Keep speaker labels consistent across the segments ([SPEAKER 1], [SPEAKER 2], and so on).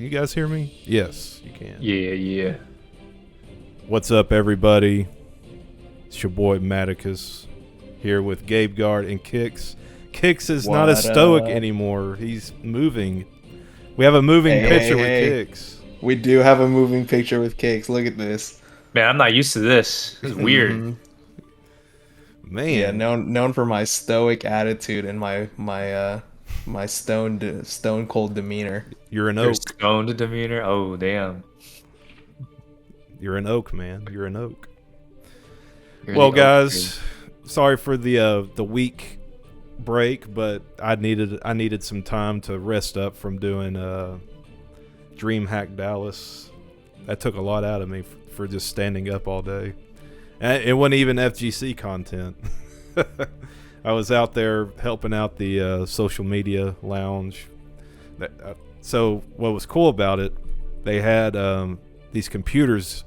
[SPEAKER 1] Can you guys hear me? Yes, you can.
[SPEAKER 2] Yeah.
[SPEAKER 1] What's up, everybody? It's your boy Maticus here with Gabe Guard and Kix. Kix is not a stoic anymore. He's moving. We have a moving picture with Kix.
[SPEAKER 3] We do have a moving picture with Kix. Look at this.
[SPEAKER 2] Man, I'm not used to this. This is weird.
[SPEAKER 1] Man.
[SPEAKER 3] Yeah, known for my stoic attitude and my stone cold demeanor.
[SPEAKER 1] You're an
[SPEAKER 2] Your
[SPEAKER 1] oak.
[SPEAKER 2] stoned demeanor. Oh, damn.
[SPEAKER 1] You're an oak, man. You're an oak.
[SPEAKER 2] You're
[SPEAKER 1] Well,
[SPEAKER 2] the oak
[SPEAKER 1] guys,
[SPEAKER 2] tree.
[SPEAKER 1] sorry for the week break, but I needed some time to rest up from doing DreamHack Dallas. That took a lot out of me for just standing up all day. And it wasn't even FGC content. I was out there helping out the social media lounge. So what was cool about it, they had these computers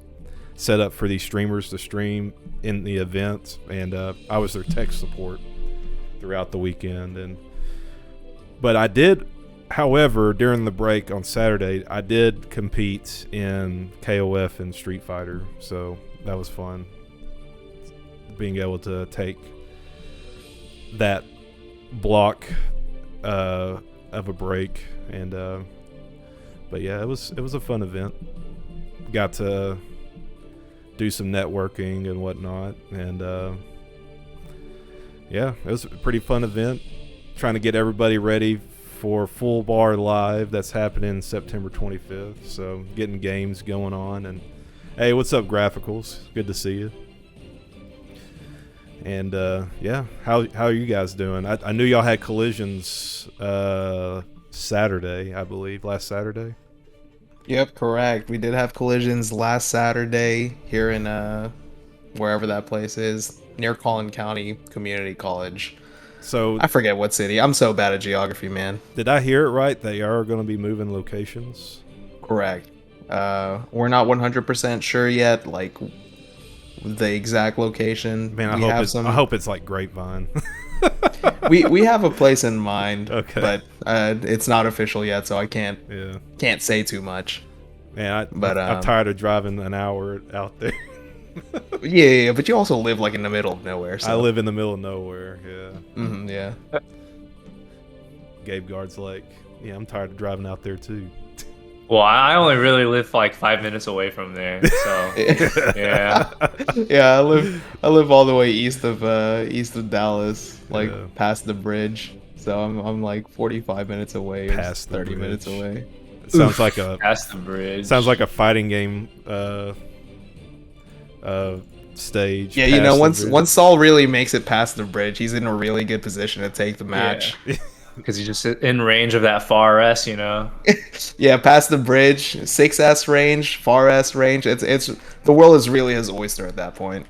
[SPEAKER 1] set up for these streamers to stream in the event, and I was their tech support throughout the weekend. But I did, however, during the break on Saturday, I did compete in KOF and Street Fighter, so that was fun. Being able to take that block of a break, and but yeah, it was a fun event. Got to do some networking and whatnot, and yeah, it was a pretty fun event. Trying to get everybody ready for Full Bar Live that's happening September 25th. So getting games going on, and hey, what's up, Graphicals? Good to see you. And yeah, how are you guys doing? I knew y'all had collisions Saturday, I believe, last Saturday.
[SPEAKER 3] Yep, correct. We did have collisions last Saturday here in wherever that place is, near Collin County Community College.
[SPEAKER 1] So
[SPEAKER 3] I forget what city. I'm so bad at geography, man.
[SPEAKER 1] Did I hear it right? They are going to be moving locations?
[SPEAKER 3] Correct. We're not 100% sure yet, like the exact location.
[SPEAKER 1] Man, I hope it's like Grapevine.
[SPEAKER 3] we have a place in mind,
[SPEAKER 1] Okay.
[SPEAKER 3] but it's not official yet, so I can't say too much.
[SPEAKER 1] Man, I'm tired of driving an hour out there.
[SPEAKER 3] yeah, but you also live like in the middle of nowhere. So.
[SPEAKER 1] I live in the middle of nowhere. Yeah.
[SPEAKER 3] Yeah.
[SPEAKER 1] Gabe Guard's like, yeah, I'm tired of driving out there too.
[SPEAKER 2] Well, I only really live like 5 minutes away from there, so yeah.
[SPEAKER 3] Yeah, I live all the way east of Dallas, like past the bridge. So I'm like 45 minutes away, or
[SPEAKER 1] Past
[SPEAKER 3] 30 minutes away.
[SPEAKER 1] It sounds like a
[SPEAKER 2] Past the bridge.
[SPEAKER 1] sounds like a fighting game stage.
[SPEAKER 3] Yeah, you know, once Saul really makes it past the bridge, he's in a really good position to take the match.
[SPEAKER 2] Yeah. Because he's just in range of that far S, you know.
[SPEAKER 3] Yeah, past the bridge, 6S range, far S range. It's the world is really his oyster at that point.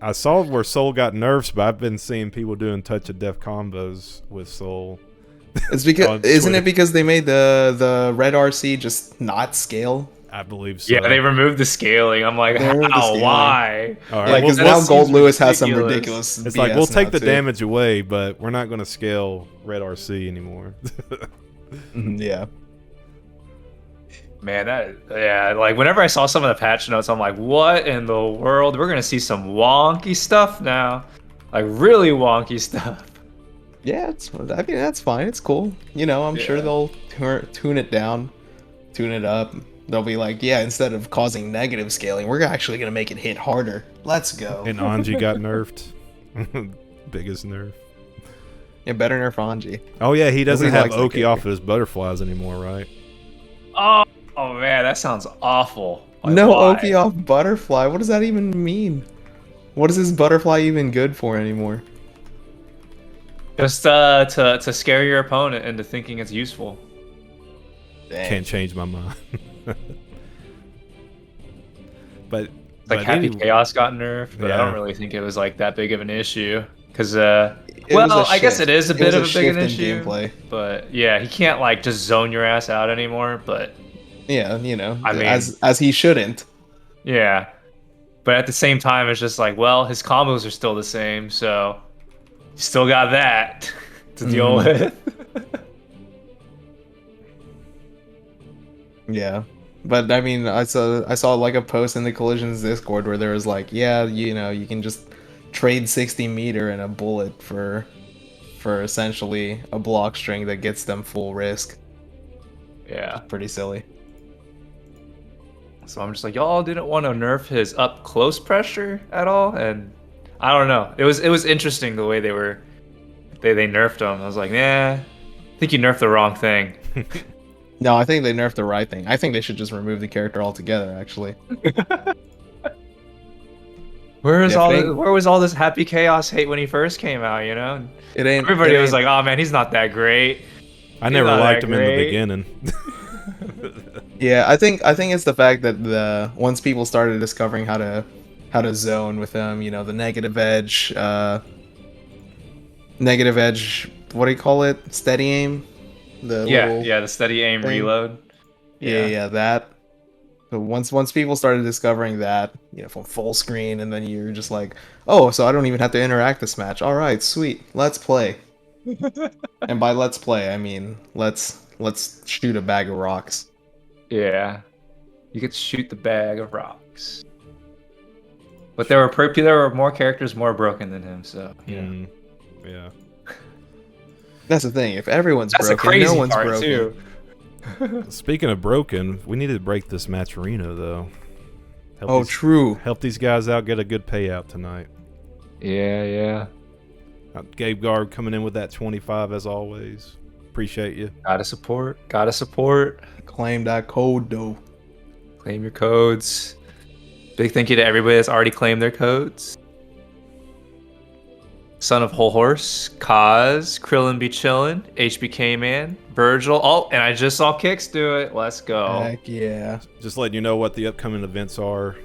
[SPEAKER 1] I saw where Soul got nerfs, but I've been seeing people doing touch of death combos with Soul.
[SPEAKER 3] It's because isn't it because they made the red RC just not scale?
[SPEAKER 1] I believe so.
[SPEAKER 2] Yeah, they removed the scaling. I'm like, how? Why?
[SPEAKER 1] All right,
[SPEAKER 3] Like, because now Gold Lewis has some ridiculous.
[SPEAKER 1] It's
[SPEAKER 3] BS
[SPEAKER 1] like, we'll take
[SPEAKER 3] now,
[SPEAKER 1] the
[SPEAKER 3] too.
[SPEAKER 1] damage away, but we're not going to scale Red RC anymore.
[SPEAKER 3] Yeah.
[SPEAKER 2] Man, like whenever I saw some of the patch notes, I'm like, what in the world? We're gonna see some wonky stuff now, like really wonky stuff.
[SPEAKER 3] Yeah, I mean, that's fine. It's cool. You know, I'm sure they'll tune it down, tune it up. They'll be like, yeah, instead of causing negative scaling, we're actually gonna make it hit harder. Let's go.
[SPEAKER 1] And Anji got nerfed. Biggest nerf.
[SPEAKER 3] Yeah, better nerf Anji.
[SPEAKER 1] Oh yeah, he doesn't have
[SPEAKER 3] likes that
[SPEAKER 1] Oki off of his butterflies anymore, right?
[SPEAKER 2] Oh man, that sounds awful. Like,
[SPEAKER 3] No
[SPEAKER 2] why?
[SPEAKER 3] Oki off butterfly. What does that even mean? What is this butterfly even good for anymore?
[SPEAKER 2] Just to scare your opponent into thinking it's useful.
[SPEAKER 3] Dang.
[SPEAKER 1] Can't change my mind. but
[SPEAKER 2] Like Happy
[SPEAKER 1] anyway,
[SPEAKER 2] Chaos got nerfed, but I
[SPEAKER 1] Yeah.
[SPEAKER 2] don't really think it was like that big of an issue. Because
[SPEAKER 3] It
[SPEAKER 2] well,
[SPEAKER 3] was a
[SPEAKER 2] I guess
[SPEAKER 3] shift.
[SPEAKER 2] it is a
[SPEAKER 3] It
[SPEAKER 2] bit
[SPEAKER 3] was
[SPEAKER 2] of a big
[SPEAKER 3] shift
[SPEAKER 2] an
[SPEAKER 3] in
[SPEAKER 2] issue.
[SPEAKER 3] gameplay.
[SPEAKER 2] But yeah, he can't like just zone your ass out anymore. But
[SPEAKER 3] Yeah, you know,
[SPEAKER 2] I mean-
[SPEAKER 3] as he shouldn't.
[SPEAKER 2] yeah, but at the same time, it's just like, well, his combos are still the same, so you still got that to deal with.
[SPEAKER 3] Yeah. But I mean, I saw like a post in the Collisions Discord where there was like, yeah, you know, you can just trade 60 meter and a bullet for essentially a block string that gets them full risk.
[SPEAKER 2] Yeah.
[SPEAKER 3] Pretty silly.
[SPEAKER 2] So I'm just like, y'all didn't want to nerf his up close pressure at all, and I don't know. It was interesting the way they nerfed him. I was like, nah, I think you nerfed the wrong thing.
[SPEAKER 3] No, I think they nerfed the right thing. I think they should just remove the character altogether, actually.
[SPEAKER 2] Where was
[SPEAKER 3] Yeah,
[SPEAKER 2] where was all this happy chaos hate when he first came out? You know,
[SPEAKER 3] It ain't.
[SPEAKER 2] everybody
[SPEAKER 3] it
[SPEAKER 2] was
[SPEAKER 3] ain't-
[SPEAKER 2] like, oh man, he's not that great.
[SPEAKER 1] I
[SPEAKER 2] He's
[SPEAKER 1] never
[SPEAKER 2] not
[SPEAKER 1] liked
[SPEAKER 2] that
[SPEAKER 1] him in the
[SPEAKER 2] great.
[SPEAKER 1] beginning.
[SPEAKER 3] Yeah, I think it's the fact that once people started discovering how to zone with them, you know, the negative edge, what do you call it? Steady aim. The
[SPEAKER 2] Yeah,
[SPEAKER 3] little
[SPEAKER 2] yeah, the steady aim
[SPEAKER 3] thing.
[SPEAKER 2] reload.
[SPEAKER 3] yeah, that. So once people started discovering that, you know, from full screen, and then you're just like, oh, so I don't even have to interact this match. All right, sweet, let's play. And by let's play, I mean let's shoot a bag of rocks.
[SPEAKER 2] Yeah, you could shoot the bag of rocks. But there were more characters more broken than him, so yeah.
[SPEAKER 1] Yeah.
[SPEAKER 3] That's the thing. If everyone's
[SPEAKER 2] That's the
[SPEAKER 3] broken,
[SPEAKER 2] crazy
[SPEAKER 3] no one's
[SPEAKER 2] part
[SPEAKER 3] broken.
[SPEAKER 2] too.
[SPEAKER 1] Speaking of broken, we need to break this Matcherino though. Help
[SPEAKER 3] True.
[SPEAKER 1] Help these guys out get a good payout tonight.
[SPEAKER 2] Yeah, yeah.
[SPEAKER 1] Gabe Guard coming in with that 25 as always. Appreciate you.
[SPEAKER 2] Gotta support. Gotta support.
[SPEAKER 3] Claim that code, though.
[SPEAKER 2] Claim your codes. Big thank you to everybody that's already claimed their codes. Son of Whole Horse, Kaz, Krillin be chillin', HBK Man, Virgil. Oh, and I just saw Kix do it. Let's go.
[SPEAKER 3] Heck yeah.
[SPEAKER 1] Just letting you know what the upcoming events are.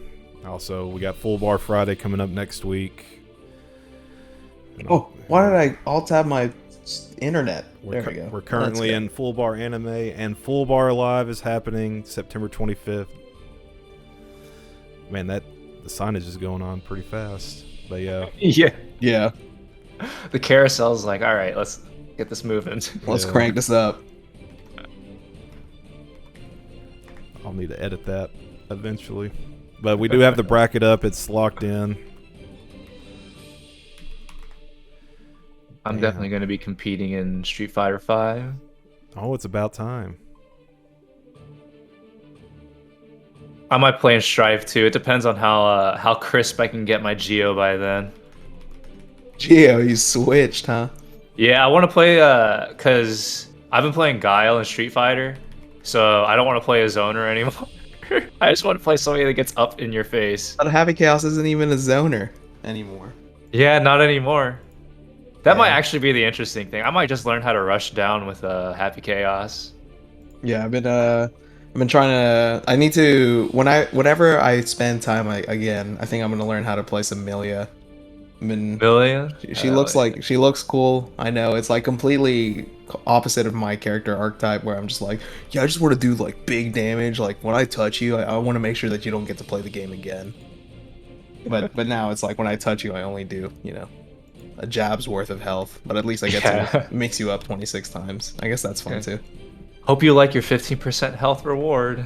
[SPEAKER 1] Also, we got Full Bar Friday coming up next week.
[SPEAKER 3] Oh, why did I alt tab my internet? There we go.
[SPEAKER 1] We're currently in Full Bar Anime, and Full Bar Live is happening September 25th. Man, the signage is going on pretty fast. But yeah.
[SPEAKER 2] Yeah.
[SPEAKER 3] Yeah.
[SPEAKER 2] The carousel's like, all right, let's get this moving.
[SPEAKER 3] Let's crank this up.
[SPEAKER 1] I'll need to edit that eventually. But we do have the bracket up. It's locked in.
[SPEAKER 2] I'm definitely going to be competing in Street Fighter 5.
[SPEAKER 1] Oh, it's about time.
[SPEAKER 2] I might play in Strive too. It depends on how crisp I can get my Geo by then.
[SPEAKER 3] Geo, you switched, huh?
[SPEAKER 2] Yeah, I want to play because I've been playing Guile in Street Fighter, so I don't want to play a zoner anymore. I just want to play somebody that gets up in your face.
[SPEAKER 3] But Happy Chaos isn't even a zoner anymore.
[SPEAKER 2] Yeah, not anymore. That might
[SPEAKER 3] Yeah.
[SPEAKER 2] actually be the interesting thing. I might just learn how to rush down with Happy Chaos.
[SPEAKER 3] Yeah, I've been trying to. I need to whenever I spend time again. I think I'm gonna learn how to play some Milia.
[SPEAKER 2] Million?
[SPEAKER 3] She looks like she looks cool. I know it's like completely opposite of my character archetype, where I'm just like, yeah, I just want to do like big damage. Like when I touch you, I want to make sure that you don't get to play the game again. But now it's like when I touch you, I only do a jab's worth of health. But at least I get to mix you up 26 times. I guess that's fun too.
[SPEAKER 2] Hope you like your 15% health reward.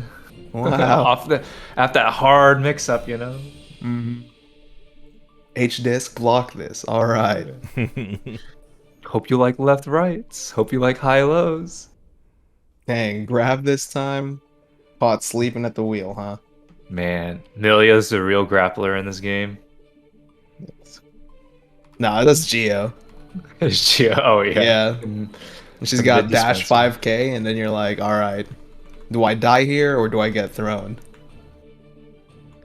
[SPEAKER 3] Wow.
[SPEAKER 2] After that hard mix-up, you know?
[SPEAKER 3] Mm-hmm. H-disc, block this. All right.
[SPEAKER 2] Hope you like left rights. Hope you like high lows.
[SPEAKER 3] Dang, grab this time. Caught sleeping at the wheel, huh?
[SPEAKER 2] Man, Milia's the real grappler in this game.
[SPEAKER 3] Nah, that's Geo.
[SPEAKER 2] Oh, yeah.
[SPEAKER 3] Yeah. She's got dash 5k, and then you're like, all right, do I die here or do I get thrown?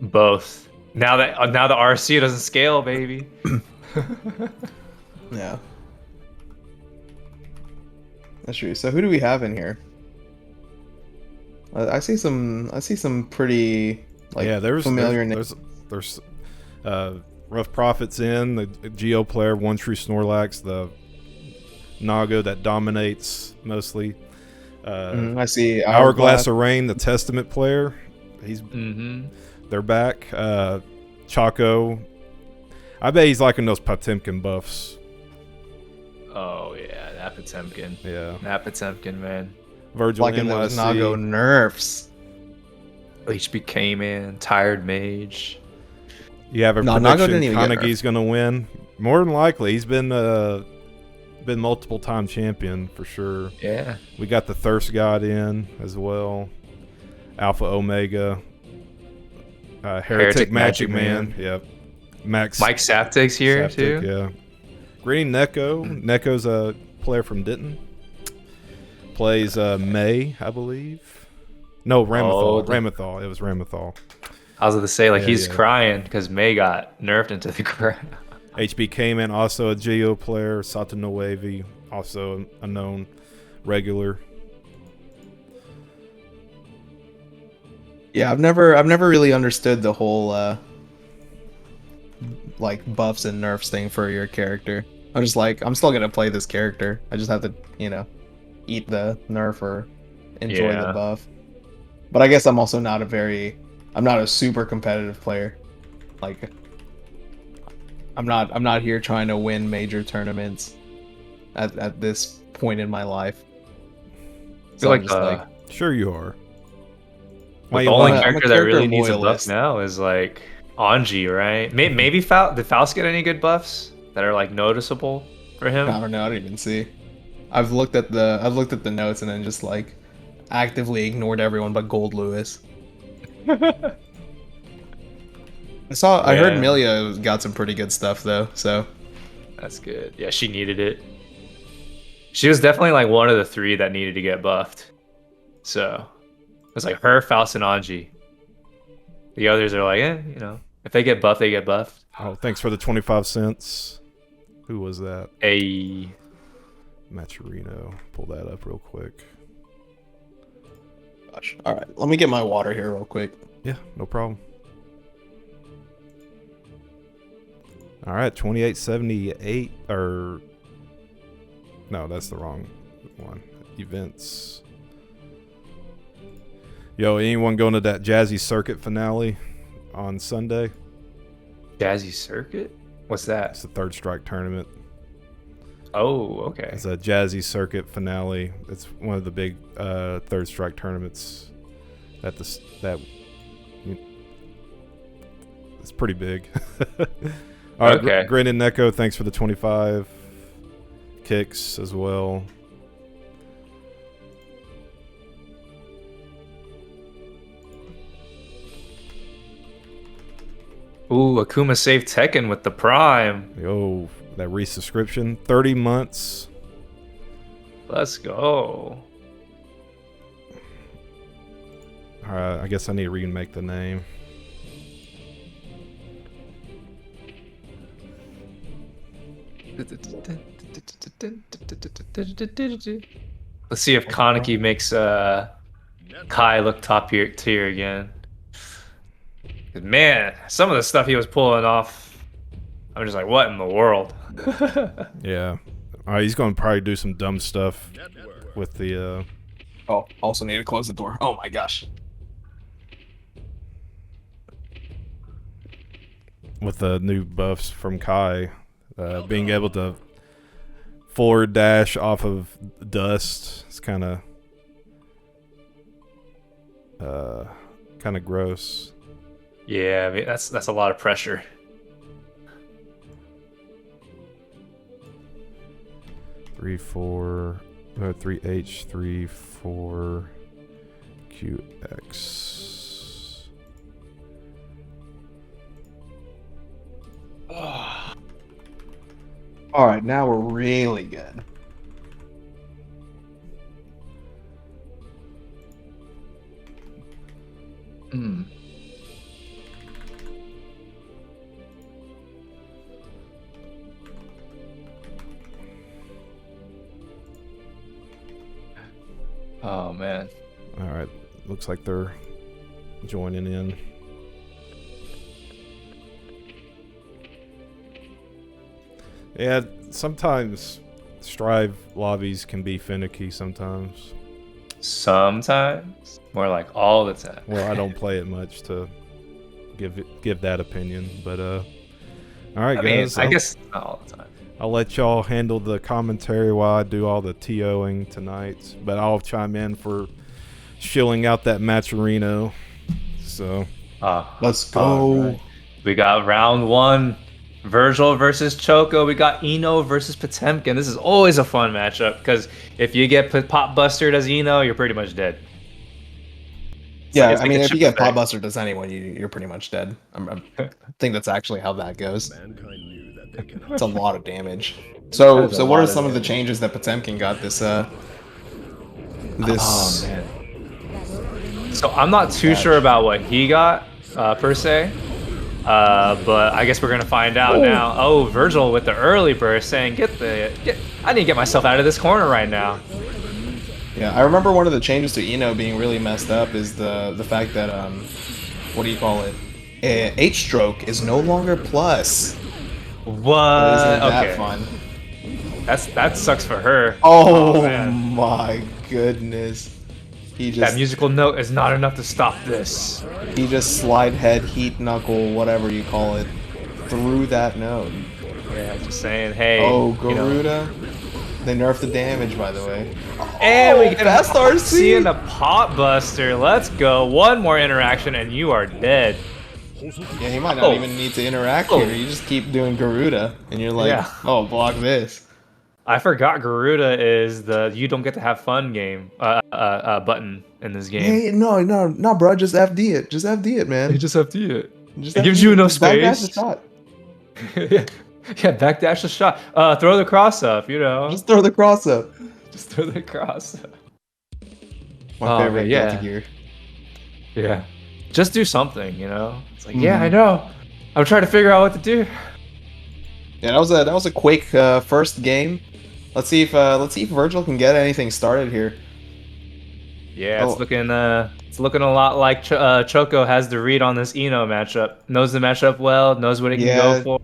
[SPEAKER 2] Both. Now the RC doesn't scale, baby.
[SPEAKER 3] Yeah. That's true. So who do we have in here? I see some pretty like familiar names.
[SPEAKER 1] There's Rough Prophets in the Geo player, OneTrueSnorlax, the Naga that dominates mostly.
[SPEAKER 3] I see
[SPEAKER 1] HourglassOfRain, the Testament player. They're back. Choco. I bet he's liking those Potemkin buffs.
[SPEAKER 2] Oh yeah, Napotemkin.
[SPEAKER 1] Yeah.
[SPEAKER 2] Napotemkin, man.
[SPEAKER 1] VergilNY.
[SPEAKER 3] Liking those Nago nerfs.
[SPEAKER 2] HBK-Man, Tired Mage.
[SPEAKER 1] You have a
[SPEAKER 3] No, Nago
[SPEAKER 1] prediction
[SPEAKER 3] didn't even get
[SPEAKER 1] Kaneki's going to win? More than likely. He's been multiple time champion for sure.
[SPEAKER 2] Yeah.
[SPEAKER 1] We got the Thirst God in as well. Alpha Omega. HereticMAGICMAN. Yep.
[SPEAKER 2] Mike Saptic's here too.
[SPEAKER 1] Yeah. Green Neko. Neko's a player from Denton. Plays May, I believe. No, Ramathal. Ramathal. It was Ramathal.
[SPEAKER 2] I was going to say, like,
[SPEAKER 1] Yeah,
[SPEAKER 2] he's
[SPEAKER 1] yeah.
[SPEAKER 2] crying because May got nerfed into the ground.
[SPEAKER 1] HBK-Man, also a Geo player. Satanoevi, also a known regular.
[SPEAKER 3] Yeah, I've never really understood the whole like buffs and nerfs thing for your character. I'm just like, I'm still gonna play this character. I just have to, you know, eat the nerf or enjoy the buff. But I guess I'm also not I'm not a super competitive player. Like, I'm not here trying to win major tournaments at this point in my life.
[SPEAKER 2] I feel
[SPEAKER 3] I'm
[SPEAKER 2] like,
[SPEAKER 1] Sure you are.
[SPEAKER 2] the only
[SPEAKER 3] I'm a
[SPEAKER 2] character that really needs a buff
[SPEAKER 3] loyalist.
[SPEAKER 2] now is like Anji, right? Maybe did Faust get any good buffs that are like noticeable for him?
[SPEAKER 3] I don't know. I didn't even see. I've looked at the notes and then just like actively ignored everyone but Gold Lewis. I heard Milia got some pretty good stuff though, so
[SPEAKER 2] That's good. Yeah, she needed it. She was definitely like one of the three that needed to get buffed. So it was like her, Faust, and Anji. The others are like, you know, if they get buffed, they get buffed.
[SPEAKER 1] Oh, thanks for the 25 cents. Who was that? Maturino. Pull that up real quick.
[SPEAKER 3] gosh. All right, let me get my water here real quick.
[SPEAKER 1] Yeah, no problem. All right, 2878 or no, that's the wrong one. Events. Yo, anyone going to that Jazzy Circuit finale on Sunday?
[SPEAKER 2] Jazzy Circuit? What's that?
[SPEAKER 1] It's the Third Strike tournament.
[SPEAKER 2] Oh, okay.
[SPEAKER 1] It's a Jazzy Circuit finale. It's one of the big Third Strike tournaments. It's pretty big. All right,
[SPEAKER 2] Okay.
[SPEAKER 1] Grin and Neko, thanks for the 25 kicks as well.
[SPEAKER 2] Ooh, Akuma saved Tekken with the Prime.
[SPEAKER 1] Yo, that resubscription, 30 months.
[SPEAKER 2] Let's go.
[SPEAKER 1] All right, I guess I need to remake the name.
[SPEAKER 2] Let's see if Kaneki makes Kai look top tier again. 'Cause, man, some of the stuff he was pulling off, I'm just like, what in the world?
[SPEAKER 1] Yeah. All right, he's going to probably do some dumb stuff with the...
[SPEAKER 3] Oh, also need to close the door. Oh my gosh.
[SPEAKER 1] with the new buffs from Kai, being able to forward dash off of dust. It's kind of gross.
[SPEAKER 2] Yeah, I mean, that's a lot of pressure.
[SPEAKER 1] Three 3H 3 4 QX.
[SPEAKER 3] All right, now we're really good.
[SPEAKER 2] Mm. Oh man.
[SPEAKER 1] All right, looks like they're joining in. Yeah, sometimes Strive lobbies can be finicky sometimes.
[SPEAKER 2] Sometimes, more like all the time.
[SPEAKER 1] Well, I don't play it much to give that opinion, but all right, guys.
[SPEAKER 2] I guess not all the time.
[SPEAKER 1] I'll let y'all handle the commentary while I do all the TOing tonight, but I'll chime in for shilling out that Maturino. So
[SPEAKER 3] Let's go.
[SPEAKER 2] Alright. We got round 1, Vergil versus Choco. We got Eno versus Potemkin. This is always a fun matchup because if you get pop bustered as Eno, you're pretty much dead.
[SPEAKER 3] Yeah,
[SPEAKER 2] it's
[SPEAKER 3] I
[SPEAKER 2] like
[SPEAKER 3] mean,
[SPEAKER 2] a
[SPEAKER 3] if you
[SPEAKER 2] chip
[SPEAKER 3] get pot
[SPEAKER 2] effect.
[SPEAKER 3] bustered as anyone, you're pretty much dead. I think that's actually how that goes. It's a lot of damage.
[SPEAKER 2] That
[SPEAKER 3] So
[SPEAKER 2] is a
[SPEAKER 3] what
[SPEAKER 2] lot
[SPEAKER 3] are
[SPEAKER 2] of
[SPEAKER 3] some of the
[SPEAKER 2] damage.
[SPEAKER 3] changes that Potemkin got this
[SPEAKER 2] Oh
[SPEAKER 3] this
[SPEAKER 2] man. So I'm not too
[SPEAKER 3] patch?
[SPEAKER 2] sure about what he got per se, but I guess we're gonna find out now. Oh, Vergil with the early burst saying, I need to get myself out of this corner right now."
[SPEAKER 3] Yeah, I remember one of the changes to Eno being really messed up is the fact that what do you call it? H stroke is no longer plus.
[SPEAKER 2] What?
[SPEAKER 3] Isn't that
[SPEAKER 2] Okay,
[SPEAKER 3] fun?
[SPEAKER 2] that sucks for her.
[SPEAKER 3] Oh,
[SPEAKER 2] Man.
[SPEAKER 3] my goodness. He
[SPEAKER 2] That
[SPEAKER 3] just
[SPEAKER 2] musical note is not enough to stop this.
[SPEAKER 3] slide head, heat knuckle, whatever you call it, through that note.
[SPEAKER 2] Yeah, just saying, hey.
[SPEAKER 3] Oh,
[SPEAKER 2] you know.
[SPEAKER 3] Garuda. They nerfed the damage, by the way.
[SPEAKER 2] And we get
[SPEAKER 3] fast RC.
[SPEAKER 2] seeing the pot buster. Let's go. One more interaction and you are dead.
[SPEAKER 3] Yeah, he might not even need to interact here. You just keep doing Garuda, and you're like,
[SPEAKER 2] Yeah.
[SPEAKER 3] oh, block this.
[SPEAKER 2] I forgot Garuda is the you don't get to have fun game button in this game.
[SPEAKER 3] Hey, no, bro. Just FD it. Just FD it, man.
[SPEAKER 2] just FD it.
[SPEAKER 3] Just
[SPEAKER 2] It
[SPEAKER 3] FD
[SPEAKER 2] gives you enough
[SPEAKER 3] Just backdash
[SPEAKER 2] space.
[SPEAKER 3] the shot.
[SPEAKER 2] Yeah, backdash the shot. Throw the cross up, you know.
[SPEAKER 3] Just throw the cross up.
[SPEAKER 2] Just throw the cross up.
[SPEAKER 3] My favorite
[SPEAKER 2] yeah.
[SPEAKER 3] Guilty Gear.
[SPEAKER 2] Yeah. Just do something, you know? It's like, yeah, I know. I'm trying to figure out what to do.
[SPEAKER 3] Yeah, that was a quick first game. Let's see if Vergil can get anything started here.
[SPEAKER 2] Yeah, it's looking a lot like Choco has the read on this Eno matchup. Knows the matchup well, knows what it can go for.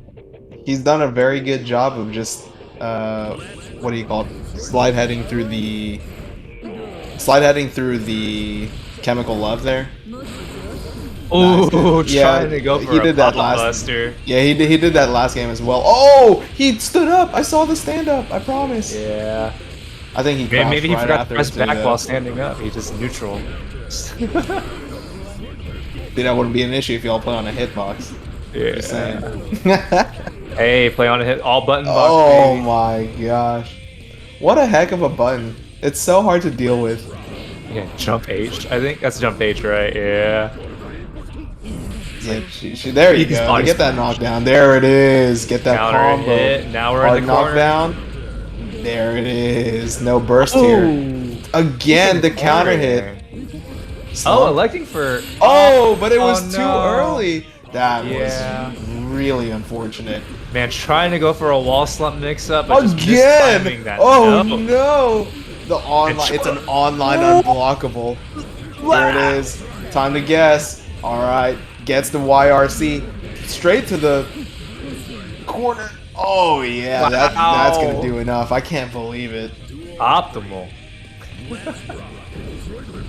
[SPEAKER 3] He's done a very good job of just what do you call it? Slide heading through the chemical love there.
[SPEAKER 2] Oh,
[SPEAKER 3] Yeah,
[SPEAKER 2] trying to go for
[SPEAKER 3] he
[SPEAKER 2] a
[SPEAKER 3] did that
[SPEAKER 2] pop
[SPEAKER 3] last-
[SPEAKER 2] buster.
[SPEAKER 3] Yeah, he did that last game as well. Oh, he stood up. I saw the stand up. I promise.
[SPEAKER 2] Yeah.
[SPEAKER 3] I think he crashed
[SPEAKER 2] Maybe he
[SPEAKER 3] right
[SPEAKER 2] forgot to
[SPEAKER 3] after
[SPEAKER 2] press
[SPEAKER 3] it, too,
[SPEAKER 2] back
[SPEAKER 3] though.
[SPEAKER 2] while standing up. He just neutral.
[SPEAKER 3] See, that wouldn't be an issue if y'all play on a hitbox. Just saying.
[SPEAKER 2] Hey, play on a hit all button box.
[SPEAKER 3] Oh
[SPEAKER 2] baby.
[SPEAKER 3] my gosh. What a heck of a button. It's so hard to deal with.
[SPEAKER 2] Yeah, jump H. I think that's jump H, right? Yeah.
[SPEAKER 3] Yeah, there you
[SPEAKER 2] He's
[SPEAKER 3] go.
[SPEAKER 2] body
[SPEAKER 3] Get that
[SPEAKER 2] smash.
[SPEAKER 3] knockdown. There it is. Get that
[SPEAKER 2] Counter
[SPEAKER 3] combo.
[SPEAKER 2] hit. Now we're
[SPEAKER 3] Hard
[SPEAKER 2] in the corner.
[SPEAKER 3] knockdown. There it is. No burst here. Again, the counter hit.
[SPEAKER 2] Oh, electing for.
[SPEAKER 3] Oh, but it was
[SPEAKER 2] Oh,
[SPEAKER 3] too
[SPEAKER 2] no.
[SPEAKER 3] early. That
[SPEAKER 2] Yeah.
[SPEAKER 3] was really unfortunate.
[SPEAKER 2] Man, trying to go for a wall slump mix up, but just
[SPEAKER 3] Again!
[SPEAKER 2] mistiming that.
[SPEAKER 3] Oh
[SPEAKER 2] No.
[SPEAKER 3] no! The online, it's an online unblockable. There it is. Time to guess. All right, gets the YRC straight to the corner. Oh yeah, that's gonna do enough. I can't believe it.
[SPEAKER 2] Optimal.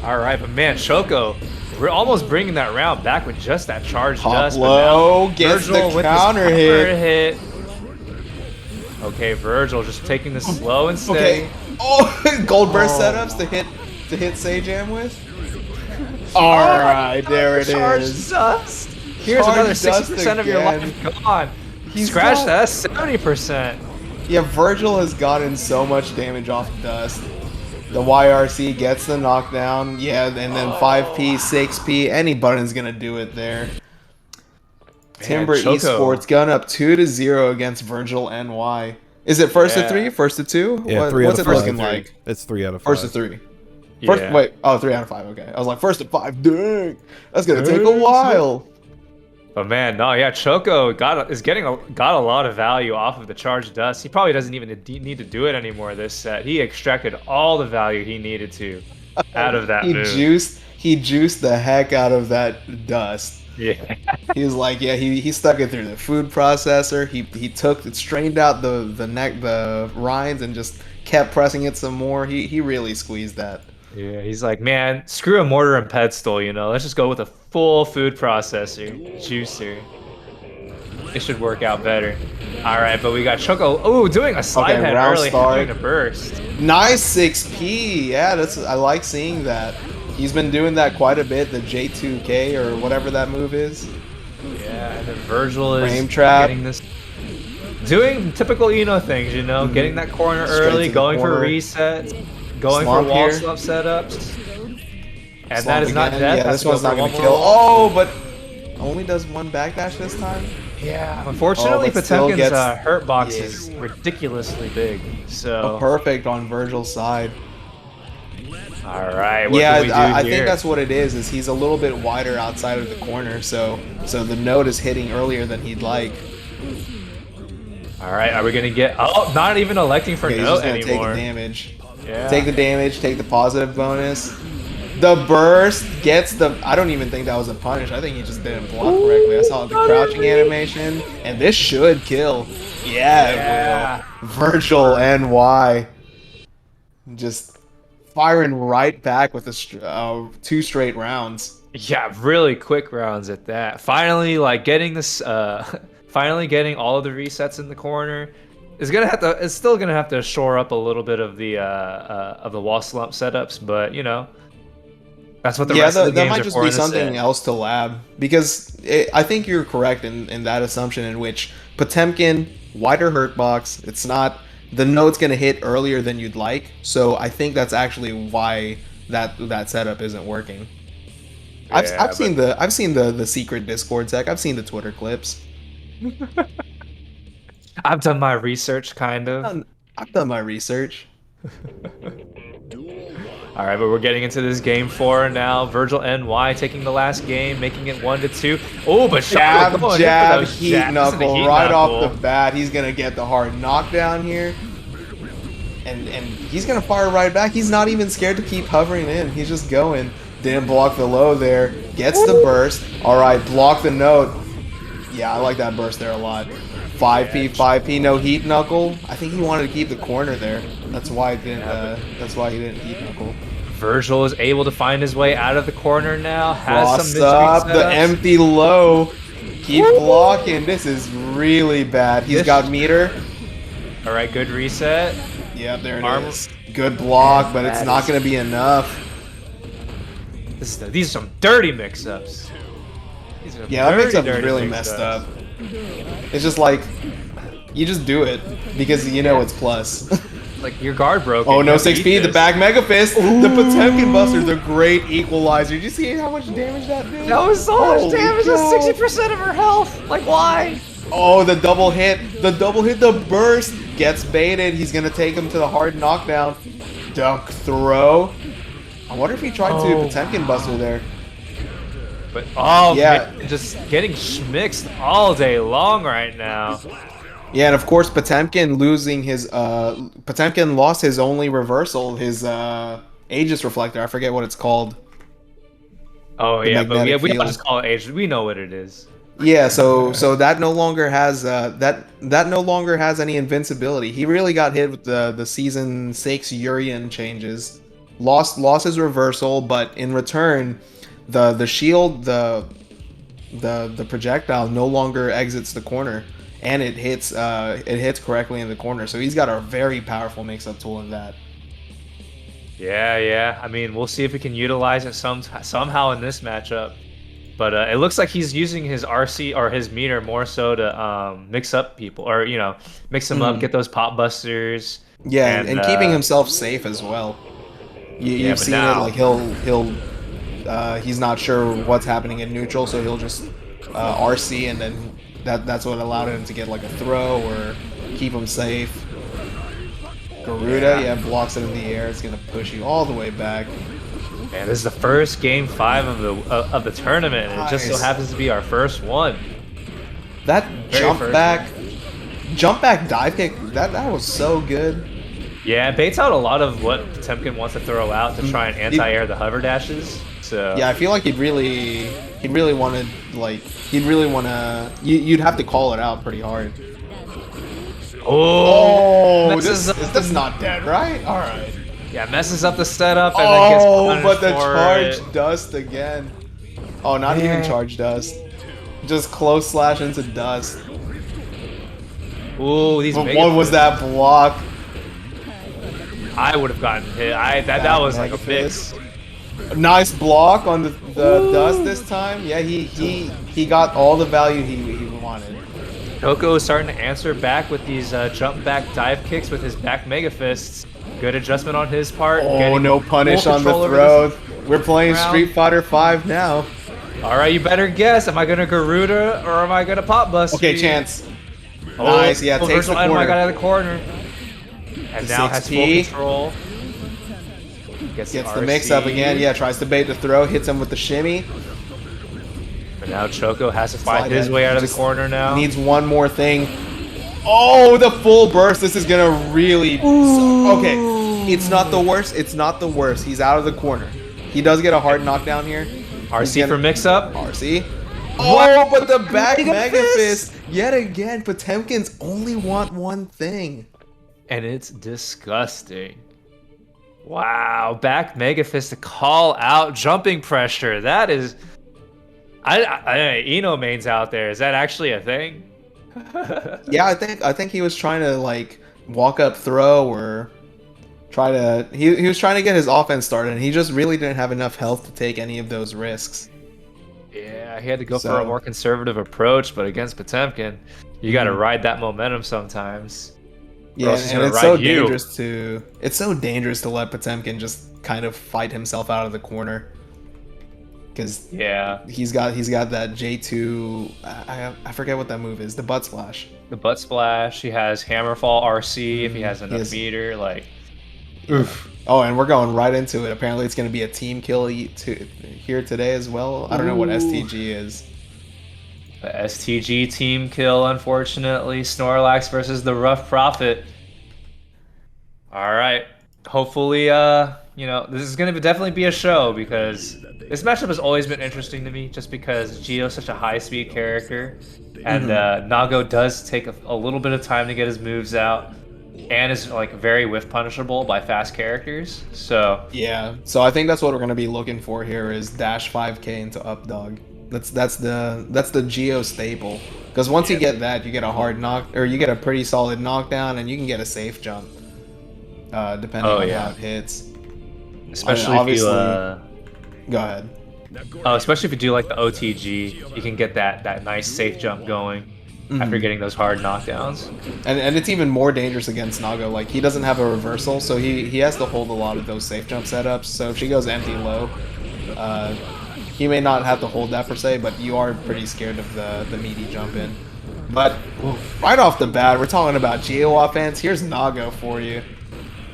[SPEAKER 2] All right, but man, Choco, we're almost bringing that round back with just that charged
[SPEAKER 3] Hop
[SPEAKER 2] dust.
[SPEAKER 3] low,
[SPEAKER 2] but now
[SPEAKER 3] gets the
[SPEAKER 2] Vergil with this
[SPEAKER 3] counter hit.
[SPEAKER 2] Okay, Vergil just taking this slow and steady.
[SPEAKER 3] Okay. Oh, gold burst setups to hit Sajam with. All right, there it
[SPEAKER 2] Charged
[SPEAKER 3] is.
[SPEAKER 2] dust. Here's
[SPEAKER 3] Charged
[SPEAKER 2] another
[SPEAKER 3] dust
[SPEAKER 2] 60% of your
[SPEAKER 3] again.
[SPEAKER 2] life gone.
[SPEAKER 3] He's
[SPEAKER 2] Scratch
[SPEAKER 3] got-
[SPEAKER 2] that. That's 70%.
[SPEAKER 3] Yeah, Vergil has gotten so much damage off dust. The YRC gets the knockdown. Yeah, and then 5P, 6P, any button's gonna do it there. Timber
[SPEAKER 2] Choco.
[SPEAKER 3] Esports gun up 2-0 against Vergil NY. Is it first to 3? First to 2?
[SPEAKER 1] Yeah,
[SPEAKER 3] What's it looking
[SPEAKER 1] 5.
[SPEAKER 3] like?
[SPEAKER 1] It's 3 out of 5.
[SPEAKER 3] First to 3. First,
[SPEAKER 2] Yeah.
[SPEAKER 3] wait, 3 out of 5. Okay, I was like first to 5. Dang, that's gonna take a while.
[SPEAKER 2] But man, no, yeah, Choco got a lot of value off of the charged dust. He probably doesn't even need to do it anymore this set. He extracted all the value he needed to out of that move.
[SPEAKER 3] He juiced the heck out of that dust.
[SPEAKER 2] Yeah.
[SPEAKER 3] He was like, yeah, he stuck it through the food processor. He took it, strained out the rinds, and just kept pressing it some more. He really squeezed that.
[SPEAKER 2] Yeah, he's like, man, screw a mortar and pestle, you know. Let's just go with a full food processor, juicer. It should work out better. All right, but we got Choco. Oh, doing a slide
[SPEAKER 3] Okay,
[SPEAKER 2] head
[SPEAKER 3] round
[SPEAKER 2] early,
[SPEAKER 3] start.
[SPEAKER 2] having a burst.
[SPEAKER 3] Nice 6P. Yeah, I like seeing that. He's been doing that quite a bit, the J2K or whatever that move is.
[SPEAKER 2] Yeah, and then Virgil is
[SPEAKER 3] Frame trap.
[SPEAKER 2] getting this, doing typical Eno things, you know, getting that corner
[SPEAKER 3] Straight
[SPEAKER 2] early,
[SPEAKER 3] to the
[SPEAKER 2] going
[SPEAKER 3] corner.
[SPEAKER 2] for resets, going
[SPEAKER 3] Slump
[SPEAKER 2] for wall
[SPEAKER 3] here.
[SPEAKER 2] slump setups. And
[SPEAKER 3] Slump
[SPEAKER 2] that is not
[SPEAKER 3] again.
[SPEAKER 2] death.
[SPEAKER 3] Yeah,
[SPEAKER 2] Has
[SPEAKER 3] this
[SPEAKER 2] to go
[SPEAKER 3] one's
[SPEAKER 2] for
[SPEAKER 3] not
[SPEAKER 2] one
[SPEAKER 3] gonna
[SPEAKER 2] more
[SPEAKER 3] kill.
[SPEAKER 2] wall.
[SPEAKER 3] Oh, but only does one backdash this time.
[SPEAKER 2] Yeah, unfortunately,
[SPEAKER 3] but still
[SPEAKER 2] Potemkin's
[SPEAKER 3] gets-
[SPEAKER 2] hurt box
[SPEAKER 3] yeah.
[SPEAKER 2] is ridiculously big. So,
[SPEAKER 3] Perfect on Virgil's side.
[SPEAKER 2] all right, what
[SPEAKER 3] Yeah,
[SPEAKER 2] can we do
[SPEAKER 3] I
[SPEAKER 2] here?
[SPEAKER 3] think that's what it is. Is he's a little bit wider outside of the corner, so the note is hitting earlier than he'd like.
[SPEAKER 2] All right, are we gonna get? Oh, not even electing for
[SPEAKER 3] Yeah, he's
[SPEAKER 2] note
[SPEAKER 3] just gonna
[SPEAKER 2] anymore.
[SPEAKER 3] take the damage.
[SPEAKER 2] Yeah.
[SPEAKER 3] Take the damage. Take the positive bonus. The burst gets the. I don't even think that was a punish. I think he just didn't block correctly. I saw the crouching animation, and this should kill. Yeah,
[SPEAKER 2] Yeah.
[SPEAKER 3] it will. Virgil NY just firing right back with two straight rounds.
[SPEAKER 2] Yeah, really quick rounds at that. Finally, like getting this, finally getting all of the resets in the corner. Is gonna have to. It's still gonna have to shore up a little bit of the wall slump setups, but you know, that's what the rest of the
[SPEAKER 3] that
[SPEAKER 2] games
[SPEAKER 3] might
[SPEAKER 2] are
[SPEAKER 3] just
[SPEAKER 2] for
[SPEAKER 3] be
[SPEAKER 2] in this
[SPEAKER 3] something
[SPEAKER 2] set.
[SPEAKER 3] else to lab because I think you're correct in that assumption in which Potemkin wider hurt box. It's not the note's gonna hit earlier than you'd like, so I think that's actually why that setup isn't working.
[SPEAKER 2] Yeah,
[SPEAKER 3] I've seen the secret Discord tech. I've seen the Twitter clips.
[SPEAKER 2] I've done my research, kind of.
[SPEAKER 3] I've done my research.
[SPEAKER 2] All right, but we're getting into this game 4 now. Virgil NY taking the last game, making it 1-2. Oh, but
[SPEAKER 3] Jab,
[SPEAKER 2] Choco going
[SPEAKER 3] jab,
[SPEAKER 2] in for those
[SPEAKER 3] heat
[SPEAKER 2] jabs and the
[SPEAKER 3] knuckle
[SPEAKER 2] heat
[SPEAKER 3] right
[SPEAKER 2] knuckle.
[SPEAKER 3] off the bat. He's gonna get the hard knockdown here, and he's gonna fire right back. He's not even scared to keep hovering in. He's just going. Didn't block the low there. Gets the burst. All right, block the note. Yeah, I like that burst there a lot. 5P, 5P, no heat knuckle. I think he wanted to keep the corner there. That's why it didn't. That's why he didn't heat knuckle.
[SPEAKER 2] Virgil is able to find his way out of the corner now. Has
[SPEAKER 3] Cross
[SPEAKER 2] some
[SPEAKER 3] up
[SPEAKER 2] mid-street
[SPEAKER 3] the
[SPEAKER 2] setups.
[SPEAKER 3] empty low. Keep blocking. This is really bad. He's got meter.
[SPEAKER 2] All right, good reset.
[SPEAKER 3] Yep, there it
[SPEAKER 2] Armor.
[SPEAKER 3] is. Good block, but it's
[SPEAKER 2] That
[SPEAKER 3] not
[SPEAKER 2] is-
[SPEAKER 3] going to be enough.
[SPEAKER 2] These are some dirty mix-ups. These are
[SPEAKER 3] Yeah, that mix-up is
[SPEAKER 2] dirty
[SPEAKER 3] really
[SPEAKER 2] mix-ups.
[SPEAKER 3] messed up. It's just like, you just do it because you know it's plus.
[SPEAKER 2] Like your guard broke.
[SPEAKER 3] Oh
[SPEAKER 2] and
[SPEAKER 3] no,
[SPEAKER 2] you have to
[SPEAKER 3] 6P,
[SPEAKER 2] eat
[SPEAKER 3] the
[SPEAKER 2] this.
[SPEAKER 3] back Mega Fist, the Potemkin Buster, the great equalizer. Did you see how much damage that did?
[SPEAKER 2] That was so
[SPEAKER 3] Holy
[SPEAKER 2] much damage.
[SPEAKER 3] cow.
[SPEAKER 2] That's 60% of her health. Like why?
[SPEAKER 3] Oh, the double hit, the burst gets baited. He's gonna take him to the hard knockdown. Duck throw. I wonder if he tried to Potemkin Buster there.
[SPEAKER 2] But oh
[SPEAKER 3] Yeah.
[SPEAKER 2] man, just getting schmixed all day long right now.
[SPEAKER 3] Yeah, and of course Potemkin losing his Potemkin lost his only reversal, his Aegis Reflector. I forget what it's called.
[SPEAKER 2] Oh
[SPEAKER 3] The
[SPEAKER 2] yeah, but
[SPEAKER 3] magnetic
[SPEAKER 2] we don't
[SPEAKER 3] field.
[SPEAKER 2] just call it age. We know what it is.
[SPEAKER 3] Yeah, so that no longer has that no longer has any invincibility. He really got hit with the season 6 Urian changes. Lost his reversal, but in return, the shield, the projectile no longer exits the corner, and it hits correctly in the corner. So he's got a very powerful mix-up tool in that.
[SPEAKER 2] Yeah. I mean, we'll see if we can utilize it somehow in this matchup. But it looks like he's using his RC or his meter more so to mix up people, or you know, mix them up, get those pop busters.
[SPEAKER 3] Yeah, and keeping himself safe as well. You've
[SPEAKER 2] but
[SPEAKER 3] seen
[SPEAKER 2] now-
[SPEAKER 3] it, like he's not sure what's happening in neutral, so he'll just RC, and then that's what allowed him to get like a throw or keep him safe. Garuda, yeah, blocks it in the air. It's gonna push you all the way back.
[SPEAKER 2] And this is the first game 5 of the tournament, and it just so
[SPEAKER 3] Nice.
[SPEAKER 2] happens to be our first one.
[SPEAKER 3] That
[SPEAKER 2] Very
[SPEAKER 3] jump
[SPEAKER 2] first
[SPEAKER 3] back dive kick, that was so good.
[SPEAKER 2] Yeah, it baits out a lot of what Potemkin wants to throw out to try and anti-air the hover dashes. So
[SPEAKER 3] Yeah, I feel like he'd really wanna you'd have to call it out pretty hard.
[SPEAKER 2] oh,
[SPEAKER 3] This is not dead, right? All right.
[SPEAKER 2] yeah, messes up the setup and then gets punished
[SPEAKER 3] But the
[SPEAKER 2] for
[SPEAKER 3] charge
[SPEAKER 2] it.
[SPEAKER 3] dust again. Oh, not even charge dust. Just close slash into dust.
[SPEAKER 2] Ooh, these
[SPEAKER 3] But
[SPEAKER 2] mega
[SPEAKER 3] what was
[SPEAKER 2] fists.
[SPEAKER 3] that block?
[SPEAKER 2] I would have gotten hit. That was like a
[SPEAKER 3] Mega
[SPEAKER 2] fix.
[SPEAKER 3] fist. Nice block on the dust this time. Yeah, he got all the value he wanted.
[SPEAKER 2] Choco is starting to answer back with these jump back dive kicks with his back mega fists. Good adjustment on his part.
[SPEAKER 3] Oh,
[SPEAKER 2] getting
[SPEAKER 3] no punish
[SPEAKER 2] full
[SPEAKER 3] on the
[SPEAKER 2] control over
[SPEAKER 3] throw.
[SPEAKER 2] this
[SPEAKER 3] We're playing
[SPEAKER 2] round.
[SPEAKER 3] Street Fighter 5 now.
[SPEAKER 2] All right, you better guess. Am I gonna Garuda or am I gonna pop bust?
[SPEAKER 3] Okay,
[SPEAKER 2] you?
[SPEAKER 3] chance.
[SPEAKER 2] Oh,
[SPEAKER 3] Nice, yeah, takes the
[SPEAKER 2] Virgil Enemy
[SPEAKER 3] corner.
[SPEAKER 2] got out of the corner. And
[SPEAKER 3] The
[SPEAKER 2] now has
[SPEAKER 3] 6P.
[SPEAKER 2] full control.
[SPEAKER 3] Gets the mix up again. Yeah, tries to bait the throw. Hits him with the shimmy.
[SPEAKER 2] But now Choco has to fight
[SPEAKER 3] Slide
[SPEAKER 2] his
[SPEAKER 3] in.
[SPEAKER 2] way out of the
[SPEAKER 3] Just
[SPEAKER 2] corner now.
[SPEAKER 3] Needs one more thing. Oh, the full burst. This is gonna really. Okay, it's not the worst. It's not the worst. He's out of the corner. He does get a hard knockdown here.
[SPEAKER 2] RC for mix up.
[SPEAKER 3] RC. Oh, but the back Mega Fist. Yet again, Potemkins only want one thing.
[SPEAKER 2] And it's disgusting. Wow, back Mega Fist to call out jumping pressure. That is. Eno mains out there. Is that actually a thing?
[SPEAKER 3] Yeah, I think he was trying to like walk up throw or try to he was trying to get his offense started and he just really didn't have enough health to take any of those risks.
[SPEAKER 2] Yeah, he had to go for
[SPEAKER 3] So-
[SPEAKER 2] a more conservative approach, but against Potemkin, you got to ride that momentum sometimes.
[SPEAKER 3] Yeah,
[SPEAKER 2] else he's
[SPEAKER 3] and
[SPEAKER 2] gonna
[SPEAKER 3] it's so
[SPEAKER 2] ride you.
[SPEAKER 3] dangerous to let Potemkin just kind of fight himself out of the corner. Cuz
[SPEAKER 2] Yeah,
[SPEAKER 3] he's got that J2 I forget what that move is, the butt splash.
[SPEAKER 2] the butt splash. He has Hammerfall RC if he has enough
[SPEAKER 3] Yes.
[SPEAKER 2] meter. Like,
[SPEAKER 3] Oof. Oh, and we're going right into it. Apparently, it's going to be a team kill here today as well. I don't know what STG is.
[SPEAKER 2] the STG team kill, unfortunately. Snorlax versus the ThaRuffProphet. All right. Hopefully, this is going to definitely be a show because this matchup has always been interesting to me just because Gio's such a high-speed character. And Nago does take a little bit of time to get his moves out and is like very whiff punishable by fast characters. So
[SPEAKER 3] Yeah, so I think that's what we're going to be looking for here is dash 5k into up dog. That's the Geo staple. Because once you get that, you get a hard knock, or you get a pretty solid knockdown, and you can get a safe jump, depending on how it hits.
[SPEAKER 2] especially if you
[SPEAKER 3] Go ahead.
[SPEAKER 2] especially if you do like the OTG, you can get that nice safe jump going after getting those hard knockdowns.
[SPEAKER 3] And it's even more dangerous against Nago. Like, he doesn't have a reversal, so he has to hold a lot of those safe jump setups. So if she goes empty low, he may not have to hold that per se, but you are pretty scared of the meaty jump in. But right off the bat, we're talking about Geo offense. Here's Nago for you.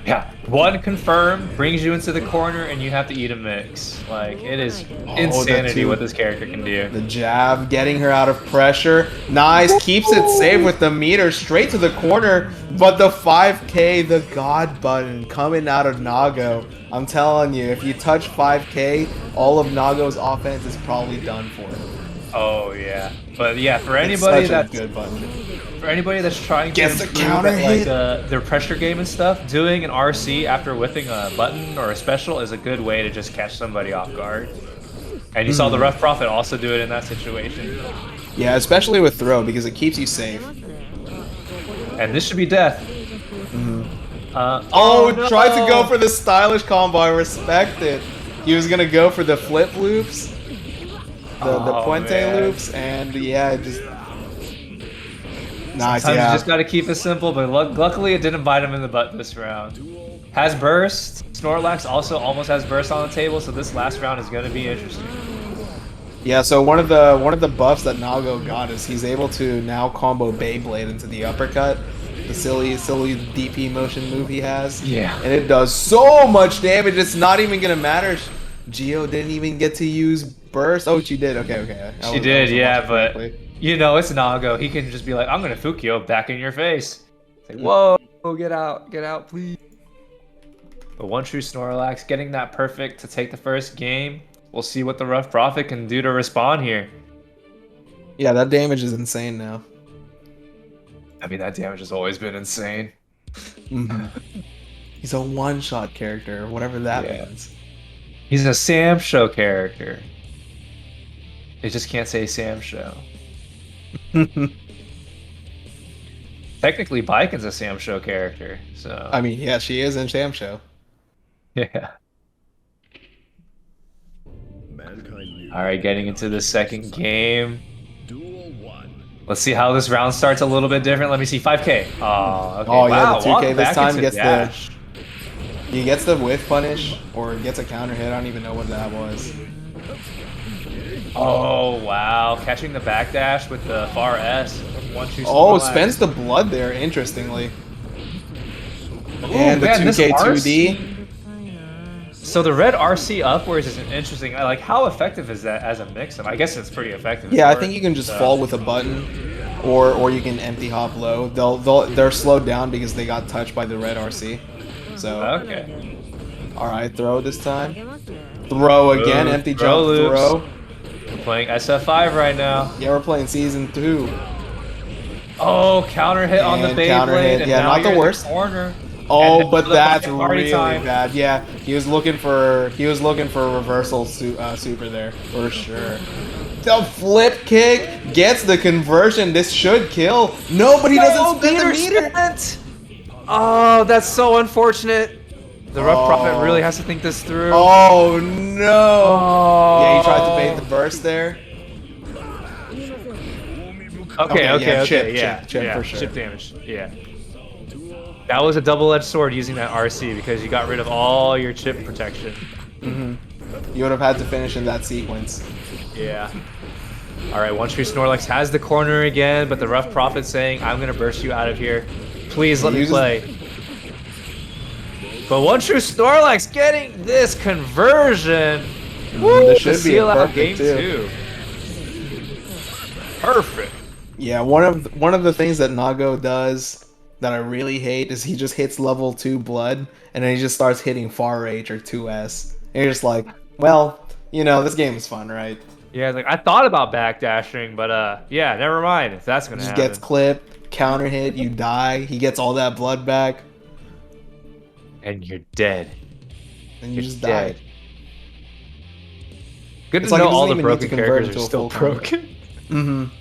[SPEAKER 2] Yeah, one confirm brings you into the corner and you have to eat a mix. Like, it is insanity what this character can do.
[SPEAKER 3] The jab, getting her out of pressure. Nice, keeps it safe with the meter straight to the corner. But the 5k, the God button coming out of Nago. I'm telling you, if you touch 5k, all of Nago's offense is probably done for.
[SPEAKER 2] Oh yeah, but yeah, for
[SPEAKER 3] It's
[SPEAKER 2] anybody
[SPEAKER 3] such a
[SPEAKER 2] that's
[SPEAKER 3] good button.
[SPEAKER 2] for anybody that's trying to
[SPEAKER 3] Gets the
[SPEAKER 2] improve
[SPEAKER 3] counter
[SPEAKER 2] at, like,
[SPEAKER 3] hit.
[SPEAKER 2] their pressure game and stuff, doing an RC after whipping a button or a special is a good way to just catch somebody off guard. And you saw the ThaRuffProphet also do it in that situation.
[SPEAKER 3] Yeah, especially with throw because it keeps you safe.
[SPEAKER 2] And this should be death.
[SPEAKER 3] Oh, tried to go for the stylish combo. I respect it. He was gonna go for the flip loops, the puente
[SPEAKER 2] man.
[SPEAKER 3] loops, and yeah, just nice.
[SPEAKER 2] Sometimes
[SPEAKER 3] Yeah,
[SPEAKER 2] you just gotta keep it simple, but luckily it didn't bite him in the butt this round. Has burst. Snorlax also almost has burst on the table, so this last round is gonna be interesting.
[SPEAKER 3] yeah. So one of the buffs that Nago got is he's able to now combo Beyblade into the uppercut, the silly DP motion move he has.
[SPEAKER 2] Yeah.
[SPEAKER 3] and it does so much damage. It's not even gonna matter. Geo didn't even get to use burst. Oh, she did. Okay.
[SPEAKER 2] She did, yeah, but
[SPEAKER 3] correctly.
[SPEAKER 2] you know it's Nago. He can just be like, "I'm gonna Fukio back in your face." It's like, whoa, get out, please. But OneTrueSnorlax getting that perfect to take the first game. We'll see what the ThaRuffProphet can do to respond here.
[SPEAKER 3] Yeah, that damage is insane now.
[SPEAKER 2] I mean, that damage has always been insane.
[SPEAKER 3] He's a one-shot character, whatever that
[SPEAKER 2] Yeah.
[SPEAKER 3] means.
[SPEAKER 2] He's a Sam Show character. They just can't say Sam Show. Technically, Biken's a Sam Show character, so
[SPEAKER 3] I mean, yeah, she is in Sham Show.
[SPEAKER 2] yeah. All right, getting into the second game. Let's see how this round starts a little bit different. Let me see, 5K. Oh, okay.
[SPEAKER 3] Oh,
[SPEAKER 2] wow,
[SPEAKER 3] yeah, the 2K
[SPEAKER 2] walk
[SPEAKER 3] this
[SPEAKER 2] back
[SPEAKER 3] time
[SPEAKER 2] into
[SPEAKER 3] gets
[SPEAKER 2] dash.
[SPEAKER 3] he gets the whiff punish, or gets a counter hit. I don't even know what that was.
[SPEAKER 2] Oh, wow. Catching the backdash with the far S.
[SPEAKER 3] Oh, spends the blood there, interestingly.
[SPEAKER 2] Ooh,
[SPEAKER 3] And the
[SPEAKER 2] man,
[SPEAKER 3] 2K2D.
[SPEAKER 2] So the red RC upwards is an interesting. Like, how effective is that as a mix-up? I guess it's pretty effective.
[SPEAKER 3] Yeah, I think you can just fall with a button, or you can empty hop low. They're slowed down because they got touched by the red RC. So
[SPEAKER 2] okay.
[SPEAKER 3] All right, throw this time. Throw again, empty jump, throw.
[SPEAKER 2] We're playing SF5 right now.
[SPEAKER 3] Yeah, we're playing season 2.
[SPEAKER 2] Oh, counter hit on the Beyblade. And
[SPEAKER 3] yeah,
[SPEAKER 2] now
[SPEAKER 3] not the worst.
[SPEAKER 2] Corner.
[SPEAKER 3] Oh, but that's really
[SPEAKER 2] time.
[SPEAKER 3] bad. Yeah, he was looking for reversal super there for sure. The flip kick gets the conversion. This should kill. No, but he doesn't spin the meter.
[SPEAKER 2] Oh, that's so unfortunate. The HourglassOfRain really has to think this through.
[SPEAKER 3] Oh no!
[SPEAKER 2] Oh.
[SPEAKER 3] Yeah, he tried to bait the burst there.
[SPEAKER 2] Okay,
[SPEAKER 3] chip for sure.
[SPEAKER 2] Chip damage. Yeah. That was a double-edged sword using that RC because you got rid of all your chip protection.
[SPEAKER 3] You would have had to finish in that sequence.
[SPEAKER 2] Yeah. All right, OneTrueSnorlax has the corner again, but the HourglassOfRaphet saying, "I'm gonna burst you out of here. Please let me play." But OneTrueSnorlax getting this conversion. Woo,
[SPEAKER 3] This should
[SPEAKER 2] to
[SPEAKER 3] be
[SPEAKER 2] seal
[SPEAKER 3] a
[SPEAKER 2] out
[SPEAKER 3] perfect
[SPEAKER 2] game
[SPEAKER 3] too.
[SPEAKER 2] 2. Perfect.
[SPEAKER 3] Yeah, one of the things that Nago does that I really hate is he just hits level 2 blood and then he just starts hitting far H or 2S. And you're just like, well, you know, this game is fun, right?
[SPEAKER 2] Yeah, like I thought about backdashing, but yeah, never mind if that's gonna
[SPEAKER 3] Just
[SPEAKER 2] happen.
[SPEAKER 3] gets clipped, counter hit, you die. He gets all that blood back,
[SPEAKER 2] And you're dead.
[SPEAKER 3] and you just die.
[SPEAKER 2] Good
[SPEAKER 3] It's
[SPEAKER 2] to
[SPEAKER 3] like
[SPEAKER 2] know
[SPEAKER 3] it doesn't
[SPEAKER 2] all the
[SPEAKER 3] even need
[SPEAKER 2] broken
[SPEAKER 3] to convert
[SPEAKER 2] characters
[SPEAKER 3] into
[SPEAKER 2] are
[SPEAKER 3] a
[SPEAKER 2] still
[SPEAKER 3] full combo.
[SPEAKER 2] broken.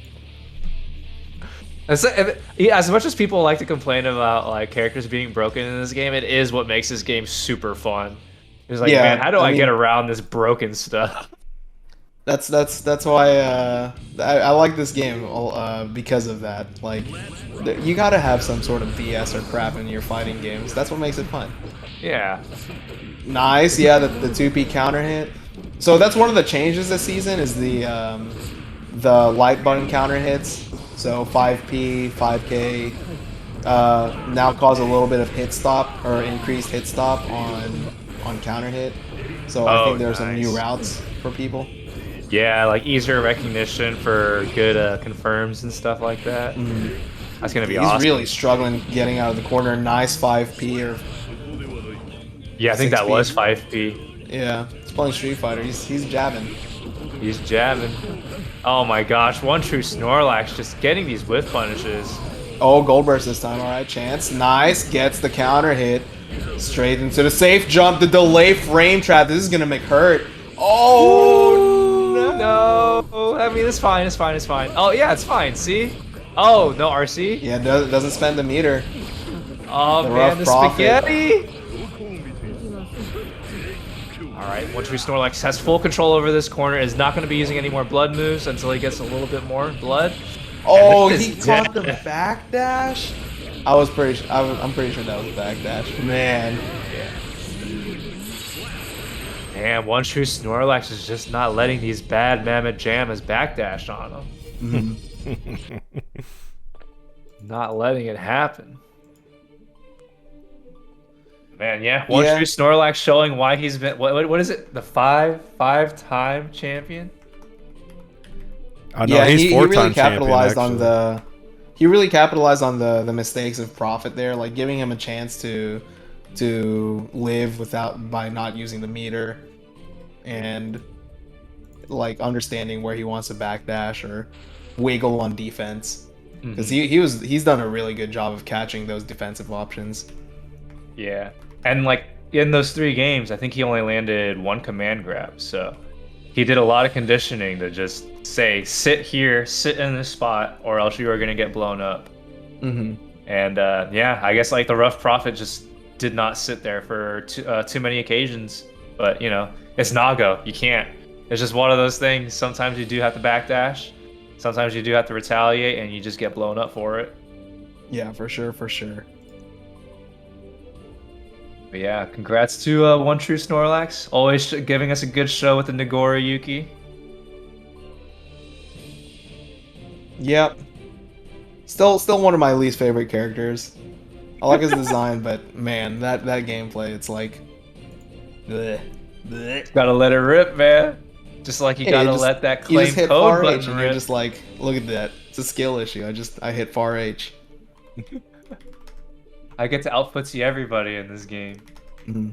[SPEAKER 2] As much as people like to complain about like characters being broken in this game, it is what makes this game super fun. It's like,
[SPEAKER 3] Yeah,
[SPEAKER 2] man, how do I
[SPEAKER 3] mean,
[SPEAKER 2] get around this broken stuff?
[SPEAKER 3] That's why I like this game because of that. Like, you gotta have some sort of BS or crap in your fighting games. That's what makes it fun.
[SPEAKER 2] Yeah.
[SPEAKER 3] Nice, yeah, the 2P counter hit. So that's one of the changes this season is the light button counter hits. So 5P, 5K now cause a little bit of hit stop or increased hit stop on counter hit. So I think there's some new routes for people.
[SPEAKER 2] Yeah, like easier recognition for good confirms and stuff like that. That's gonna be awesome.
[SPEAKER 3] He's really struggling getting out of the corner. Nice 5P or
[SPEAKER 2] yeah, I think that
[SPEAKER 3] 6P.
[SPEAKER 2] was 5P.
[SPEAKER 3] Yeah, he's playing Street Fighter. He's jabbing.
[SPEAKER 2] He's jabbing. Oh my gosh, OneTrueSnorlax just getting these whiff punishes.
[SPEAKER 3] Oh, gold burst this time. All right, chance. Nice. Gets the counter hit. Straight into the safe jump. The delay frame trap. This is going to make hurt. Oh,
[SPEAKER 2] no. I mean, it's fine. It's fine. It's fine. Oh, yeah, it's fine. See? Oh, no RC?
[SPEAKER 3] Yeah, doesn't spend the meter.
[SPEAKER 2] Oh, man, the spaghetti. Alright, OneTrueSnorlax has full control over this corner, is not going to be using any more blood moves until he gets a little bit more blood.
[SPEAKER 3] Oh, he caught the backdash? I'm pretty sure that was backdash. Man.
[SPEAKER 2] Man, OneTrueSnorlax is just not letting these bad mammoth jammas backdash on him. Not letting it happen. Man, yeah. OneTrueSnorlax showing why he's been what is it? The five-time champion?
[SPEAKER 1] I know he's
[SPEAKER 3] he really
[SPEAKER 1] four-time
[SPEAKER 3] capitalized
[SPEAKER 1] champion,
[SPEAKER 3] on the he really capitalized on the mistakes of Prophet there, like giving him a chance to live by not using the meter and like understanding where he wants to backdash or wiggle on defense. Because he's done a really good job of catching those defensive options.
[SPEAKER 2] Yeah. And like in those 3 games, I think he only landed 1 command grab. So he did a lot of conditioning to just say, sit here, sit in this spot, or else you are going to get blown up. And yeah, I guess like the HourglassOfRain just did not sit there for too many occasions. But you know, it's Nago. You can't. It's just one of those things. Sometimes you do have to backdash. Sometimes you do have to retaliate, and you just get blown up for it.
[SPEAKER 3] Yeah, for sure, for sure.
[SPEAKER 2] But yeah, congrats to OneTrueSnorlax. Always giving us a good show with the Nagori Yuki.
[SPEAKER 3] Yep. Still one of my least favorite characters. I like his design, but man, that gameplay, it's like, bleh, bleh.
[SPEAKER 2] Gotta let it rip, man. Just like you gotta let that
[SPEAKER 3] You
[SPEAKER 2] claim
[SPEAKER 3] just hit
[SPEAKER 2] code
[SPEAKER 3] far
[SPEAKER 2] button
[SPEAKER 3] H and
[SPEAKER 2] rip.
[SPEAKER 3] you're just like, look at that. It's a skill issue. I hit far H.
[SPEAKER 2] I get to outfootsie everybody in this game.
[SPEAKER 3] Mm-hmm.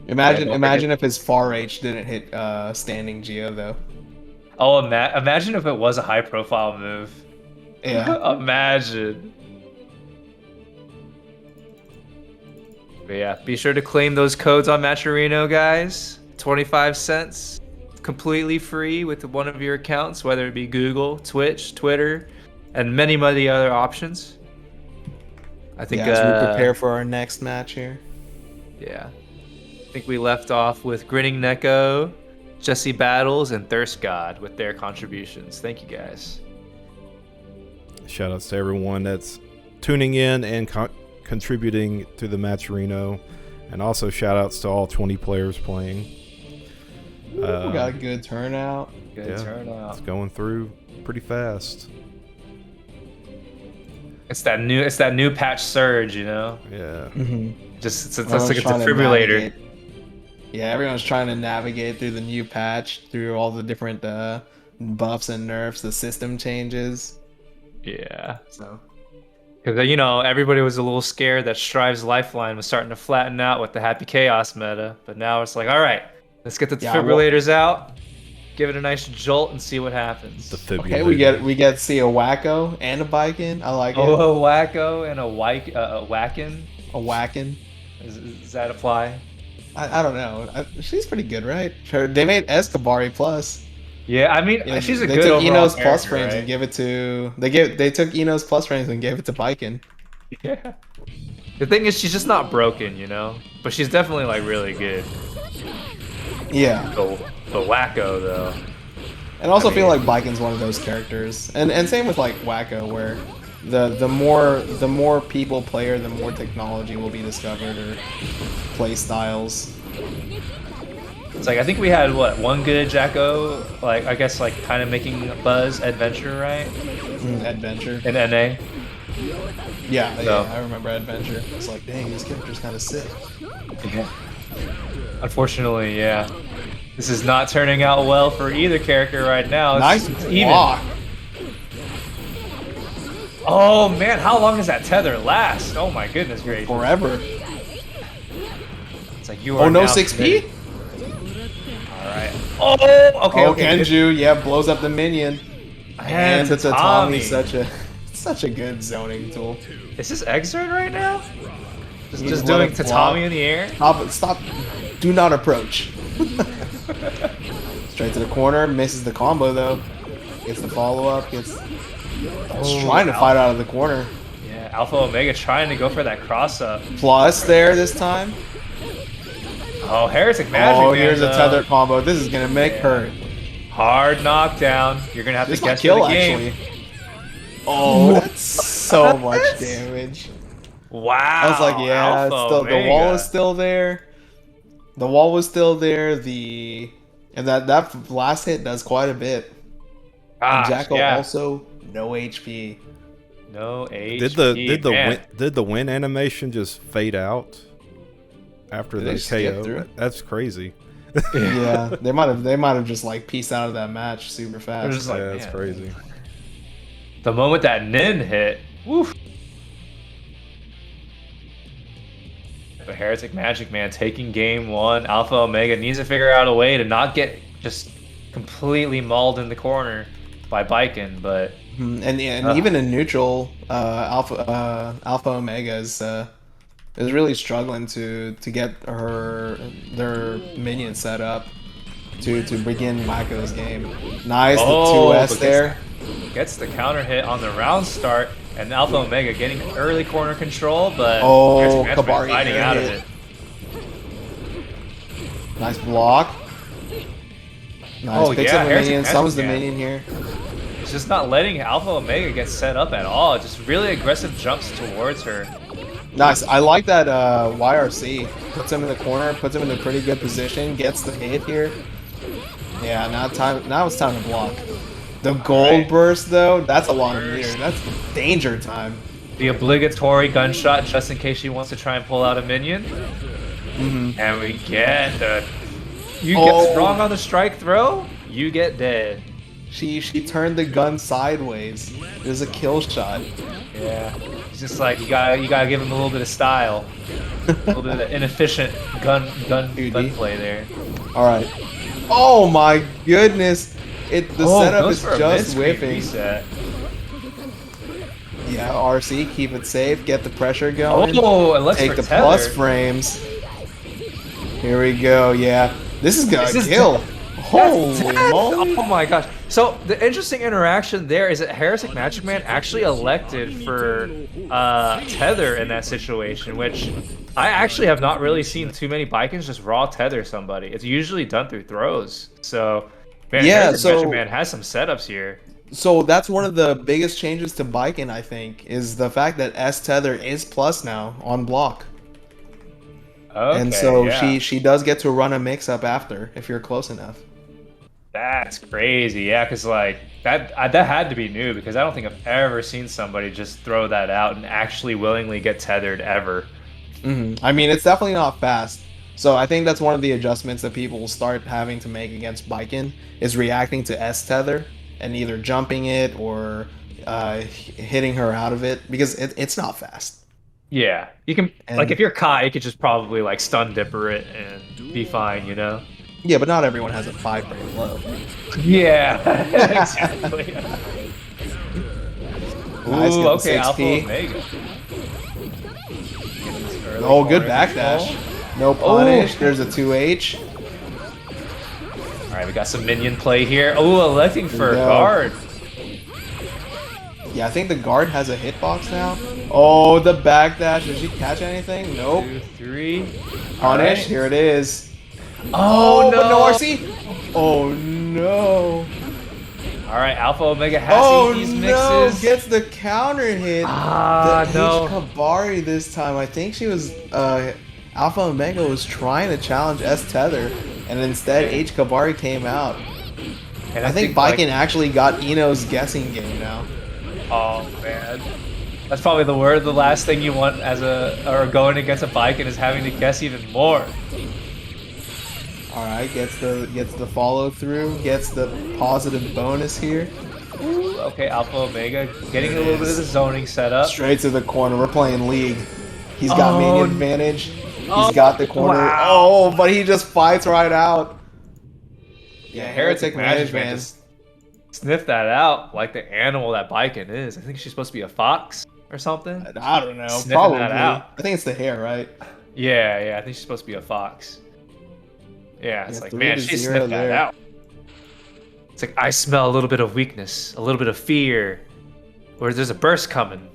[SPEAKER 3] Imagine
[SPEAKER 2] don't
[SPEAKER 3] imagine if his far H didn't hit standing Geo though.
[SPEAKER 2] Oh, imagine if it was a high-profile move.
[SPEAKER 3] Yeah.
[SPEAKER 2] Imagine. But yeah, be sure to claim those codes on Matcherino, guys. 25 cents. Completely free with one of your accounts, whether it be Google, Twitch, Twitter, and many, many other options. I think
[SPEAKER 3] as we prepare for our next match here.
[SPEAKER 2] Yeah. I think we left off with Grinning Neko, Jesse Battles, and Thirst God with their contributions. Thank you, guys.
[SPEAKER 1] Shout outs to everyone that's tuning in and contributing to the Matcherino, and also shout outs to all 20 players playing.
[SPEAKER 3] We got a good turnout.
[SPEAKER 2] Good turnout.
[SPEAKER 1] It's going through pretty fast.
[SPEAKER 2] It's that new patch surge, you know.
[SPEAKER 1] Yeah.
[SPEAKER 3] Mm-hmm.
[SPEAKER 2] Just it's like a defibrillator.
[SPEAKER 3] Yeah, everyone's trying to navigate through the new patch, through all the different buffs and nerfs, the system changes.
[SPEAKER 2] Yeah. So, because you know everybody was a little scared that Strive's lifeline was starting to flatten out with the Happy Chaos meta, but now it's like, all right, let's get the defibrillators out, give it a nice jolt, and see what happens.
[SPEAKER 3] Okay, we get to see a Wacko and a Bikin. I like it.
[SPEAKER 2] Oh, a Wacko and a Whackin.
[SPEAKER 3] A Whackin.
[SPEAKER 2] Does that apply?
[SPEAKER 3] I don't know. She's pretty good, right? They made Escabari plus.
[SPEAKER 2] Yeah, I mean, she's a good
[SPEAKER 3] overall. They took Eno's plus
[SPEAKER 2] character,
[SPEAKER 3] frames
[SPEAKER 2] right?
[SPEAKER 3] and gave it to they took Eno's plus frames and gave it to Bikin.
[SPEAKER 2] Yeah. The thing is, she's just not broken, you know, but she's definitely like really good.
[SPEAKER 3] Yeah.
[SPEAKER 2] The Wacko though.
[SPEAKER 3] And I also feel like Bikin's one of those characters, and same with like Wacko, where the more people play her, the more technology will be discovered or play styles.
[SPEAKER 2] It's like I think we had one good Jacko, like I guess like kind of making a buzz adventure, right?
[SPEAKER 3] Adventure.
[SPEAKER 2] In NA.
[SPEAKER 3] Yeah, yeah, I remember Adventure. It's like, dang, this character's kind of sick.
[SPEAKER 2] Yeah. Unfortunately, yeah. This is not turning out well for either character right now.
[SPEAKER 3] Nice block.
[SPEAKER 2] Oh man, how long does that tether last? Oh my goodness gracious.
[SPEAKER 3] Forever.
[SPEAKER 2] It's like you are.
[SPEAKER 3] Oh no,
[SPEAKER 2] now
[SPEAKER 3] 6P?
[SPEAKER 2] Alright. Oh, okay, okay.
[SPEAKER 3] Genju, yeah, blows up the minion. And the
[SPEAKER 2] Tatami.
[SPEAKER 3] Such a good zoning tool.
[SPEAKER 2] Is this Exert right now?
[SPEAKER 3] Just
[SPEAKER 2] Just doing Tatami in the air?
[SPEAKER 3] Stop. Do not approach. Straight to the corner, misses the combo though. Gets the follow up, gets trying to fight out of the corner.
[SPEAKER 2] Yeah, Alpha Omega trying to go for that cross up.
[SPEAKER 3] Plus there this time.
[SPEAKER 2] Oh, HereticMAGICMAN.
[SPEAKER 3] Oh, here's a tether combo. This is gonna make hurt.
[SPEAKER 2] Hard knockdown. You're gonna have
[SPEAKER 3] This
[SPEAKER 2] to
[SPEAKER 3] might
[SPEAKER 2] guess
[SPEAKER 3] kill
[SPEAKER 2] for the game.
[SPEAKER 3] actually. Oh, that's so much damage.
[SPEAKER 2] Wow.
[SPEAKER 3] I was like, yeah, it's still, the wall is still there. The wall was still there. And that last hit does quite a bit. And Jacko also no HP.
[SPEAKER 2] No HP.
[SPEAKER 1] Did the win animation just fade out after the KO? That's crazy.
[SPEAKER 3] Yeah, they might have just like pieced out of that match super fast.
[SPEAKER 2] Just like,
[SPEAKER 1] yeah, that's crazy.
[SPEAKER 2] The moment that Nin hit, woof. But HereticMAGICMAN taking game one. Alpha Omega needs to figure out a way to not get just completely mauled in the corner by Bikin, but
[SPEAKER 3] and even in neutral, Alpha Omega is really struggling to get their minion set up to begin Mako's game. Nice, the 2S there.
[SPEAKER 2] Gets the counter hit on the round start, and Alpha Omega getting early corner control, but
[SPEAKER 3] Kabari
[SPEAKER 2] fighting out of it.
[SPEAKER 3] Nice block. Nice.
[SPEAKER 2] Oh,
[SPEAKER 3] Picks
[SPEAKER 2] yeah,
[SPEAKER 3] up a
[SPEAKER 2] Heretic
[SPEAKER 3] minion.
[SPEAKER 2] Magic
[SPEAKER 3] Summons the
[SPEAKER 2] Man.
[SPEAKER 3] minion here.
[SPEAKER 2] It's just not letting Alpha Omega get set up at all. Just really aggressive jumps towards her.
[SPEAKER 3] Nice. I like that YRC. Puts him in the corner, puts him in a pretty good position, gets the hit here. Yeah, now it's time to block. The gold burst though, that's a lot of meter. That's danger time.
[SPEAKER 2] The obligatory gunshot just in case she wants to try and pull out a minion. And we get the... You get strong on the strike throw, you get dead.
[SPEAKER 3] She turned the gun sideways. It was a kill shot.
[SPEAKER 2] Yeah. It's just like you gotta give him a little bit of style. A little bit of inefficient gunplay there.
[SPEAKER 3] Alright. Oh my goodness! The setup is
[SPEAKER 2] for a
[SPEAKER 3] just
[SPEAKER 2] mid-screen
[SPEAKER 3] whiffing.
[SPEAKER 2] reset.
[SPEAKER 3] Yeah, RC, keep it safe, get the pressure going.
[SPEAKER 2] Oh, and let's
[SPEAKER 3] take the plus frames. Here we go, yeah. This is gonna kill. Holy moly.
[SPEAKER 2] Oh my gosh. So the interesting interaction there is that HereticMAGICMAN actually elected for tether in that situation, which I actually have not really seen too many Bikins just raw tether somebody. It's usually done through throws. So man,
[SPEAKER 3] yeah,
[SPEAKER 2] HereticMAGICMAN has some setups here.
[SPEAKER 3] So that's one of the biggest changes to Bikin, I think, is the fact that S tether is plus now on block.
[SPEAKER 2] Okay,
[SPEAKER 3] and so
[SPEAKER 2] yeah.
[SPEAKER 3] she does get to run a mix up after if you're close enough.
[SPEAKER 2] That's crazy, yeah, because like that had to be new because I don't think I've ever seen somebody just throw that out and actually willingly get tethered ever.
[SPEAKER 3] I mean, it's definitely not fast. So I think that's one of the adjustments that people will start having to make against Bikin is reacting to S tether and either jumping it or hitting her out of it because it's not fast.
[SPEAKER 2] Yeah, you can like if you're Kai, you could just probably like stun dipper it and be fine, you know.
[SPEAKER 3] Yeah, but not everyone has a 5-frame low.
[SPEAKER 2] Yeah, exactly.
[SPEAKER 3] Nice,
[SPEAKER 2] Ooh, okay, Alpha
[SPEAKER 3] 6P.
[SPEAKER 2] Omega.
[SPEAKER 3] Oh, good backdash. No punish. There's a 2H.
[SPEAKER 2] All right, we got some minion play here. Oh, electing for guard.
[SPEAKER 3] Yeah, I think the guard has a hitbox now. Oh, the backdash. Did she catch anything? Nope.
[SPEAKER 2] 2, 3.
[SPEAKER 3] Punish.
[SPEAKER 2] Right.
[SPEAKER 3] Here it is.
[SPEAKER 2] Oh, no.
[SPEAKER 3] But no RC. Oh, no.
[SPEAKER 2] All right, Alpha Omega has these mixes.
[SPEAKER 3] No. Gets the counter hit.
[SPEAKER 2] Ah, no.
[SPEAKER 3] Kabari this time. I think she was... Alpha Omega was trying to challenge S Tether, and instead H Kabari came out. And I think Bikin actually got Ino's guessing game now.
[SPEAKER 2] Oh man, that's probably the last thing you want as going against a Bikin is having to guess even more.
[SPEAKER 3] All right, gets the follow through, gets the positive bonus here.
[SPEAKER 2] Ooh, okay, Alpha Omega getting a little bit of the zoning set up.
[SPEAKER 3] Straight to the corner. We're playing League. He's got minion advantage. He's got the corner.
[SPEAKER 2] Wow.
[SPEAKER 3] Oh, but he just fights right out.
[SPEAKER 2] Yeah, HereticMAGICMAN just sniff that out like the animal that Bikin is. I think she's supposed to be a fox or something.
[SPEAKER 3] I don't know.
[SPEAKER 2] Sniffing
[SPEAKER 3] Probably.
[SPEAKER 2] that out.
[SPEAKER 3] I think it's the hair, right?
[SPEAKER 2] Yeah, I think she's supposed to be a fox. Yeah, it's like, man, she sniffed that out. It's like, I smell a little bit of weakness, a little bit of fear, or there's a burst coming.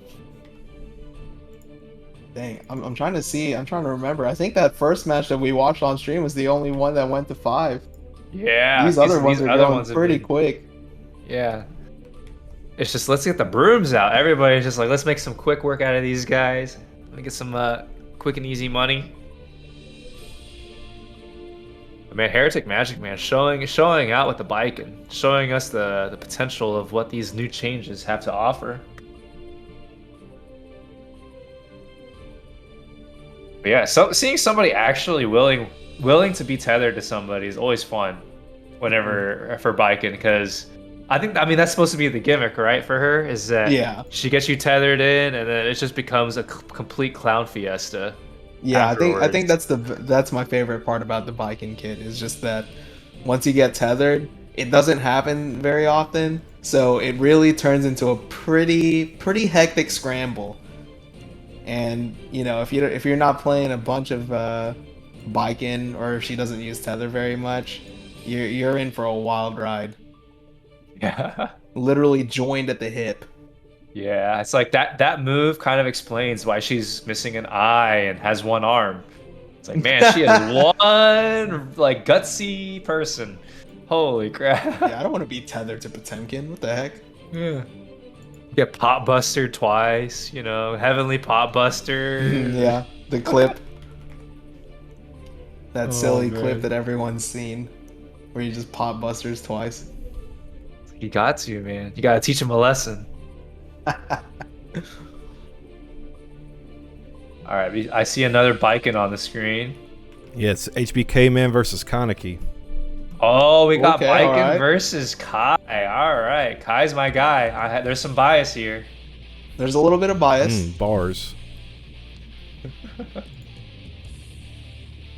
[SPEAKER 3] Dang, I'm trying to remember. I think that first match that we watched on stream was the only one that went to 5.
[SPEAKER 2] Yeah,
[SPEAKER 3] these other ones are going pretty quick.
[SPEAKER 2] Yeah. It's just, let's get the brooms out. Everybody's just like, let's make some quick work out of these guys. Let me get some quick and easy money. But man, HereticMAGICMAN showing out with the bike and showing us the potential of what these new changes have to offer. But yeah, so seeing somebody actually willing to be tethered to somebody is always fun whenever for Bikin, because I mean that's supposed to be the gimmick, right, for her, is that she gets you tethered in and then it just becomes a complete clown fiesta.
[SPEAKER 3] Yeah, afterwards. I think that's my favorite part about the Bikin kit is just that once you get tethered, it doesn't happen very often, so it really turns into a pretty hectic scramble. And you know, if you're not playing a bunch of Bikin, or if she doesn't use tether very much, you're in for a wild ride.
[SPEAKER 2] Yeah.
[SPEAKER 3] Literally joined at the hip.
[SPEAKER 2] Yeah, it's like that move kind of explains why she's missing an eye and has one arm. It's like, man, she is one like gutsy person. Holy crap.
[SPEAKER 3] Yeah, I don't want to be tethered to Potemkin. What the heck?
[SPEAKER 2] Yeah. Get pot buster twice, you know, heavenly pot buster.
[SPEAKER 3] Yeah, the clip. That silly
[SPEAKER 1] man.
[SPEAKER 3] clip that everyone's seen, where you just pot busters twice.
[SPEAKER 2] You got to, man. You gotta teach him a lesson. All right, I see another Biken on the screen.
[SPEAKER 1] Yeah, it's HBK Man versus Kaneki.
[SPEAKER 2] Oh, we got
[SPEAKER 3] Okay,
[SPEAKER 2] Biken
[SPEAKER 3] alright.
[SPEAKER 2] versus Kai. All right, Kai's my guy. There's some bias here.
[SPEAKER 3] There's a little bit of bias.
[SPEAKER 1] Bars.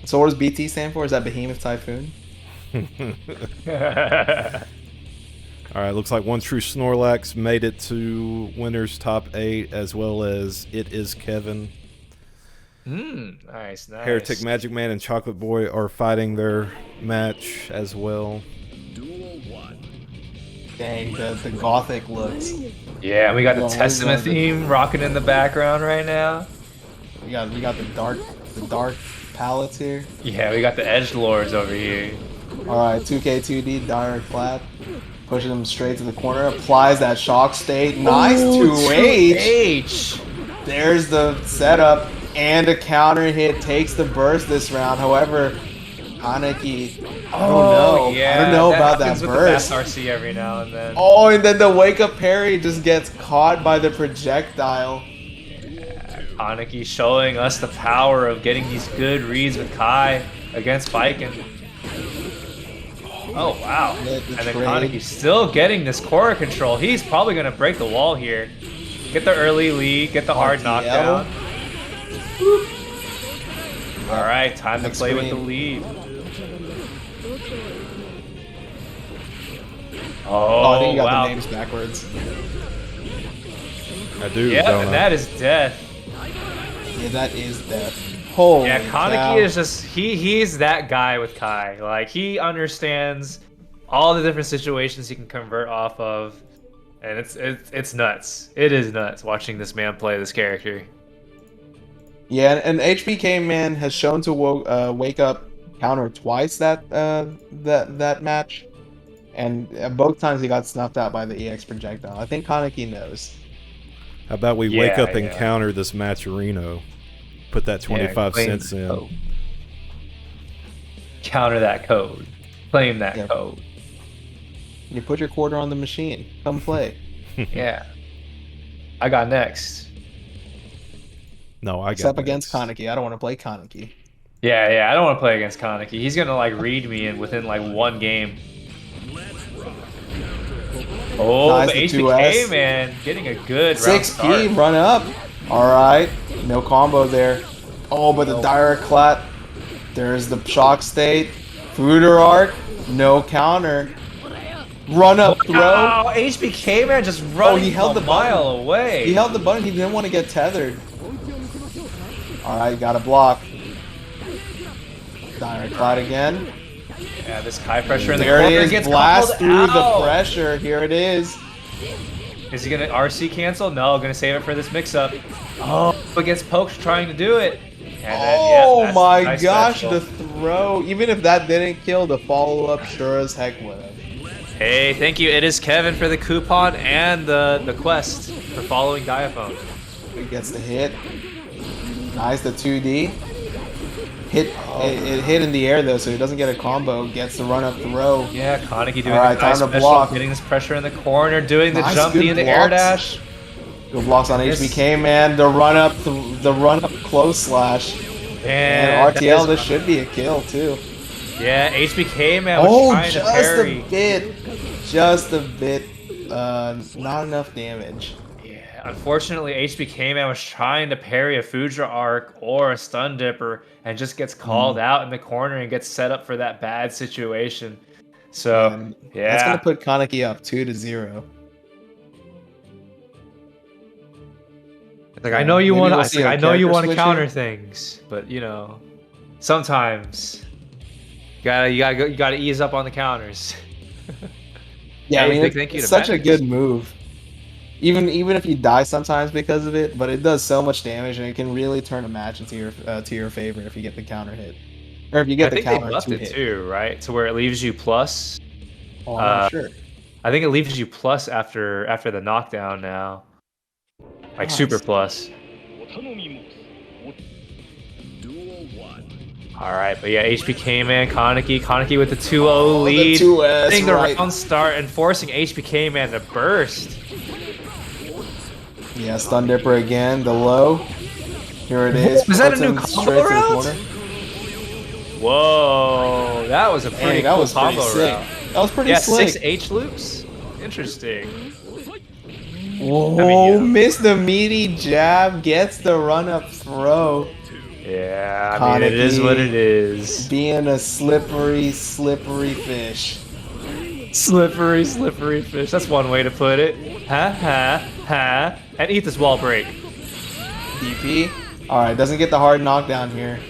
[SPEAKER 3] So what does BT stand for? Is that Behemoth Typhoon?
[SPEAKER 1] All right, looks like OneTrueSnorlax made it to winners top 8, as well as It Is Kevin.
[SPEAKER 2] Nice.
[SPEAKER 1] HereticMAGICMAN and Chocolate Boy are fighting their match as well.
[SPEAKER 3] Dang, the gothic looks.
[SPEAKER 2] Yeah, we got the
[SPEAKER 3] Well,
[SPEAKER 2] Testament theme rocking in the background right now.
[SPEAKER 3] We got the dark palettes here.
[SPEAKER 2] Yeah, we got the edgelords over here.
[SPEAKER 3] All right, 2K2D dire clap, pushes him straight to the corner. Applies that shock state. Nice 2H.
[SPEAKER 2] 2H.
[SPEAKER 3] There's the setup and a counter hit. Takes the burst this round. However, Kaneki, I don't know.
[SPEAKER 2] Yeah,
[SPEAKER 3] I don't know about that
[SPEAKER 2] happens with
[SPEAKER 3] burst.
[SPEAKER 2] The fast RC every now and then.
[SPEAKER 3] Oh, and then the wake up parry just gets caught by the projectile.
[SPEAKER 2] Kaneki showing us the power of getting these good reads with Kai against Biken. Oh, wow.
[SPEAKER 3] The
[SPEAKER 2] And then
[SPEAKER 3] trade.
[SPEAKER 2] Kaneki still getting this core control. He's probably going to break the wall here. Get the early lead, get the hard
[SPEAKER 3] RTL.
[SPEAKER 2] knockdown. All right, time to
[SPEAKER 3] Next
[SPEAKER 2] play with the
[SPEAKER 3] screen.
[SPEAKER 2] lead.
[SPEAKER 3] Oh, I think you got
[SPEAKER 2] wow.
[SPEAKER 3] the names backwards.
[SPEAKER 1] I do.
[SPEAKER 2] Yeah,
[SPEAKER 1] don't
[SPEAKER 2] and
[SPEAKER 1] I?
[SPEAKER 2] that is death.
[SPEAKER 3] Yeah, that is death. Holy
[SPEAKER 2] Yeah,
[SPEAKER 3] cow.
[SPEAKER 2] Kaneki is just he's that guy with Kai. Like he understands all the different situations he can convert off of, and it's nuts. It is nuts watching this man play this character.
[SPEAKER 3] Yeah, and HBK Man has shown to wake up counter twice that match, and both times he got snuffed out by the EX projectile. I think Kaneki knows.
[SPEAKER 1] How about we wake
[SPEAKER 2] Yeah,
[SPEAKER 1] up and
[SPEAKER 2] yeah.
[SPEAKER 1] counter this Matcherino? Put that 25
[SPEAKER 2] claim
[SPEAKER 1] cents
[SPEAKER 2] the
[SPEAKER 1] in.
[SPEAKER 2] code. Counter that code. Claim that
[SPEAKER 3] Yeah.
[SPEAKER 2] code.
[SPEAKER 3] You put your quarter on the machine. Come play.
[SPEAKER 2] Yeah. I got next.
[SPEAKER 1] No, I got
[SPEAKER 3] Except against
[SPEAKER 1] next.
[SPEAKER 3] Kaneki. I don't want to play Kaneki.
[SPEAKER 2] Yeah, I don't want to play against Kaneki. He's gonna like read me in within like one game. Oh,
[SPEAKER 3] Nice,
[SPEAKER 2] the
[SPEAKER 3] the
[SPEAKER 2] HBK
[SPEAKER 3] 2S.
[SPEAKER 2] man getting a good round
[SPEAKER 3] 6P,
[SPEAKER 2] start.
[SPEAKER 3] run up. Alright. No combo there. Oh, but the direct clat. There's the shock state. Fooder arc. No counter. Run up throw.
[SPEAKER 2] Wow, HBK man just running
[SPEAKER 3] he held
[SPEAKER 2] a
[SPEAKER 3] the
[SPEAKER 2] mile
[SPEAKER 3] button.
[SPEAKER 2] away.
[SPEAKER 3] He held the button. He didn't want to get tethered. Alright, got a block. Direct clat again.
[SPEAKER 2] Yeah, this high pressure in the
[SPEAKER 3] There it
[SPEAKER 2] corner
[SPEAKER 3] is.
[SPEAKER 2] gets
[SPEAKER 3] Blast
[SPEAKER 2] called
[SPEAKER 3] through the
[SPEAKER 2] out.
[SPEAKER 3] pressure. Here it is.
[SPEAKER 2] Is he gonna RC cancel? No, gonna save it for this mix-up. Oh, against Pokes trying to do it. And then,
[SPEAKER 3] Oh
[SPEAKER 2] yeah, that's
[SPEAKER 3] my
[SPEAKER 2] nice
[SPEAKER 3] gosh,
[SPEAKER 2] special.
[SPEAKER 3] the throw. Even if that didn't kill, the follow-up sure as heck would have.
[SPEAKER 2] Hey, thank you. It is Kevin for the coupon and the quest for following Diaphone.
[SPEAKER 3] He gets the hit. Nice, the 2D. Hit, it hit in the air though, so he doesn't get a combo. Gets the run-up throw.
[SPEAKER 2] Yeah, Kaneki doing
[SPEAKER 3] Alright,
[SPEAKER 2] the nice
[SPEAKER 3] time to
[SPEAKER 2] special,
[SPEAKER 3] block.
[SPEAKER 2] getting this pressure in the corner, doing the
[SPEAKER 3] Nice,
[SPEAKER 2] jumpy
[SPEAKER 3] good
[SPEAKER 2] and the air
[SPEAKER 3] blocks.
[SPEAKER 2] dash.
[SPEAKER 3] Good blocks on
[SPEAKER 2] Yes.
[SPEAKER 3] HBK, man. The run-up close slash. And
[SPEAKER 2] And
[SPEAKER 3] RTL, this should be a kill too.
[SPEAKER 2] yeah, HBK man was
[SPEAKER 3] Oh,
[SPEAKER 2] trying to
[SPEAKER 3] just
[SPEAKER 2] parry.
[SPEAKER 3] a bit. Just a bit. Not enough damage.
[SPEAKER 2] Yeah, unfortunately, HBK man was trying to parry a Fudra arc or a stun dipper and just gets called out in the corner and gets set up for that bad situation. So
[SPEAKER 3] And
[SPEAKER 2] yeah,
[SPEAKER 3] That's gonna put Kaneki up 2-0.
[SPEAKER 2] It's like I know you
[SPEAKER 3] Maybe
[SPEAKER 2] want.
[SPEAKER 3] we'll
[SPEAKER 2] I
[SPEAKER 3] see a
[SPEAKER 2] know you
[SPEAKER 3] character
[SPEAKER 2] want to
[SPEAKER 3] switch
[SPEAKER 2] counter
[SPEAKER 3] here.
[SPEAKER 2] things, but you know, sometimes you gotta ease up on the counters.
[SPEAKER 3] Yeah,
[SPEAKER 2] Hey,
[SPEAKER 3] I mean,
[SPEAKER 2] big thank you
[SPEAKER 3] it's
[SPEAKER 2] to
[SPEAKER 3] such a
[SPEAKER 2] Matt.
[SPEAKER 3] good move. Even if you die sometimes because of it, but it does so much damage and it can really turn a match into your favor if you get the counter hit, or if you
[SPEAKER 2] I
[SPEAKER 3] get the
[SPEAKER 2] think they
[SPEAKER 3] counter
[SPEAKER 2] buffed
[SPEAKER 3] to
[SPEAKER 2] it
[SPEAKER 3] hit.
[SPEAKER 2] too, right? To where it leaves you plus.
[SPEAKER 3] Oh, I'm not sure.
[SPEAKER 2] I think it leaves you plus after the knockdown now, like super
[SPEAKER 3] Nice.
[SPEAKER 2] plus. All right, but yeah, HBK man, Kaneki with the 2-0 lead,
[SPEAKER 3] The 2S,
[SPEAKER 2] getting the
[SPEAKER 3] right.
[SPEAKER 2] round start and forcing HBK man to burst.
[SPEAKER 3] Yeah, Stun Dipper again, the low. Here it is.
[SPEAKER 2] Was that
[SPEAKER 3] Puts
[SPEAKER 2] a new
[SPEAKER 3] him
[SPEAKER 2] combo
[SPEAKER 3] straight to the
[SPEAKER 2] route?
[SPEAKER 3] corner.
[SPEAKER 2] Whoa, that was a pretty
[SPEAKER 3] Dang, that
[SPEAKER 2] cool
[SPEAKER 3] was pretty
[SPEAKER 2] combo
[SPEAKER 3] sick.
[SPEAKER 2] route.
[SPEAKER 3] That was pretty
[SPEAKER 2] Yeah,
[SPEAKER 3] slick.
[SPEAKER 2] 6 H loops. Interesting.
[SPEAKER 3] Whoa, missed the meaty jab, gets the run-up throw.
[SPEAKER 2] Yeah, I mean, it is what it is.
[SPEAKER 3] Being a slippery fish.
[SPEAKER 2] Slippery fish. That's one way to put it. Ha. And eat this wall break.
[SPEAKER 3] DP. Alright, doesn't get the hard knockdown here.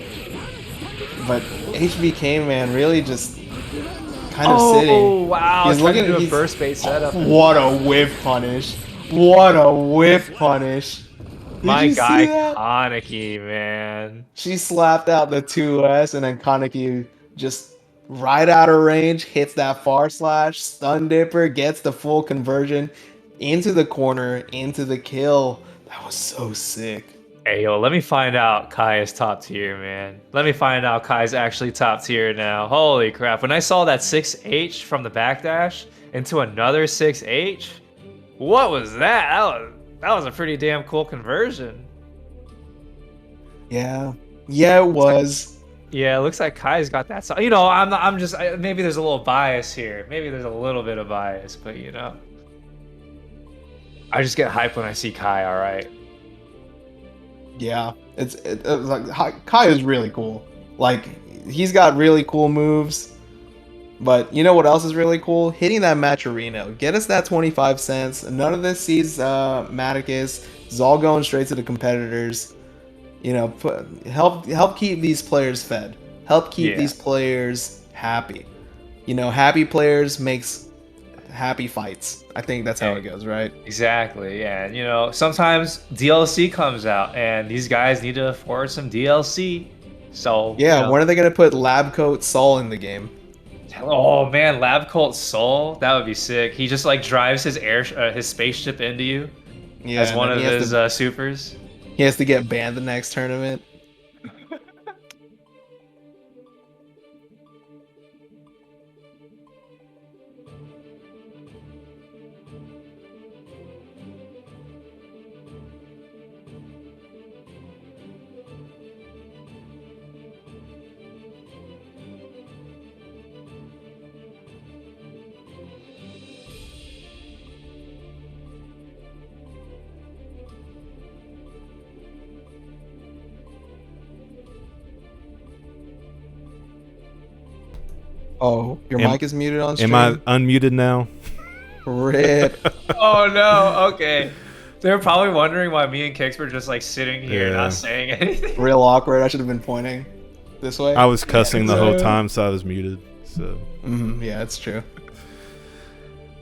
[SPEAKER 3] But HBK man really just kind of sitting.
[SPEAKER 2] Oh, wow.
[SPEAKER 3] He's looking
[SPEAKER 2] to do
[SPEAKER 3] at
[SPEAKER 2] a burst bait setup.
[SPEAKER 3] What a whiff punish. What a whiff punish.
[SPEAKER 2] My
[SPEAKER 3] you
[SPEAKER 2] guy
[SPEAKER 3] see that?
[SPEAKER 2] Kaneki, man.
[SPEAKER 3] She slapped out the 2S and then Kaneki just right out of range hits that far slash. Stun Dipper gets the full conversion into the corner, into the kill. That was so sick.
[SPEAKER 2] Hey, yo, let me find out Kai is top tier, man. Let me find out Kai's actually top tier now. Holy crap. When I saw that 6H from the backdash into another 6H, what was that? That was a pretty damn cool conversion.
[SPEAKER 3] Yeah. Yeah, it was.
[SPEAKER 2] Yeah, it looks like Kai's got that. So, you know, I'm just maybe there's a little bias here. Maybe there's a little bit of bias, but you know, I just get hyped when I see Kai. All right.
[SPEAKER 3] Yeah, it's like Kai is really cool. Like, he's got really cool moves. But you know what else is really cool? Hitting that Matcherino. Get us that 25 cents. None of this sees Maticus. It's all going straight to the competitors. You know, help keep these players fed. Help keep these players happy. You know, happy players makes happy fights. I think that's how it goes, right?
[SPEAKER 2] Exactly, yeah. And, you know, sometimes DLC comes out, and these guys need to afford some DLC. So
[SPEAKER 3] yeah,
[SPEAKER 2] you know.
[SPEAKER 3] When are they gonna put Lab Coat Sol in the game?
[SPEAKER 2] Oh man, Lab Coat Sol, that would be sick. He just like drives his his spaceship into you as one of his supers.
[SPEAKER 3] He has to get banned the next tournament. Oh, your mic is muted on stream?
[SPEAKER 1] Am I unmuted now?
[SPEAKER 3] Rip.
[SPEAKER 2] Oh no, okay. They're probably wondering why me and Kix were just like sitting here not saying anything.
[SPEAKER 3] Real awkward. I should have been pointing this way.
[SPEAKER 1] I was cussing the whole time, so I was muted. So
[SPEAKER 3] yeah, it's true.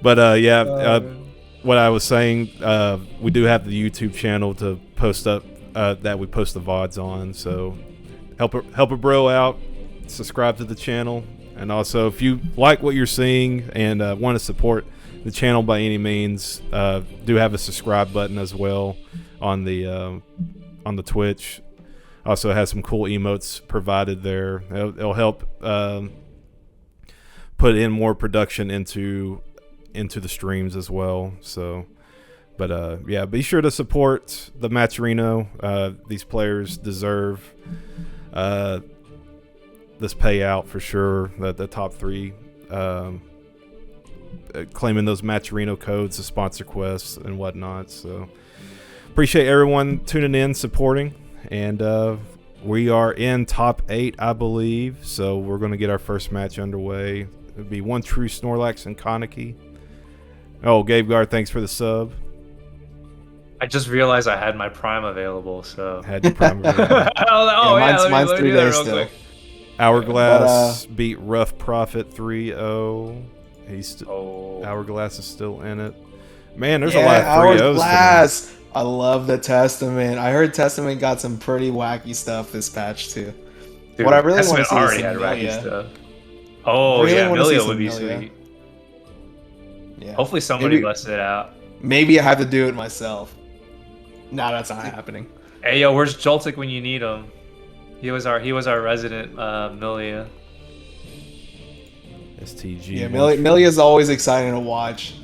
[SPEAKER 1] But what I was saying, we do have the YouTube channel to post up that we post the VODs on. So help a bro out, subscribe to the channel, and also if you like what you're seeing and want to support the channel by any means, do have a subscribe button as well on the Twitch. Also has some cool emotes provided there. It'll help put in more production into the streams as well. So, but yeah, be sure to support the Matcherino. These players deserve this payout for sure. The top three. Claiming those Matcherino codes, the sponsor quests and whatnot. So appreciate everyone tuning in, supporting, and we are in top 8, I believe. So we're going to get our first match underway. It'll be OneTrueSnorlax and Kaneki. Oh, Gabe Guard, thanks for the sub.
[SPEAKER 2] I just realized I had my Prime available, so
[SPEAKER 1] Had your Prime available.
[SPEAKER 3] Mine's 3 days still.
[SPEAKER 2] Quick.
[SPEAKER 1] Hourglass beat RoughProphet 3-0. Hourglass is still in it. Man, there's a lot of 3-0s tonight.
[SPEAKER 3] Hourglass. I love the Testament. I heard Testament got some pretty wacky stuff this patch too.
[SPEAKER 2] Dude,
[SPEAKER 3] what I really want
[SPEAKER 2] Testament
[SPEAKER 3] to see
[SPEAKER 2] already
[SPEAKER 3] is
[SPEAKER 2] had
[SPEAKER 3] some
[SPEAKER 2] wacky
[SPEAKER 3] Milia.
[SPEAKER 2] stuff. Oh
[SPEAKER 3] Really
[SPEAKER 2] yeah,
[SPEAKER 3] wanna see
[SPEAKER 2] Milia
[SPEAKER 3] some
[SPEAKER 2] would be
[SPEAKER 3] Milia.
[SPEAKER 2] sweet.
[SPEAKER 3] Yeah.
[SPEAKER 2] Hopefully somebody
[SPEAKER 3] Maybe-
[SPEAKER 2] busts it out.
[SPEAKER 3] Maybe I have to do it myself. No, that's not happening.
[SPEAKER 2] Hey yo, where's Joltik when you need him? He was our resident Milia.
[SPEAKER 1] STG.
[SPEAKER 3] Yeah, Milia's always exciting to watch.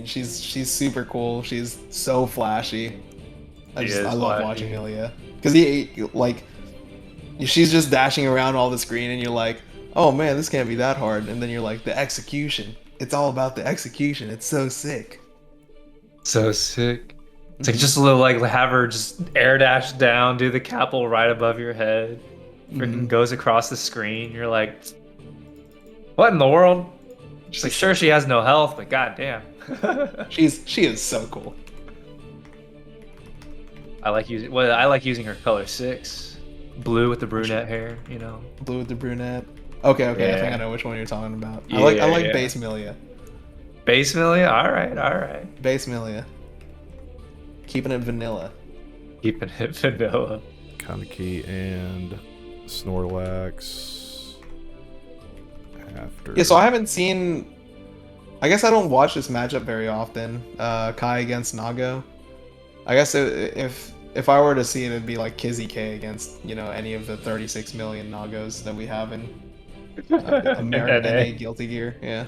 [SPEAKER 3] She's super cool. She's so flashy. I love watching Milia because she's just dashing around all the screen and you're like, oh man, this can't be that hard. And then you're like, the execution. It's all about the execution. It's so sick.
[SPEAKER 2] So sick. It's like just a little like have her just air dash down, do the capel right above your head. Freaking goes across the screen. You're like, what in the world? She's like, sure, she has no health, but goddamn.
[SPEAKER 3] She is so cool.
[SPEAKER 2] I like using her color 6, blue with the brunette hair. You know,
[SPEAKER 3] Blue with the brunette. Okay, I
[SPEAKER 2] Yeah.
[SPEAKER 3] think I know which one you're talking about.
[SPEAKER 2] Yeah,
[SPEAKER 3] I like
[SPEAKER 2] yeah.
[SPEAKER 3] base Milia.
[SPEAKER 2] base Milia. All right.
[SPEAKER 3] Base Milia. Keeping it vanilla.
[SPEAKER 2] Keeping it vanilla.
[SPEAKER 1] Kaneki and Snorlax. After.
[SPEAKER 3] Yeah, so I haven't seen. I guess I don't watch this matchup very often. Kai against Nago. I guess if I were to see it, it'd be like Kizzy K against any of the 36 million Nagos that we have in American NA Guilty Gear. Yeah.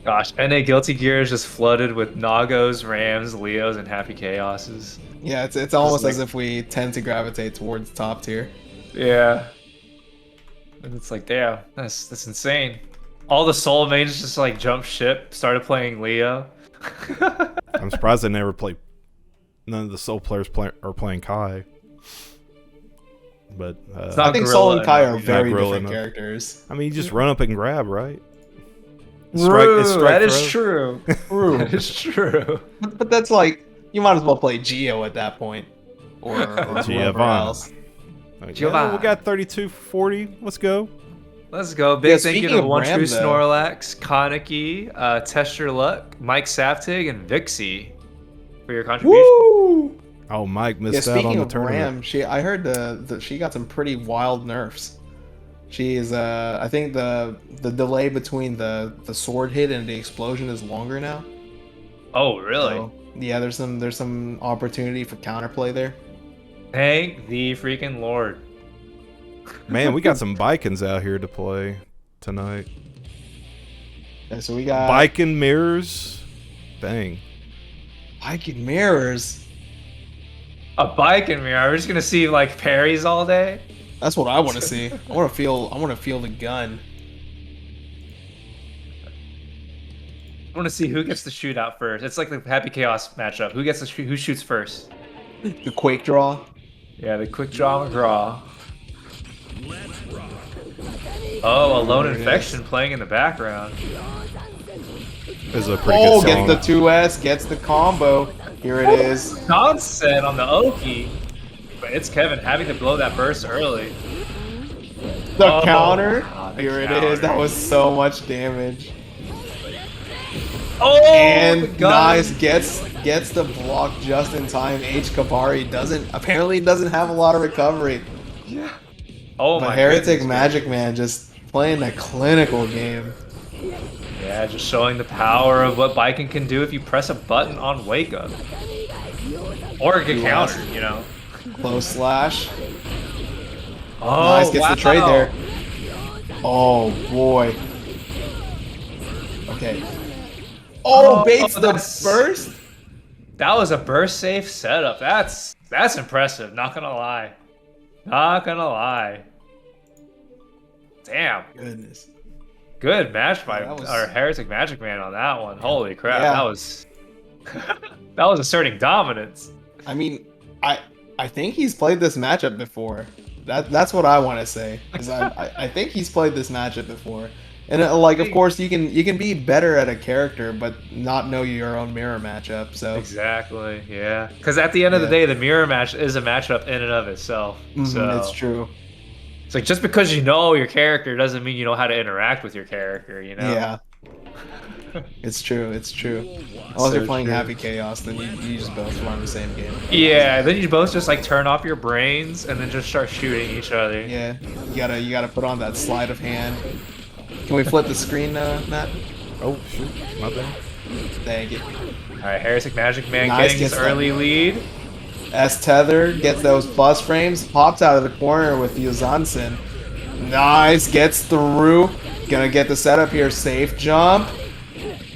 [SPEAKER 2] Gosh, NA Guilty Gear is just flooded with Nagos, Rams, Leos, and Happy Chaoses.
[SPEAKER 3] Yeah, it's almost as if we tend to gravitate towards top tier.
[SPEAKER 2] Yeah. And it's like, damn, that's insane. All the soul mains just like jumped ship, started playing Leo.
[SPEAKER 1] I'm surprised they never play. None of the Soul players are playing Kai. But
[SPEAKER 3] I think Soul and Kai are
[SPEAKER 1] Not
[SPEAKER 3] very
[SPEAKER 1] Gorilla
[SPEAKER 3] different
[SPEAKER 1] enough.
[SPEAKER 3] characters.
[SPEAKER 1] I mean, you just run up and grab, right?
[SPEAKER 2] That is
[SPEAKER 1] throw.
[SPEAKER 2] true. That is true.
[SPEAKER 3] But that's like you might as well play Geo at that point, or whoever
[SPEAKER 1] Giovanna.
[SPEAKER 3] else.
[SPEAKER 1] Like,
[SPEAKER 2] Giovanna.
[SPEAKER 1] yeah, we got 32-40. Let's go.
[SPEAKER 2] Let's go. Big
[SPEAKER 3] Yeah,
[SPEAKER 2] thank you
[SPEAKER 3] speaking
[SPEAKER 2] to
[SPEAKER 3] of Ram, though.
[SPEAKER 2] OneTrueSnorlax, Kaneki, Test Your Luck, Mike Saftig, and Vixie for your contribution.
[SPEAKER 3] Woo!
[SPEAKER 1] Oh, Mike
[SPEAKER 3] Yeah,
[SPEAKER 1] missed out on
[SPEAKER 3] speaking
[SPEAKER 1] the
[SPEAKER 3] of
[SPEAKER 1] tournament.
[SPEAKER 3] Ram, I heard she got some pretty wild nerfs. She is I think the delay between the sword hit and the explosion is longer now.
[SPEAKER 2] Oh, really?
[SPEAKER 3] So, yeah, there's some opportunity for counterplay there.
[SPEAKER 2] Thank the freaking Lord.
[SPEAKER 1] Man, we got some Bikins out here to play tonight.
[SPEAKER 3] Yeah, so we got
[SPEAKER 1] Bikin mirrors. Dang.
[SPEAKER 3] Viking mirrors.
[SPEAKER 2] A bike in mirror. We're just gonna see like parries all day.
[SPEAKER 3] That's what I want to see. I want to feel the gun.
[SPEAKER 2] I want to see who gets the shootout first. It's like the Happy Chaos matchup. Who gets who shoots first?
[SPEAKER 3] The quake draw.
[SPEAKER 2] Yeah, the quick draw McGraw. Oh, a lone infection playing in the background.
[SPEAKER 1] This is a pretty
[SPEAKER 3] Oh,
[SPEAKER 1] good song.
[SPEAKER 3] gets the 2S, gets the combo. Here it is.
[SPEAKER 2] Johnson on the Oki. But it's Kevin having to blow that burst early.
[SPEAKER 3] The counter.
[SPEAKER 2] God, the
[SPEAKER 3] Here it
[SPEAKER 2] counter.
[SPEAKER 3] is. That was so much damage.
[SPEAKER 2] Oh, the
[SPEAKER 3] And
[SPEAKER 2] gun.
[SPEAKER 3] Nice gets the block just in time. H Kabari apparently doesn't have a lot of recovery.
[SPEAKER 2] Yeah. Oh
[SPEAKER 3] But
[SPEAKER 2] my
[SPEAKER 3] Heretic
[SPEAKER 2] goodness.
[SPEAKER 3] Magic Man just playing a clinical game.
[SPEAKER 2] Yeah, just showing the power of what Biking can do if you press a button on Wake Up. Or get countered, you know.
[SPEAKER 3] Close slash.
[SPEAKER 2] Oh,
[SPEAKER 3] Nice gets the trade
[SPEAKER 2] wow.
[SPEAKER 3] there. Oh boy. Okay. Oh, baits the
[SPEAKER 2] that's-
[SPEAKER 3] burst.
[SPEAKER 2] That was a burst safe setup. That's impressive, not gonna lie. Not gonna lie. Damn.
[SPEAKER 3] Goodness.
[SPEAKER 2] Good match by
[SPEAKER 3] that was-
[SPEAKER 2] our Heretic Magic Man on that one. Holy crap,
[SPEAKER 3] Yeah.
[SPEAKER 2] that was that was asserting dominance.
[SPEAKER 3] I mean, I think he's played this matchup before. That's what I want to say. Is I think he's played this matchup before. And like, of course, you can be better at a character, but not know your own mirror matchup. So
[SPEAKER 2] Exactly, yeah. Because at the end of the
[SPEAKER 3] Yeah.
[SPEAKER 2] day, the mirror match is a matchup in and of itself. So
[SPEAKER 3] it's true.
[SPEAKER 2] it's like just because you know your character doesn't mean you know how to interact with your character, you know?
[SPEAKER 3] Yeah. It's true. It's true. Unless
[SPEAKER 2] So
[SPEAKER 3] you're playing
[SPEAKER 2] true.
[SPEAKER 3] Happy Chaos, then you just both run the same game.
[SPEAKER 2] Yeah, then you both just like turn off your brains and then just start shooting each other.
[SPEAKER 3] Yeah, you gotta put on that sleight of hand. Can we flip the screen, Matt?
[SPEAKER 1] Oh shoot, my bad.
[SPEAKER 3] Thank you.
[SPEAKER 2] Alright, HereticMAGICMAN
[SPEAKER 3] Nice,
[SPEAKER 2] getting his
[SPEAKER 3] gets that.
[SPEAKER 2] early lead.
[SPEAKER 3] S Tether gets those plus frames, pops out of the corner with Yuzansen. Nice, gets through. Gonna get the setup here. Safe jump.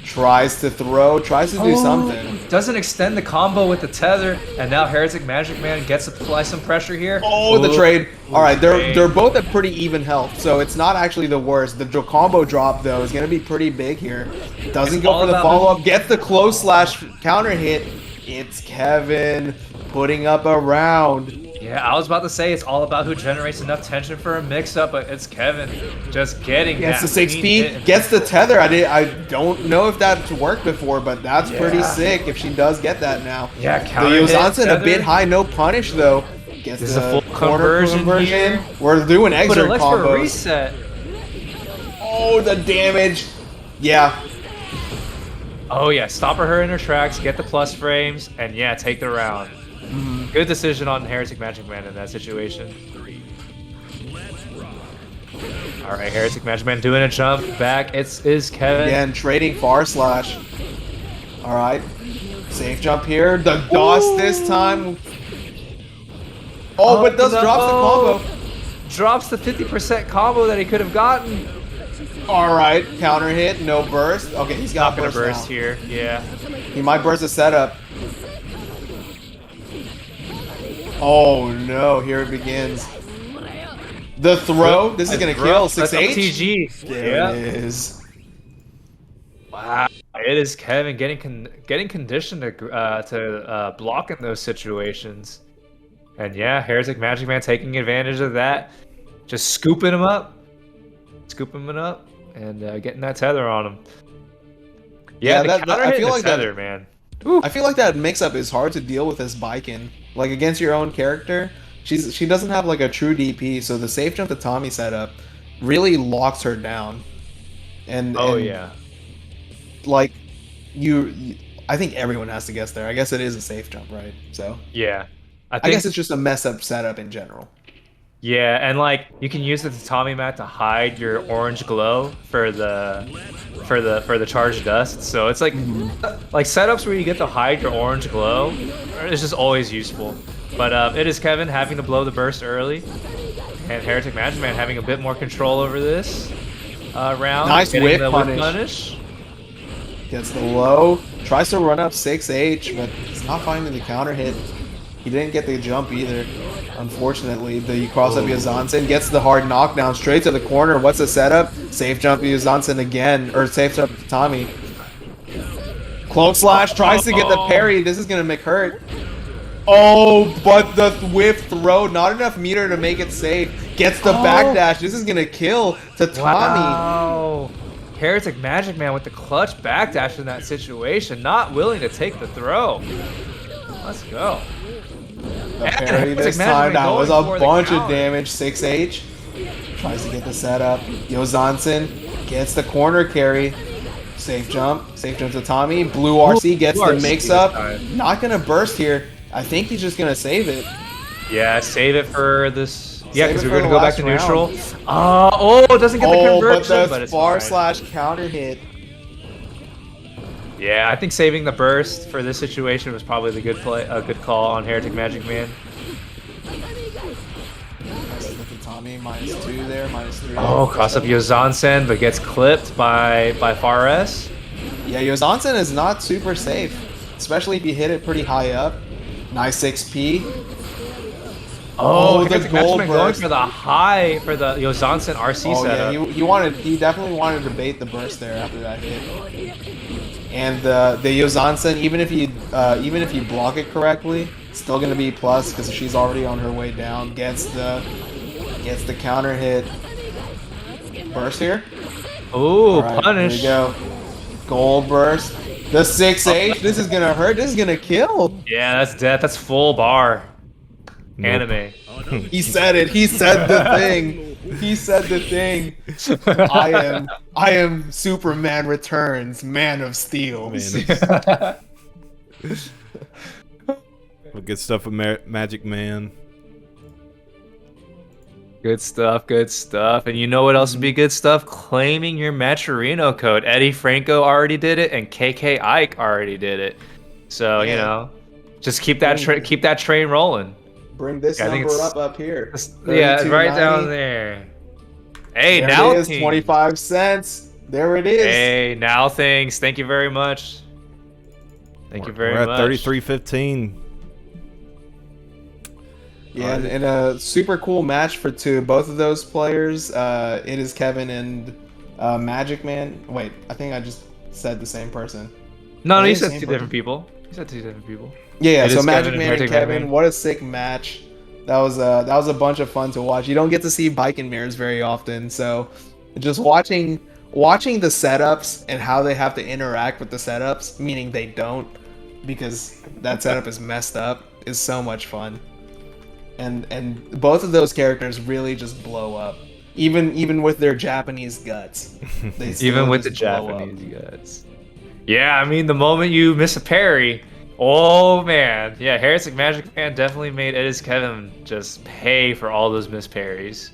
[SPEAKER 3] Tries to throw, tries to do something.
[SPEAKER 2] Doesn't extend the combo with the tether, and now HereticMAGICMAN gets to apply some pressure here.
[SPEAKER 3] Oh, the trade. All right,
[SPEAKER 2] trade.
[SPEAKER 3] they're both at pretty even health, so it's not actually the worst. The combo drop though is gonna be pretty big here. Doesn't
[SPEAKER 2] It's
[SPEAKER 3] go
[SPEAKER 2] all
[SPEAKER 3] for the
[SPEAKER 2] about
[SPEAKER 3] follow up. Gets the close slash counter hit. It's Kevin putting up a round.
[SPEAKER 2] Yeah, I was about to say it's all about who generates enough tension for a mix-up, but it's Kevin just getting
[SPEAKER 3] Gets
[SPEAKER 2] that
[SPEAKER 3] the
[SPEAKER 2] clean
[SPEAKER 3] 6P,
[SPEAKER 2] hit.
[SPEAKER 3] gets the tether. I don't know if that's worked before, but that's pretty sick if she does get that now.
[SPEAKER 2] Yeah,
[SPEAKER 3] The
[SPEAKER 2] counter hit,
[SPEAKER 3] Yuzansen a
[SPEAKER 2] tether.
[SPEAKER 3] bit high, no punish though. Gets
[SPEAKER 2] This is
[SPEAKER 3] the
[SPEAKER 2] a full
[SPEAKER 3] corner
[SPEAKER 2] conversion here.
[SPEAKER 3] We're doing
[SPEAKER 2] But
[SPEAKER 3] exert
[SPEAKER 2] it lets for a
[SPEAKER 3] combos.
[SPEAKER 2] reset.
[SPEAKER 3] Oh, the damage. Yeah.
[SPEAKER 2] Oh yeah, stop her in her tracks, get the plus frames, and yeah, take the round. Good decision on HereticMAGICMAN in that situation. Alright, HereticMAGICMAN doing a jump back. Is Kevin.
[SPEAKER 3] Again, trading far slash. All right. Safe jump here. The Goss this time. Oh, but does
[SPEAKER 2] no.
[SPEAKER 3] drops the combo.
[SPEAKER 2] Drops the 50% combo that he could have gotten.
[SPEAKER 3] All right. Counter hit. No burst. Okay, he's got
[SPEAKER 2] Not gonna burst
[SPEAKER 3] now.
[SPEAKER 2] here. Yeah.
[SPEAKER 3] He might burst the setup. Oh no, here it begins. The throw. This is gonna kill.
[SPEAKER 2] That's
[SPEAKER 3] 6H.
[SPEAKER 2] TG.
[SPEAKER 3] There
[SPEAKER 2] Yeah.
[SPEAKER 3] it is.
[SPEAKER 2] Wow. It is Kevin getting conditioned to block in those situations. And yeah, HereticMAGICMAN taking advantage of that. Just scooping him up. And getting that tether on him. Yeah, the counter
[SPEAKER 3] I
[SPEAKER 2] hit
[SPEAKER 3] feel
[SPEAKER 2] and
[SPEAKER 3] like
[SPEAKER 2] the tether,
[SPEAKER 3] that.
[SPEAKER 2] man.
[SPEAKER 3] I feel like that mix-up is hard to deal with as Biken. Like against your own character, she doesn't have like a true DP, so the safe jump to Tommy setup really locks her down. And
[SPEAKER 2] Yeah.
[SPEAKER 3] like I think everyone has to guess there. I guess it is a safe jump, right? So
[SPEAKER 2] Yeah.
[SPEAKER 3] I guess it's just a mess up setup in general.
[SPEAKER 2] Yeah, and like you can use the tatami mat to hide your orange glow for the charged dust. So it's like setups where you get to hide your orange glow. It's just always useful. But it is Kevin having to blow the burst early, and HereticMAGICMAN having a bit more control over this round.
[SPEAKER 3] Nice
[SPEAKER 2] getting
[SPEAKER 3] whip
[SPEAKER 2] the
[SPEAKER 3] punish. Gets the low, tries to run up 6H, but he's not finding the counter hit. He didn't get the jump either, unfortunately. The cross up Yuzansen gets the hard knockdown straight to the corner. What's the setup? Safe jump Yuzansen again, or safe jump Tommy. Cloak slash tries to get the parry. This is gonna make hurt. Oh, but the whip throw, not enough meter to make it safe. Gets the backdash. This is gonna kill to Tommy.
[SPEAKER 2] Wow. HereticMAGICMAN with the clutch backdash in that situation, not willing to take the throw. Let's go.
[SPEAKER 3] The parry this time, that was a bunch of damage. 6H tries to get the setup. Yuzansen gets the corner carry. Safe jump to Tommy. Blue RC gets the mix up. Not gonna burst here. I think he's just gonna save it.
[SPEAKER 2] Yeah, save it for this. Yeah, because we're
[SPEAKER 3] for
[SPEAKER 2] gonna
[SPEAKER 3] the
[SPEAKER 2] go back
[SPEAKER 3] last
[SPEAKER 2] to neutral.
[SPEAKER 3] round.
[SPEAKER 2] It doesn't get the conversion,
[SPEAKER 3] but
[SPEAKER 2] it's
[SPEAKER 3] far
[SPEAKER 2] fine.
[SPEAKER 3] slash counter hit.
[SPEAKER 2] Yeah, I think saving the burst for this situation was probably the good play, a good call on HereticMAGICMAN.
[SPEAKER 3] Tommy -2 there, -3.
[SPEAKER 2] Oh, cross up Yuzansen, but gets clipped by Fares.
[SPEAKER 3] Yeah, Yuzansen is not super safe, especially if you hit it pretty high up. Nice 6P.
[SPEAKER 2] Oh,
[SPEAKER 3] the gold
[SPEAKER 2] going
[SPEAKER 3] burst.
[SPEAKER 2] for the Yuzansen RC
[SPEAKER 3] Oh
[SPEAKER 2] setup.
[SPEAKER 3] yeah, he definitely wanted to bait the burst there after that hit. And the Yuzansen, even if you block it correctly, it's still gonna be plus because she's already on her way down. Gets the counter hit. Burst here.
[SPEAKER 2] Ooh,
[SPEAKER 3] Right,
[SPEAKER 2] punish.
[SPEAKER 3] There you go. Gold burst. The 6H. This is gonna hurt. This is gonna kill.
[SPEAKER 2] Yeah, that's death. That's full bar.
[SPEAKER 1] Nope.
[SPEAKER 2] Anime.
[SPEAKER 3] He said it. He said the thing. He said the thing. I am Superman Returns, Man of Steel.
[SPEAKER 1] Good stuff with Magic Man.
[SPEAKER 2] Good stuff, good stuff. And you know what else would be good stuff? Claiming your Matcherino code. Eddie Franco already did it, and KK Ike already did it. So, you know, just keep that train rolling.
[SPEAKER 3] Bring this number up here.
[SPEAKER 2] Yeah, right down there. Hey,
[SPEAKER 3] there
[SPEAKER 2] now
[SPEAKER 3] it is, 25 cents. There it is.
[SPEAKER 2] Hey, now things. Thank you very much. Thank you very much.
[SPEAKER 1] We're at 33.15.
[SPEAKER 3] Yeah, and a super cool match for both of those players. It is Kevin and Magic Man. Wait, I think I just said the same person.
[SPEAKER 2] No, you said two different people. You said two different people.
[SPEAKER 3] Yeah, so Magic Man and Kevin, what a sick match. That was a bunch of fun to watch. You don't get to see bike and mirrors very often, so just watching the setups and how they have to interact with the setups, meaning they don't, because that setup is messed up, is so much fun. And both of those characters really just blow up, even with their Japanese guts. They
[SPEAKER 2] even with the Japanese guts. Yeah, I mean, the moment you miss a parry, oh man, yeah, HereticMAGICMAN definitely made Edis Kevin just pay for all those missed parries.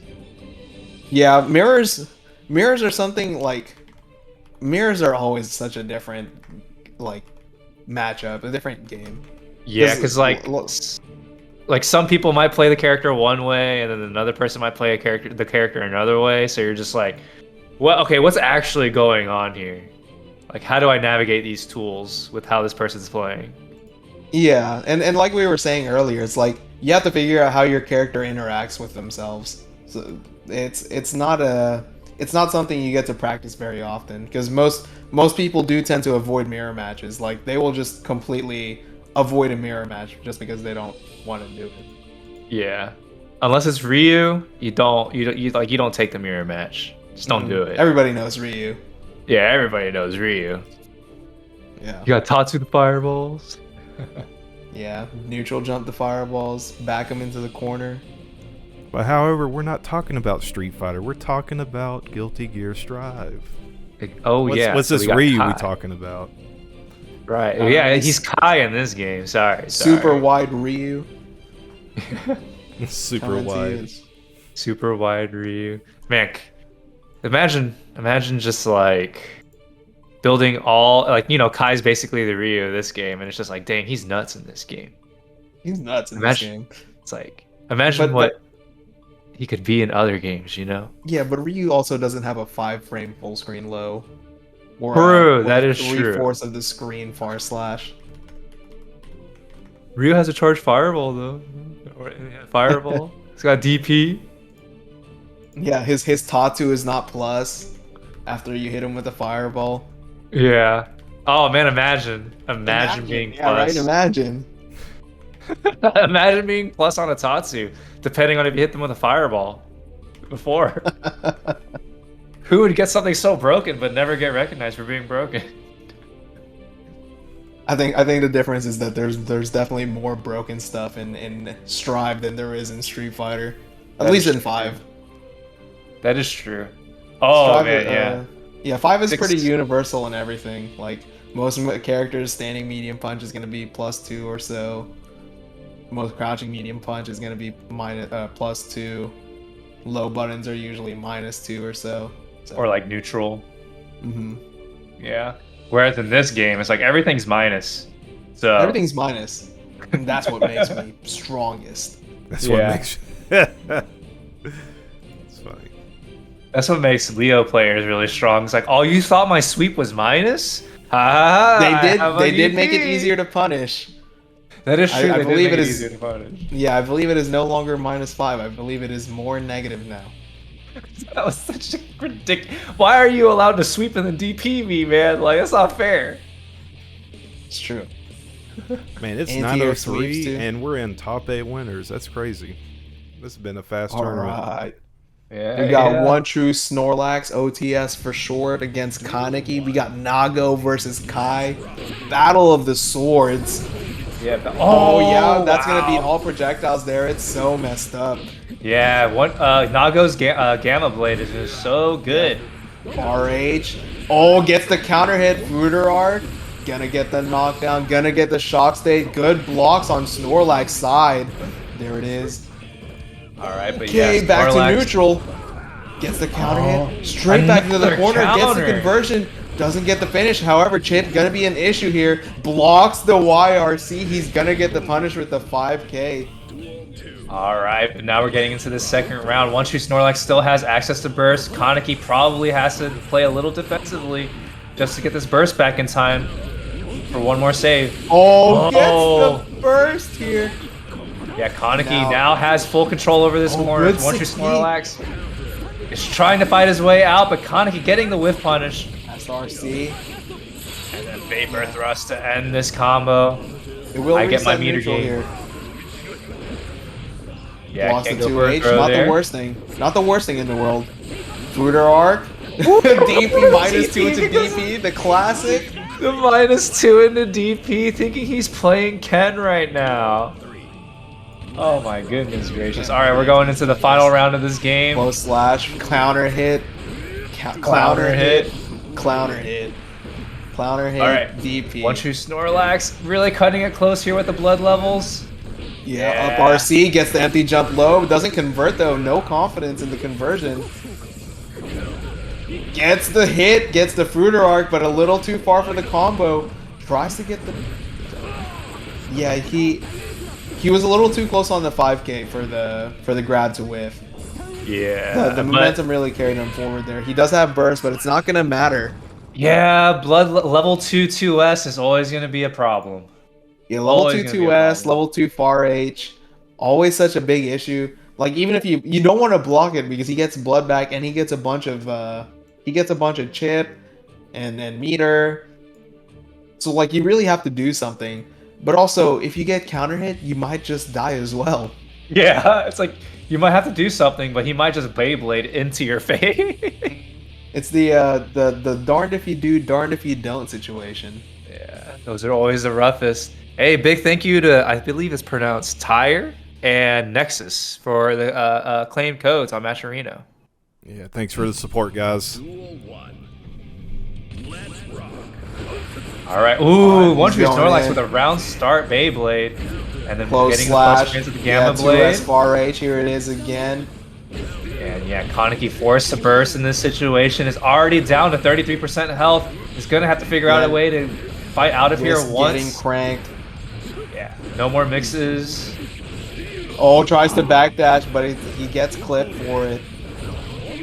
[SPEAKER 3] Yeah, mirrors are something like, mirrors are always such a different matchup, a different game.
[SPEAKER 2] Yeah, because like some people might play the character one way, and then another person might play the character another way. So you're just like, well, okay, what's actually going on here? Like, how do I navigate these tools with how this person's playing?
[SPEAKER 3] Yeah, and like we were saying earlier, it's like you have to figure out how your character interacts with themselves. So it's not something you get to practice very often, because most people do tend to avoid mirror matches. Like, they will just completely avoid a mirror match just because they don't want to do it.
[SPEAKER 2] Yeah, unless it's Ryu, you don't take the mirror match. Just don't do it.
[SPEAKER 3] Everybody knows Ryu.
[SPEAKER 2] Yeah, everybody knows Ryu.
[SPEAKER 3] Yeah.
[SPEAKER 2] You got Tatsu the fireballs.
[SPEAKER 3] Yeah, neutral jump the fireballs, back them into the corner.
[SPEAKER 1] But however, we're not talking about Street Fighter. We're talking about Guilty Gear Strive.
[SPEAKER 2] What's
[SPEAKER 1] this Ryu we talking about?
[SPEAKER 2] Right. Yeah, he's Kai in this game. Sorry.
[SPEAKER 3] Super wide Ryu.
[SPEAKER 1] Super wide.
[SPEAKER 2] Super wide Ryu. Man, imagine just like building all, like, you know, Kai's basically the Ryu of this game, and it's just like, dang, he's nuts in this game.
[SPEAKER 3] He's nuts in this game.
[SPEAKER 2] It's like, imagine what he could be in other games, you know?
[SPEAKER 3] Yeah, but Ryu also doesn't have a 5-frame full screen low.
[SPEAKER 2] True, that is true.
[SPEAKER 3] 3/4 of the screen far slash.
[SPEAKER 2] Ryu has a charged fireball though. Fireball. It's got DP.
[SPEAKER 3] Yeah, his Tatsu is not plus after you hit him with a fireball.
[SPEAKER 2] Yeah. Oh man, imagine being plus.
[SPEAKER 3] Yeah, right. Imagine.
[SPEAKER 2] Imagine being plus on a Tatsu, depending on if you hit them with a fireball before. Who would get something so broken but never get recognized for being broken?
[SPEAKER 3] I think the difference is that there's definitely more broken stuff in Strive than there is in Street Fighter. At least in 5.
[SPEAKER 2] That is true. Oh
[SPEAKER 3] Strive,
[SPEAKER 2] man,
[SPEAKER 3] yeah, 5 is pretty universal in everything. Like, most characters, standing medium punch is gonna be +2 or so. Most crouching medium punch is gonna be +2. Low buttons are usually -2 or so.
[SPEAKER 2] Or like neutral.
[SPEAKER 3] Mm-hmm.
[SPEAKER 2] Yeah. Whereas in this game, it's like everything's minus. So
[SPEAKER 3] everything's minus. And that's what makes me strongest.
[SPEAKER 1] That's what makes you... It's funny.
[SPEAKER 2] That's what makes Leo players really strong. It's like, oh, you thought my sweep was minus?
[SPEAKER 3] They did make it easier to punish.
[SPEAKER 2] That is true.
[SPEAKER 3] I believe it is
[SPEAKER 2] easier to punish.
[SPEAKER 3] Yeah, I believe it is no longer -5. I believe it is more negative now.
[SPEAKER 2] That was such a ridiculous. Why are you allowed to sweep and then DP me, man? Like, that's not fair.
[SPEAKER 3] It's true.
[SPEAKER 1] Man, it's 9:03 and we're in top 8 winners. That's crazy. This has been a fast tournament.
[SPEAKER 3] Right.
[SPEAKER 2] Yeah,
[SPEAKER 3] we got OneTrueSnorlax OTS for short against Kaneki. We got Nago versus Kai. Battle of the Swords.
[SPEAKER 2] Yeah.
[SPEAKER 3] Oh yeah, that's gonna be all projectiles there. It's so messed up.
[SPEAKER 2] Yeah, Nago's Gamma Blade is just so good.
[SPEAKER 3] RH. Oh, gets the counter hit. Fruiter Arc. Gonna get the knockdown. Gonna get the shock state. Good blocks on Snorlax's side. There it is.
[SPEAKER 2] Alright, but
[SPEAKER 3] Okay,
[SPEAKER 2] yeah,
[SPEAKER 3] back to
[SPEAKER 2] Snorlax.
[SPEAKER 3] neutral. Gets the counter hit. Straight back into the
[SPEAKER 2] Another
[SPEAKER 3] corner. Gets the
[SPEAKER 2] counter.
[SPEAKER 3] conversion. Doesn't get the finish. However, Chip gonna be an issue here. Blocks the YRC. He's gonna get the punish with the 5K.
[SPEAKER 2] Alright, but now we're getting into the second round. OneTrueSnorlax still has access to burst. Kaneki probably has to play a little defensively just to get this burst back in time for one more save.
[SPEAKER 3] Oh, gets the burst here.
[SPEAKER 2] Yeah, Kaneki now has full control over this corner.
[SPEAKER 3] good
[SPEAKER 2] OneTrueSnorlax is trying to fight his way out, but Kaneki getting the whiff punish.
[SPEAKER 3] SRC.
[SPEAKER 2] And then Vapor Thrust to end this combo.
[SPEAKER 3] It will
[SPEAKER 2] I get my
[SPEAKER 3] reset
[SPEAKER 2] meter
[SPEAKER 3] neutral
[SPEAKER 2] gain.
[SPEAKER 3] here.
[SPEAKER 2] Yeah,
[SPEAKER 3] Blocks the
[SPEAKER 2] can't go for a
[SPEAKER 3] 2H.
[SPEAKER 2] throw
[SPEAKER 3] Not
[SPEAKER 2] there.
[SPEAKER 3] the worst thing. Not the worst thing in the world. Fruiter Arc. DP minus 2 to DP. The classic.
[SPEAKER 2] The -2 into DP, thinking he's playing Ken right now. Oh my goodness gracious. Alright, we're going into the final round of this game.
[SPEAKER 3] Close slash. Counter hit. Counter hit. Clowner hit. Clowner hit.
[SPEAKER 2] Alright,
[SPEAKER 3] DP.
[SPEAKER 2] OneTrueSnorlax really cutting it close here with the blood levels.
[SPEAKER 3] Yeah, up RC. Gets the empty jump low. Doesn't convert though. No confidence in the conversion. Gets the hit. Gets the Fruiter Arc, but a little too far for the combo. Tries to get the... Yeah, he was a little too close on the 5K for the grab to whiff.
[SPEAKER 2] Yeah.
[SPEAKER 3] The momentum really carried him forward there. He does have burst, but it's not gonna matter.
[SPEAKER 2] Yeah, level 2 2S is always going to be a problem.
[SPEAKER 3] Yeah, level
[SPEAKER 2] Always
[SPEAKER 3] 2
[SPEAKER 2] gonna be a
[SPEAKER 3] 2S,
[SPEAKER 2] problem.
[SPEAKER 3] level 2 far H, always such a big issue. Like even if you don't want to block it because he gets blood back and he gets a bunch of chip and meter. So like you really have to do something. But also if you get counter hit, you might just die as well.
[SPEAKER 2] Yeah, it's like you might have to do something, but he might just Beyblade into your face.
[SPEAKER 3] It's the darned if you do, darned if you don't situation.
[SPEAKER 2] Yeah, those are always the roughest. Hey, big thank you to, I believe it's pronounced Tyre and Nexus for the claimed codes on Matcherino.
[SPEAKER 1] Yeah, thanks for the support, guys.
[SPEAKER 2] All right, ooh,
[SPEAKER 3] He's going
[SPEAKER 2] OneTrueSnorlax
[SPEAKER 3] in.
[SPEAKER 2] with a round start Beyblade, and then
[SPEAKER 3] Close
[SPEAKER 2] getting
[SPEAKER 3] slash.
[SPEAKER 2] the plus with the Gamma
[SPEAKER 3] 2S
[SPEAKER 2] Blade.
[SPEAKER 3] far H, here it is again.
[SPEAKER 2] And yeah, Kaneki forced to burst in this situation, is already down to 33% health. He's gonna have to figure out a way to fight out of here
[SPEAKER 3] Just getting
[SPEAKER 2] once.
[SPEAKER 3] cranked.
[SPEAKER 2] Yeah, no more mixes.
[SPEAKER 3] Oh, tries to backdash, but he gets clipped for it.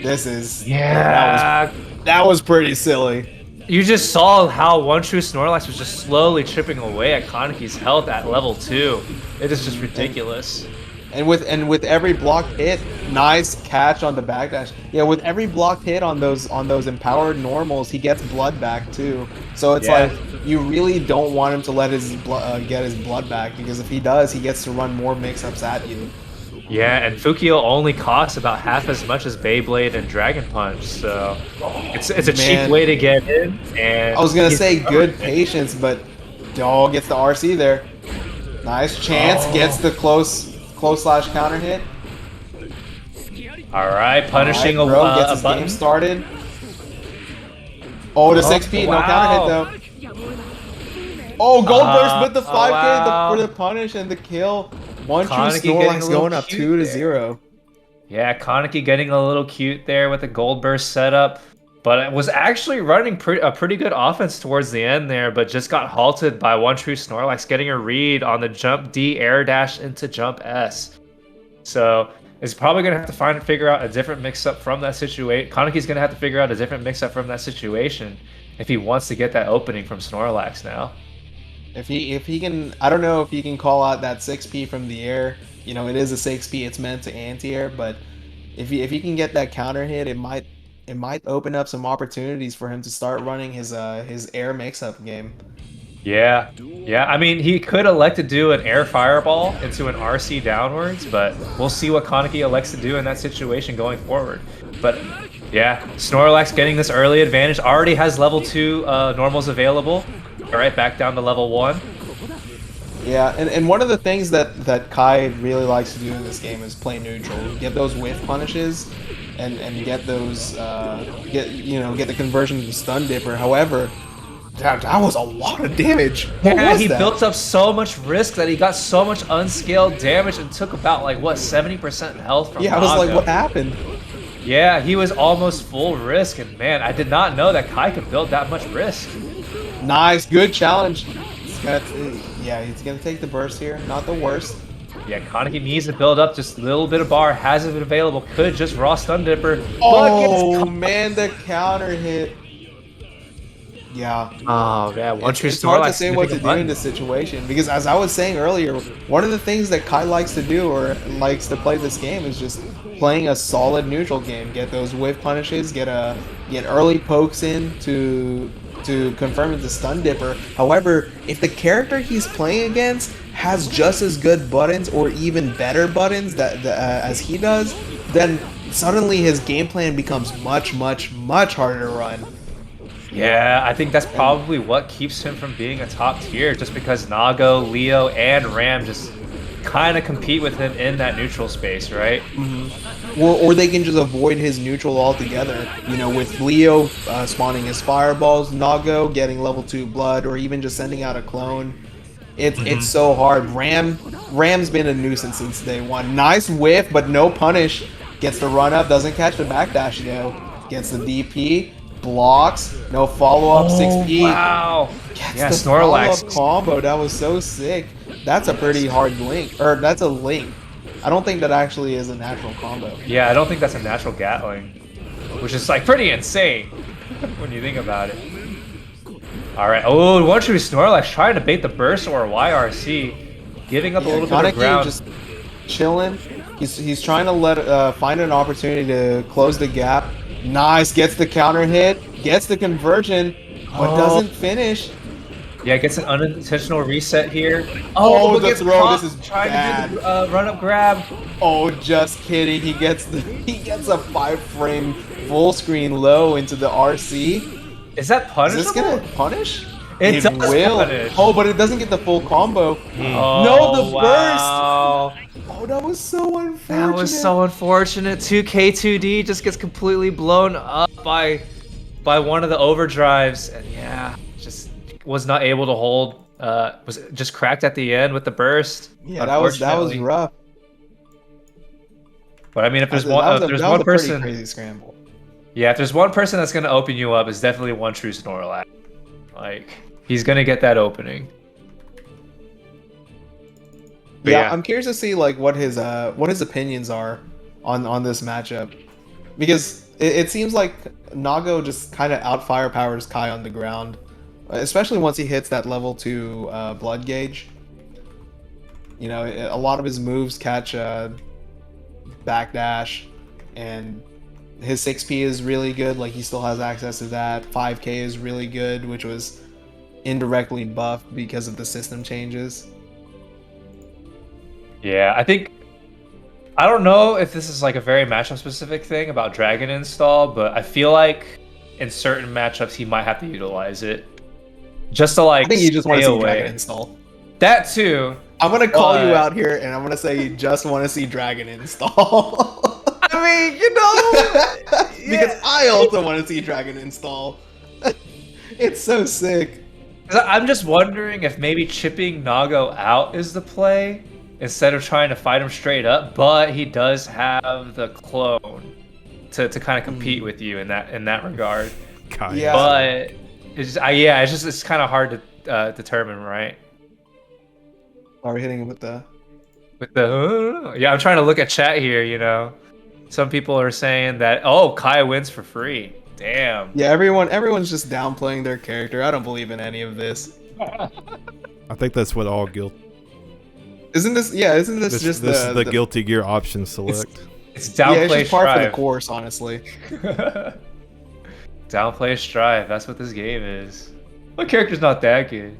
[SPEAKER 3] This is...
[SPEAKER 2] Yeah,
[SPEAKER 3] That was pretty silly.
[SPEAKER 2] you just saw how OneTrueSnorlax was just slowly chipping away at Kaneki's health at level 2. It is just ridiculous.
[SPEAKER 3] And with every blocked hit, nice catch on the backdash. Yeah, with every blocked hit on those empowered normals, he gets blood back too. So it's
[SPEAKER 2] Yeah.
[SPEAKER 3] like you really don't want him to let his get his blood back, because if he does, he gets to run more mix-ups at you.
[SPEAKER 2] Yeah, and Fukio only costs about half as much as Beyblade and Dragon Punch, so it's a cheap
[SPEAKER 3] Man.
[SPEAKER 2] way to get in. And
[SPEAKER 3] I was gonna say good patience, but dog gets the RC there. Nice chance, gets the close slash counter hit.
[SPEAKER 2] All right, punishing
[SPEAKER 3] Alright, bro,
[SPEAKER 2] a
[SPEAKER 3] gets his
[SPEAKER 2] button.
[SPEAKER 3] game started. Oh, the 6P, no
[SPEAKER 2] wow.
[SPEAKER 3] counter hit though. Oh, Gold Burst with the 5K
[SPEAKER 2] wow.
[SPEAKER 3] for the punish and the kill. One true
[SPEAKER 2] Kaneki getting a
[SPEAKER 3] Snorlax
[SPEAKER 2] little
[SPEAKER 3] going up
[SPEAKER 2] cute
[SPEAKER 3] 2 to
[SPEAKER 2] there.
[SPEAKER 3] 0.
[SPEAKER 2] Yeah, Kaneki getting a little cute there with the Gold Burst setup, but it was actually running a pretty good offense towards the end there, but just got halted by OneTrueSnorlax getting a read on the jump D air dash into jump S. So it's probably gonna have to figure out a different mix-up from that situation. Kaneki's gonna have to figure out a different mix-up from that situation if he wants to get that opening from Snorlax now.
[SPEAKER 3] If he can, I don't know if he can call out that 6P from the air. You know, it is a 6P. It's meant to anti-air, but if he can get that counter hit, it might open up some opportunities for him to start running his air mix-up game.
[SPEAKER 2] Yeah. I mean, he could elect to do an air fireball into an RC downwards, but we'll see what Kaneki elects to do in that situation going forward. But yeah, Snorlax getting this early advantage, already has level 2 normals available. All right, back down to level 1.
[SPEAKER 3] Yeah, and one of the things that Kai really likes to do in this game is play neutral. Get those whiff punishes, and get those get the conversion to the stun dipper. However, that was a lot of damage. What
[SPEAKER 2] Yeah,
[SPEAKER 3] was
[SPEAKER 2] he
[SPEAKER 3] that?
[SPEAKER 2] built up so much risk that he got so much unscaled damage and took about like what 70% health from
[SPEAKER 3] Yeah, I was like,
[SPEAKER 2] Nago.
[SPEAKER 3] what happened?
[SPEAKER 2] Yeah, he was almost full risk, and man, I did not know that Kai could build that much risk.
[SPEAKER 3] Nice, good challenge. Yeah, he's gonna take the burst here. Not the worst.
[SPEAKER 2] Yeah, Kaneki needs to build up just a little bit of bar, has it available, could just raw stun dipper. But
[SPEAKER 3] Oh man, the counter hit. Yeah.
[SPEAKER 2] Oh man,
[SPEAKER 3] It's hard to say what to do in this situation because, as I was saying earlier, one of the things that Kai likes to do or likes to play this game is just playing a solid neutral game. Get those whiff punishes, get early pokes in to confirm the stun dipper. However, if the character he's playing against has just as good buttons or even better buttons as he does, then suddenly his game plan becomes much harder to run.
[SPEAKER 2] Yeah, I think that's probably what keeps him from being a top tier, just because Nago, Leo, and Ram just kind of compete with him in that neutral space, right?
[SPEAKER 3] Or they can just avoid his neutral altogether. You know, with Leo spawning his fireballs, Nago getting level 2 blood, or even just sending out a clone. It's so hard. Ram's been a nuisance since day one. Nice whiff, but no punish. Gets the run up, doesn't catch the backdash though. Gets the DP, blocks, no follow up, 6P.
[SPEAKER 2] Wow.
[SPEAKER 3] Gets
[SPEAKER 2] Yeah,
[SPEAKER 3] the
[SPEAKER 2] Snorlax.
[SPEAKER 3] follow-up combo. That was so sick. That's a pretty hard link, or that's a link. I don't think that actually is a natural combo.
[SPEAKER 2] Yeah, I don't think that's a natural Gatling, which is like pretty insane when you think about it. All right. Oh, OneTrueSnorlax trying to bait the burst or YRC, giving up a little bit of ground.
[SPEAKER 3] Just chilling. He's trying to find an opportunity to close the gap. Nice, gets the counter hit, gets the conversion, but doesn't finish.
[SPEAKER 2] Yeah, gets an unintentional reset here.
[SPEAKER 3] Oh, the
[SPEAKER 2] gets
[SPEAKER 3] throw,
[SPEAKER 2] caught
[SPEAKER 3] this is
[SPEAKER 2] trying
[SPEAKER 3] bad.
[SPEAKER 2] to do the run up grab.
[SPEAKER 3] Oh, just kidding. He gets a 5-frame full screen low into the RC.
[SPEAKER 2] Is that punishable?
[SPEAKER 3] Is this gonna punish?
[SPEAKER 2] It does punish.
[SPEAKER 3] Oh, but it doesn't get the full combo.
[SPEAKER 2] Oh,
[SPEAKER 3] No, the
[SPEAKER 2] wow.
[SPEAKER 3] Oh, that was so unfortunate.
[SPEAKER 2] That was so unfortunate. 2K2D just gets completely blown up by one of the overdrives, and yeah, just was not able to hold. Was just cracked at the end with the burst.
[SPEAKER 3] Yeah, that was rough.
[SPEAKER 2] But I mean, if there's
[SPEAKER 3] That was a pretty crazy scramble.
[SPEAKER 2] Yeah, if there's one person that's gonna open you up, it's definitely OneTrueSnorlax. Like, he's gonna get that opening. But
[SPEAKER 3] Yeah, I'm curious to see like what his opinions are on this matchup, because it seems like Nago just kind of out firepowers Kai on the ground, especially once he hits that level 2 blood gauge. You know, a lot of his moves catch backdash, and his 6P is really good. Like, he still has access to that. 5K is really good, which was indirectly buffed because of the system changes.
[SPEAKER 2] Yeah, I don't know if this is like a very matchup specific thing about Dragon Install, but I feel like in certain matchups he might have to utilize it. Just to like
[SPEAKER 3] I think you just want to see
[SPEAKER 2] away.
[SPEAKER 3] Dragon Install.
[SPEAKER 2] That too.
[SPEAKER 3] I'm gonna call you out here, and I'm gonna say you just want to see Dragon Install.
[SPEAKER 2] I mean, you know,
[SPEAKER 3] because I also want to see Dragon Install. It's so sick.
[SPEAKER 2] I'm just wondering if maybe chipping Nago out is the play instead of trying to fight him straight up. But he does have the clone to kind of compete with you in that regard.
[SPEAKER 3] Yeah.
[SPEAKER 2] But it's kind of hard to determine, right?
[SPEAKER 3] Are we hitting him with the?
[SPEAKER 2] Yeah, I'm trying to look at chat here. You know, some people are saying that Kai wins for free. Damn.
[SPEAKER 3] Yeah, everyone's just downplaying their character. I don't believe in any of this.
[SPEAKER 1] I think that's what all guilt.
[SPEAKER 3] Isn't this just
[SPEAKER 1] the Guilty Gear option select?
[SPEAKER 2] It's downplay
[SPEAKER 3] it's just par for the
[SPEAKER 2] strive.
[SPEAKER 3] course, honestly.
[SPEAKER 2] Downplay strive. That's what this game is. My character's not that good.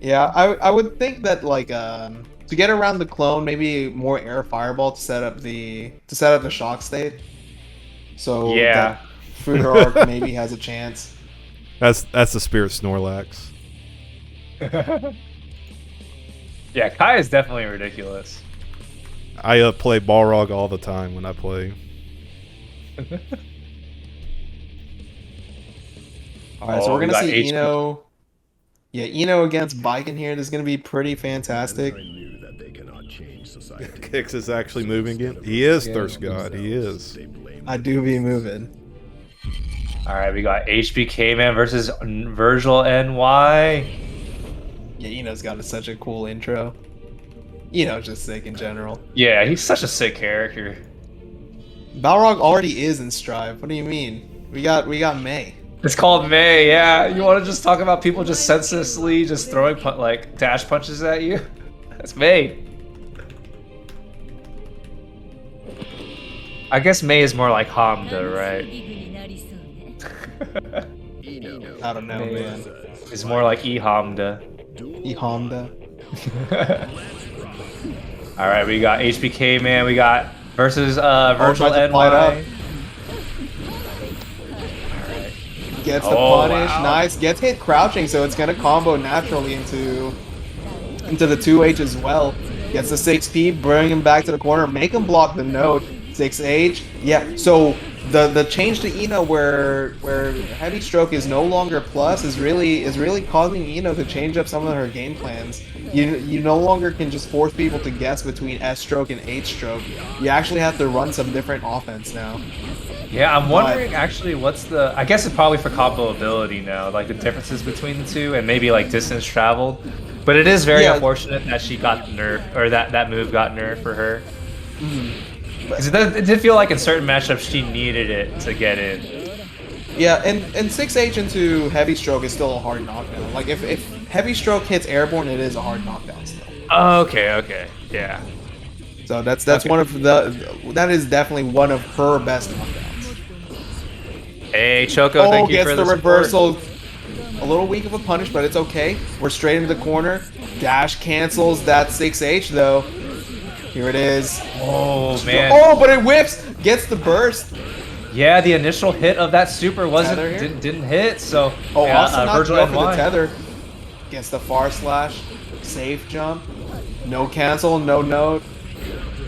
[SPEAKER 3] Yeah, I would think that like to get around the clone, maybe more air fireball to set up the shock state. So
[SPEAKER 2] yeah,
[SPEAKER 3] that Fruiter Arc maybe has a chance.
[SPEAKER 1] That's the Spirit Snorlax.
[SPEAKER 2] Yeah, Kai is definitely ridiculous.
[SPEAKER 1] I play Balrog all the time when I play.
[SPEAKER 3] Alright, so
[SPEAKER 2] Oh,
[SPEAKER 3] we're
[SPEAKER 2] we
[SPEAKER 3] gonna
[SPEAKER 2] got
[SPEAKER 3] see
[SPEAKER 2] HP.
[SPEAKER 3] Eno. Yeah, Eno against Biken here. This is gonna be pretty fantastic.
[SPEAKER 1] Kix is actually moving again. He is Thirst God. He is.
[SPEAKER 3] I do be moving.
[SPEAKER 2] All right, we got HBK Man versus VergilNY.
[SPEAKER 3] Yeah, Eno's got such a cool intro. Eno's just sick in general.
[SPEAKER 2] Yeah, he's such a sick character.
[SPEAKER 3] Balrog already is in Strive. What do you mean? We got May.
[SPEAKER 2] It's called May. Yeah, you want to just talk about people just senselessly just throwing like dash punches at you? That's May. I guess May is more like Hamda, right?
[SPEAKER 3] I don't know, man.
[SPEAKER 2] It's more like Hamda.
[SPEAKER 3] Honda.
[SPEAKER 2] All right, we got HBK Man. We got versus
[SPEAKER 3] tries to
[SPEAKER 2] VergilNY.
[SPEAKER 3] fight up. Gets the punish,
[SPEAKER 2] wow.
[SPEAKER 3] nice. Gets hit crouching, so it's gonna combo naturally into the 2H as well. Gets the 6P, bring him back to the corner, make him block the node. 6H, yeah. So the change to Eno where heavy stroke is no longer plus is really causing Eno to change up some of her game plans. You no longer can just force people to guess between S stroke and H stroke. You actually have to run some different offense now.
[SPEAKER 2] Yeah, I'm wondering actually what's the. I guess it's probably for combo ability now, like the differences between the two, and maybe like distance traveled. But it is very unfortunate that she got nerfed, or that move got nerfed for her. Because it did feel like in certain matchups she needed it to get in.
[SPEAKER 3] Yeah, and 6H into heavy stroke is still a hard knockdown. Like if heavy stroke hits airborne, it is a hard knockdown still.
[SPEAKER 2] Oh, okay, yeah.
[SPEAKER 3] So that's one of that is definitely one of her best knockdowns.
[SPEAKER 2] Hey, Choco, thank you
[SPEAKER 3] gets
[SPEAKER 2] for
[SPEAKER 3] the
[SPEAKER 2] the
[SPEAKER 3] reversal. A little weak of a punish, but it's okay. We're straight into the corner. Dash cancels that 6H though. Here it is.
[SPEAKER 2] Oh man.
[SPEAKER 3] Oh, but it whips. Gets the burst.
[SPEAKER 2] Yeah, the initial hit of that super didn't hit. So
[SPEAKER 3] Oh,
[SPEAKER 2] yeah,
[SPEAKER 3] also not go for the
[SPEAKER 2] VergilNY.
[SPEAKER 3] tether. Gets the far slash. Safe jump. No cancel. No note.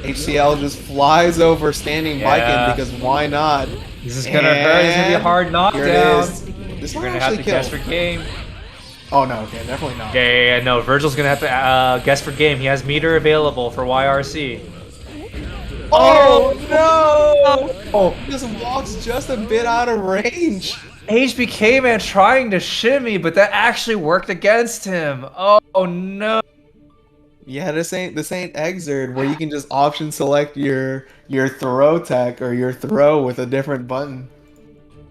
[SPEAKER 3] HCL just flies over standing Biken because why not?
[SPEAKER 2] This is gonna hurt. This is gonna be a hard knockdown.
[SPEAKER 3] Here it is. This
[SPEAKER 2] You're
[SPEAKER 3] might
[SPEAKER 2] gonna have
[SPEAKER 3] actually
[SPEAKER 2] to
[SPEAKER 3] kill.
[SPEAKER 2] guess for game.
[SPEAKER 3] Oh no, okay, definitely not.
[SPEAKER 2] Yeah, no. Virgil's gonna have to guess for game. He has meter available for YRC.
[SPEAKER 3] Oh no! Oh, just walks just a bit out of range.
[SPEAKER 2] HBK Man trying to shimmy, but that actually worked against him. Oh no.
[SPEAKER 3] Yeah, this ain't Exerd where you can just option select your throw tech or your throw with a different button.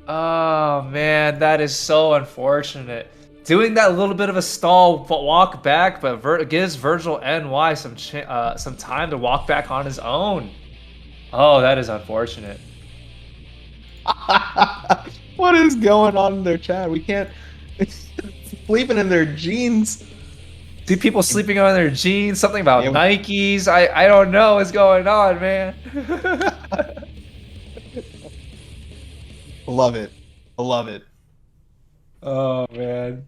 [SPEAKER 2] Oh man, that is so unfortunate. Doing that little bit of a stall walk back, but gives VergilNY some time to walk back on his own. Oh, that is unfortunate.
[SPEAKER 3] What is going on in their chat? We can't sleeping in their jeans.
[SPEAKER 2] See people sleeping on their jeans, something about Nikes. I don't know what's going on, man.
[SPEAKER 3] Love it. I love it.
[SPEAKER 2] Oh man.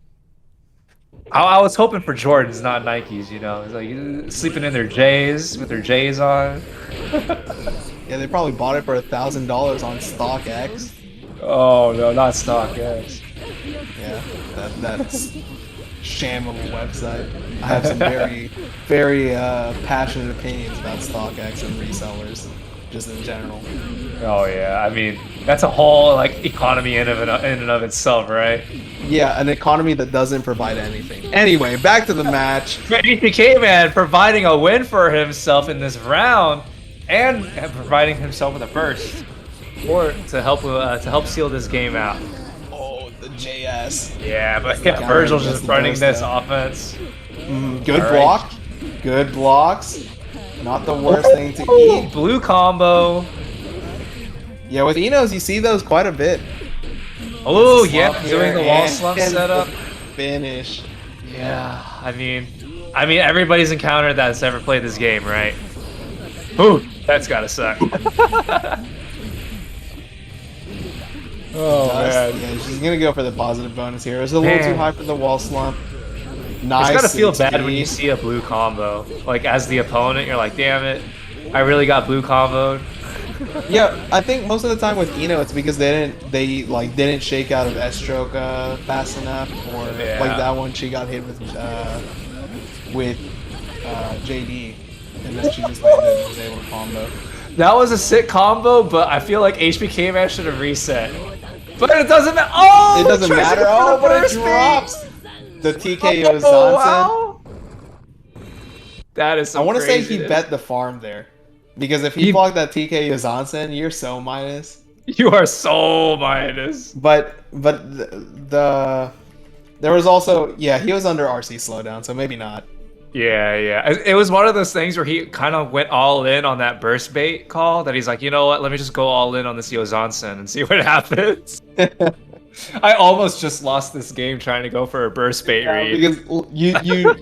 [SPEAKER 2] I was hoping for Jordans, not Nikes, you know. It's like sleeping in their J's with their J's on.
[SPEAKER 3] Yeah, they probably bought it for $1,000 on StockX.
[SPEAKER 2] Oh no, not StockX.
[SPEAKER 3] Yeah, that's sham of a website. I have some very passionate opinions about StockX and resellers, just in general.
[SPEAKER 2] Oh yeah, I mean that's a whole like economy in and of itself, right?
[SPEAKER 3] Yeah, an economy that doesn't provide anything. Anyway, back to the match.
[SPEAKER 2] HBK Man providing a win for himself in this round, and providing himself with a burst, or to help seal this game out.
[SPEAKER 3] Oh, the JS.
[SPEAKER 2] Yeah, but yeah, Virgil's just running this offense.
[SPEAKER 3] Good block. Good blocks. Not the worst thing to eat.
[SPEAKER 2] Blue combo.
[SPEAKER 3] Yeah, with Enos, you see those quite a bit.
[SPEAKER 2] Oh yeah, doing the wall slump setup.
[SPEAKER 3] Finish.
[SPEAKER 2] Yeah, I mean, everybody's encountered that's ever played this game, right? Ooh, that's gotta suck. Oh man.
[SPEAKER 3] Yeah, she's gonna go for the positive bonus here. It's a little too high for the wall slump. Nice.
[SPEAKER 2] It's gotta feel
[SPEAKER 3] 60.
[SPEAKER 2] bad when you see a blue combo. Like as the opponent, you're like, damn it, I really got blue comboed.
[SPEAKER 3] Yeah, I think most of the time with Eno, it's because they didn't shake out of S-stroke fast enough, or like that one she got hit with JD, and then she just landed and was able to combo.
[SPEAKER 2] That was a sick combo, but I feel like HBK-Man should have reset. But it doesn't matter. Oh,
[SPEAKER 3] It doesn't matter. Oh, but it drops. The TKO Johnson.
[SPEAKER 2] Wow. That is.
[SPEAKER 3] I want to say he
[SPEAKER 2] craziness.
[SPEAKER 3] bet the farm there, because if he blocked that TKO Johnson, you're so minus.
[SPEAKER 2] You are so minus.
[SPEAKER 3] But there was also, yeah, he was under RC slowdown, so maybe not.
[SPEAKER 2] Yeah, yeah. It was one of those things where he kind of went all in on that burst bait call that he's like, you know what, let me just go all in on this Yozansen and see what happens. I almost just lost this game trying to go for a burst bait read.
[SPEAKER 3] Because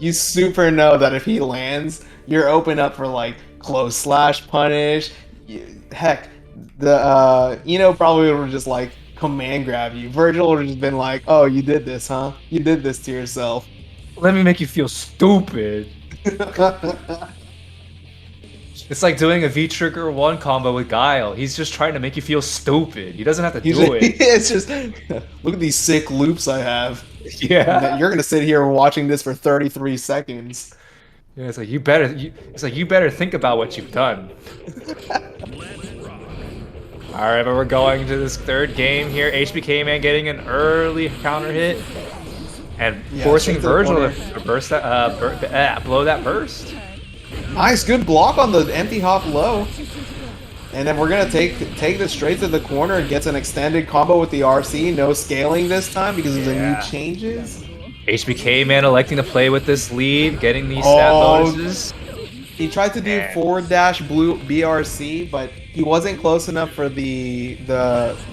[SPEAKER 3] you super know that if he lands, you're open up for like close slash punish. Heck, the Eno probably would have just like command grab you. Virgil would have just been like, oh, you did this, huh? You did this to yourself.
[SPEAKER 2] Let me make you feel stupid. It's like doing a V-Trigger 1 combo with Guile. He's just trying to make you feel stupid. He doesn't have to do it.
[SPEAKER 3] It's just, look at these sick loops I have.
[SPEAKER 2] Yeah.
[SPEAKER 3] You're gonna sit here watching this for 33 seconds.
[SPEAKER 2] Yeah, it's like you better think about what you've done. All right, but we're going to this third game here. HBK-Man getting an early counter hit and forcing Virgil to burst that, blow that burst.
[SPEAKER 3] Nice, good block on the empty hop low. And then we're gonna take this straight to the corner and gets an extended combo with the RC. No scaling this time because of the new changes.
[SPEAKER 2] HBK-Man electing to play with this lead, getting these stat bonuses.
[SPEAKER 3] He tried to do forward dash blue BRC, but he wasn't close enough for the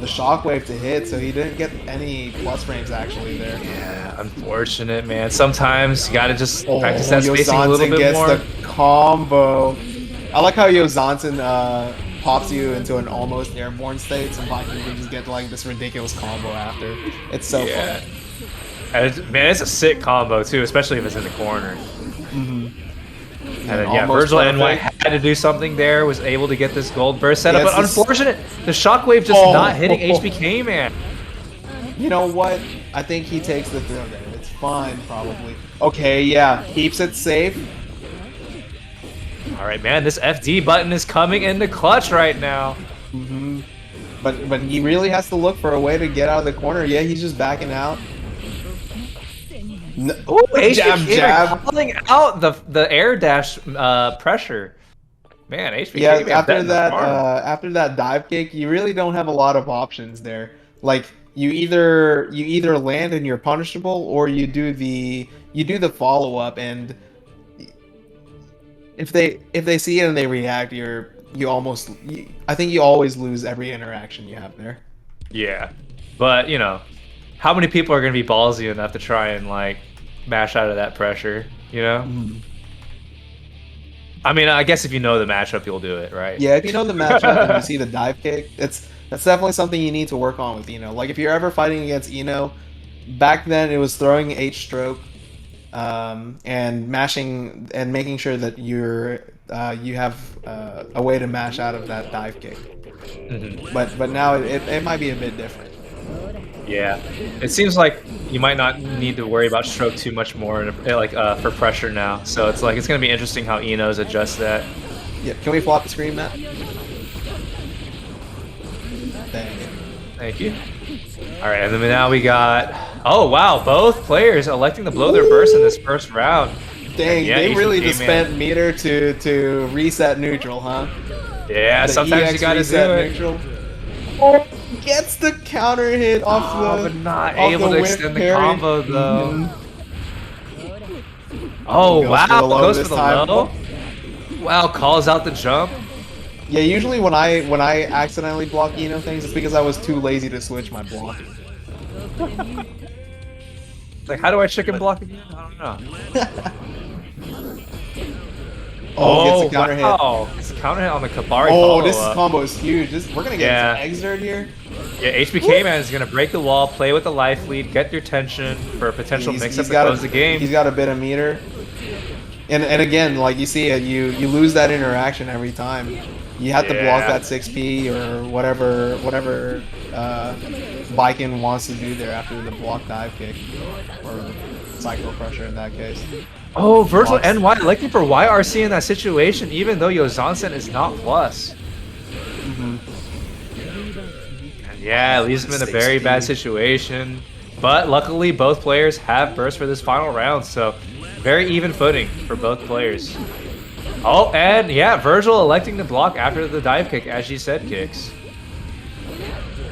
[SPEAKER 3] shockwave to hit, so he didn't get any plus frames actually there.
[SPEAKER 2] Yeah, unfortunate, man. Sometimes you gotta just practice that spacing a little bit
[SPEAKER 3] gets
[SPEAKER 2] more.
[SPEAKER 3] The combo. I like how Yozansen pops you into an almost airborne state, so you can just get like this ridiculous combo after. It's so fun.
[SPEAKER 2] And man, it's a sick combo too, especially if it's in the corner. And then, Virgil NY had to do something there, was able to get this gold burst setup, but unfortunate, the shockwave just not hitting HBK-Man.
[SPEAKER 3] You know what? I think he takes the throw there. It's fine, probably. Okay, yeah, keeps it safe.
[SPEAKER 2] All right, man, this FD button is coming into clutch right now.
[SPEAKER 3] But he really has to look for a way to get out of the corner. Yeah, he's just backing out.
[SPEAKER 2] No. Ooh, jab. Calling out the air dash pressure. Man, HBK.
[SPEAKER 3] Yeah, after that dive kick, you really don't have a lot of options there. Like you either land and you're punishable, or you do the follow up, and if they see it and they react, I think you always lose every interaction you have there.
[SPEAKER 2] Yeah, but you know, how many people are going to be ballsy enough to try and like mash out of that pressure, you know? I mean, I guess if you know the matchup, you'll do it, right?
[SPEAKER 3] Yeah, if you know the matchup and you see the dive kick, that's definitely something you need to work on with Eno. Like if you're ever fighting against Eno, back then it was throwing H-stroke and mashing and making sure that you have a way to mash out of that dive kick. But now it might be a bit different.
[SPEAKER 2] Yeah, it seems like you might not need to worry about stroke too much more, like for pressure now. So it's like it's gonna be interesting how Enos adjust that.
[SPEAKER 3] Yeah, can we flop the screen, Matt?
[SPEAKER 2] Thank you. All right, and then now we got. Oh wow, both players electing to blow their burst in this first round.
[SPEAKER 3] Dang, they really just spent meter to reset neutral, huh?
[SPEAKER 2] Yeah, sometimes you gotta do it.
[SPEAKER 3] Neutral. Gets the counter hit off
[SPEAKER 2] but not able to extend the combo though. Oh wow, goes for the low. Wow, calls out the jump.
[SPEAKER 3] Yeah, usually when I accidentally block Eno things, it's because I was too lazy to switch my block.
[SPEAKER 2] Like, how do I chicken block again? I don't know.
[SPEAKER 3] Gets a counter hit.
[SPEAKER 2] It's a counter hit on the Kabari.
[SPEAKER 3] Oh, this combo is huge. We're gonna get some exert here.
[SPEAKER 2] Yeah, HBK-Man is going to break the wall, play with the life lead, get your tension for a potential mix-up to close the game.
[SPEAKER 3] He's got a bit of meter. And again, like you see it, you lose that interaction every time. You have to block that 6P or whatever Viking wants to do there after the block dive kick. Or Psycho Crusher in that case.
[SPEAKER 2] Oh, VergilNY looking for YRC in that situation, even though Yozansen is not plus. Yeah, it leaves him in a very bad situation. But luckily, both players have burst for this final round, so very even footing for both players. Oh, and yeah, Vergil electing to block after the dive kick, as she said kicks.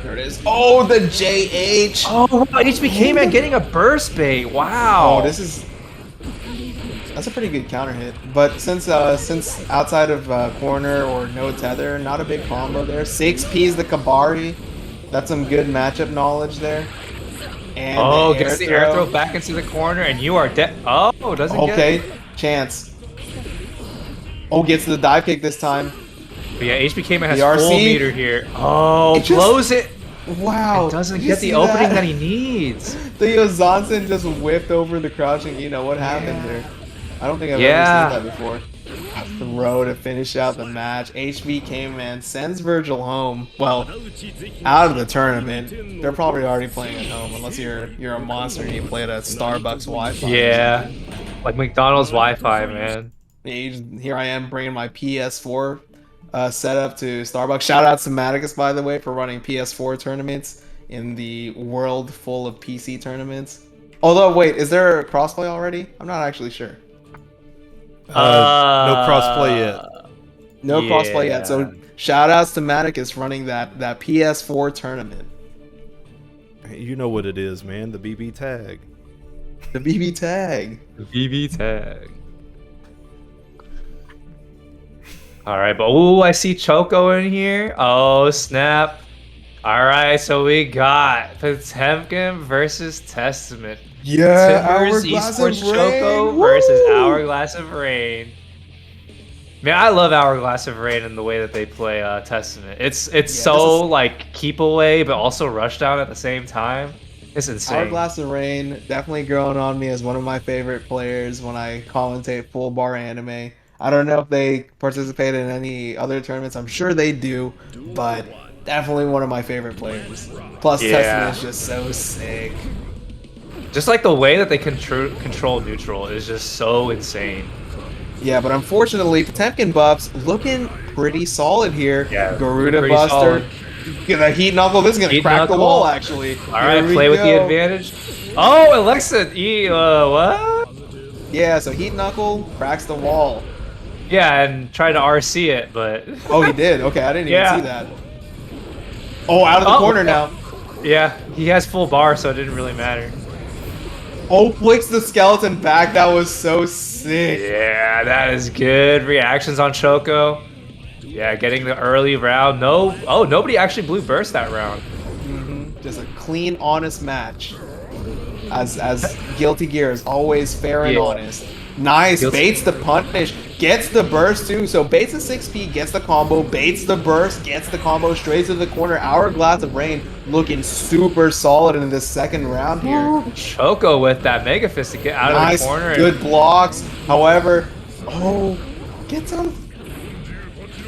[SPEAKER 3] There it is. Oh, the JH!
[SPEAKER 2] Oh, wow, HBK-Man getting a burst bait. Wow.
[SPEAKER 3] Oh, that's a pretty good counter hit. But since outside of corner or no tether, not a big combo there. 6P's the Kabari. That's some good matchup knowledge there. And
[SPEAKER 2] gets the air throw back into the corner, and you are dead. Oh, doesn't get it.
[SPEAKER 3] Chance. Oh, gets the dive kick this time.
[SPEAKER 2] But yeah, HBK-Man has full meter here. Oh, blows it.
[SPEAKER 3] Wow.
[SPEAKER 2] It doesn't get the opening that he needs.
[SPEAKER 3] The Yozansen just whipped over the crouching. You know what happened there? I don't think I've ever seen that before. Throw to finish out the match. HBK-Man sends Vergil home. Well, out of the tournament. They're probably already playing at home, unless you're a monster and you play at a Starbucks Wi-Fi.
[SPEAKER 2] Yeah, like McDonald's Wi-Fi, man.
[SPEAKER 3] Here I am bringing my PS4 setup to Starbucks. Shout out to Maticus, by the way, for running PS4 tournaments in the world full of PC tournaments. Although, wait, is there a crossplay already? I'm not actually sure.
[SPEAKER 1] No crossplay yet.
[SPEAKER 3] No crossplay yet. So shout outs to Maticus running that PS4 tournament.
[SPEAKER 1] You know what it is, man. The BB tag.
[SPEAKER 3] The BB tag.
[SPEAKER 2] The BB tag. All right, but ooh, I see Choco in here. Oh, snap. All right, so we got Potemkin versus Testament.
[SPEAKER 3] Yeah,
[SPEAKER 2] Timbers Esports Choco versus Hourglass of Rain. Man, I love Hourglass of Rain and the way that they play Testament. It's so like keep away, but also rush down at the same time. It's insane.
[SPEAKER 3] Hourglass of Rain definitely growing on me as one of my favorite players when I commentate full bar anime. I don't know if they participate in any other tournaments. I'm sure they do, but definitely one of my favorite players. Plus, Testament is just so sick.
[SPEAKER 2] Just like the way that they control neutral is just so insane.
[SPEAKER 3] Yeah, but unfortunately, Potemkin buffs looking pretty solid here.
[SPEAKER 2] Yeah,
[SPEAKER 3] Garuda Buster. Gonna heat knuckle. This is gonna crack the wall, actually.
[SPEAKER 2] All right, play with the advantage. Oh, Alexa, what?
[SPEAKER 3] Yeah, so heat knuckle cracks the wall.
[SPEAKER 2] Yeah, and try to RC it, but...
[SPEAKER 3] Oh, he did? Okay, I didn't even see that. Oh, out of the corner now.
[SPEAKER 2] Yeah, he has full bar, so it didn't really matter.
[SPEAKER 3] Oh, flicks the skeleton back. That was so sick.
[SPEAKER 2] Yeah, that is good. Reactions on Choco. Yeah, getting the early round. Nobody actually blue burst that round.
[SPEAKER 3] Just a clean, honest match. As Guilty Gear is always fair and honest. Nice, baits the punish, gets the burst too. So baits the 6P, gets the combo, baits the burst, gets the combo straight to the corner. Hourglass of Rain looking super solid in this second round here.
[SPEAKER 2] Choco with that Mega Fist to get out of the corner.
[SPEAKER 3] Good blocks. However, gets him.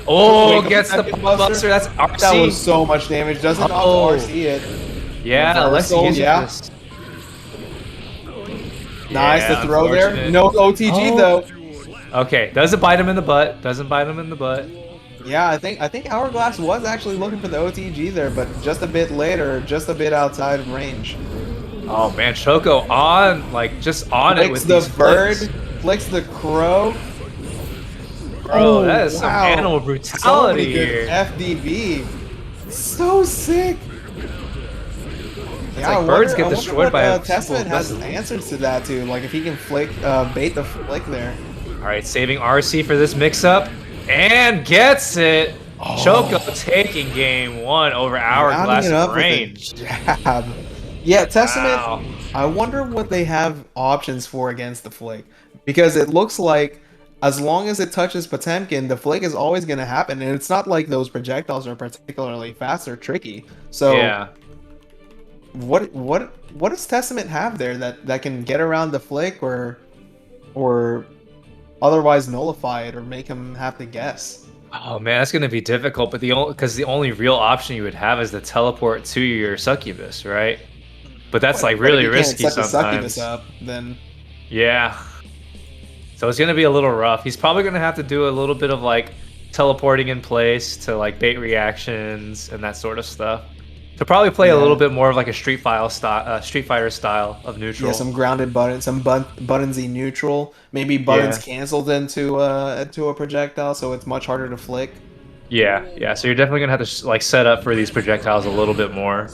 [SPEAKER 2] Oh, gets the buster. That's RC.
[SPEAKER 3] That was so much damage. Doesn't RC it.
[SPEAKER 2] Yeah, let's use this.
[SPEAKER 3] Nice, the throw there. No OTG though.
[SPEAKER 2] Okay, doesn't bite him in the butt.
[SPEAKER 3] Yeah, I think Hourglass was actually looking for the OTG there, but just a bit later, just a bit outside of range.
[SPEAKER 2] Oh man, Choco on, like just on it with
[SPEAKER 3] the
[SPEAKER 2] these
[SPEAKER 3] bird,
[SPEAKER 2] flicks.
[SPEAKER 3] flicks the crow.
[SPEAKER 2] Bro, that is some animal brutality here.
[SPEAKER 3] FDV, so sick.
[SPEAKER 2] It's like birds get destroyed by a
[SPEAKER 3] Testament has answers to that too. Like if he can bait the flick there.
[SPEAKER 2] All right, saving RC for this mix-up and gets it. Choco taking game one over Hourglass of Rain.
[SPEAKER 3] Yeah, Testament. Wow. I wonder what they have options for against the flick, because it looks like as long as it touches Potemkin, the flick is always going to happen, and it's not like those projectiles are particularly fast or tricky. So
[SPEAKER 2] Yeah.
[SPEAKER 3] what does Testament have there that can get around the flick or otherwise nullify it or make him have to guess?
[SPEAKER 2] Oh man, that's gonna be difficult. But the only real option you would have is to teleport to your succubus, right? But that's like
[SPEAKER 3] But if
[SPEAKER 2] really
[SPEAKER 3] you can't
[SPEAKER 2] risky
[SPEAKER 3] set the succubus
[SPEAKER 2] sometimes.
[SPEAKER 3] up, then
[SPEAKER 2] Yeah. So it's gonna be a little rough. He's probably gonna have to do a little bit of like teleporting in place to like bait reactions and that sort of stuff. To probably play a little bit more of like a Street Fighter style of neutral.
[SPEAKER 3] yeah, some grounded buttons, some buttonsy neutral, maybe buttons
[SPEAKER 2] Yeah.
[SPEAKER 3] canceled into a projectile, so it's much harder to flick.
[SPEAKER 2] Yeah, yeah. So you're definitely gonna have to like set up for these projectiles a little bit more.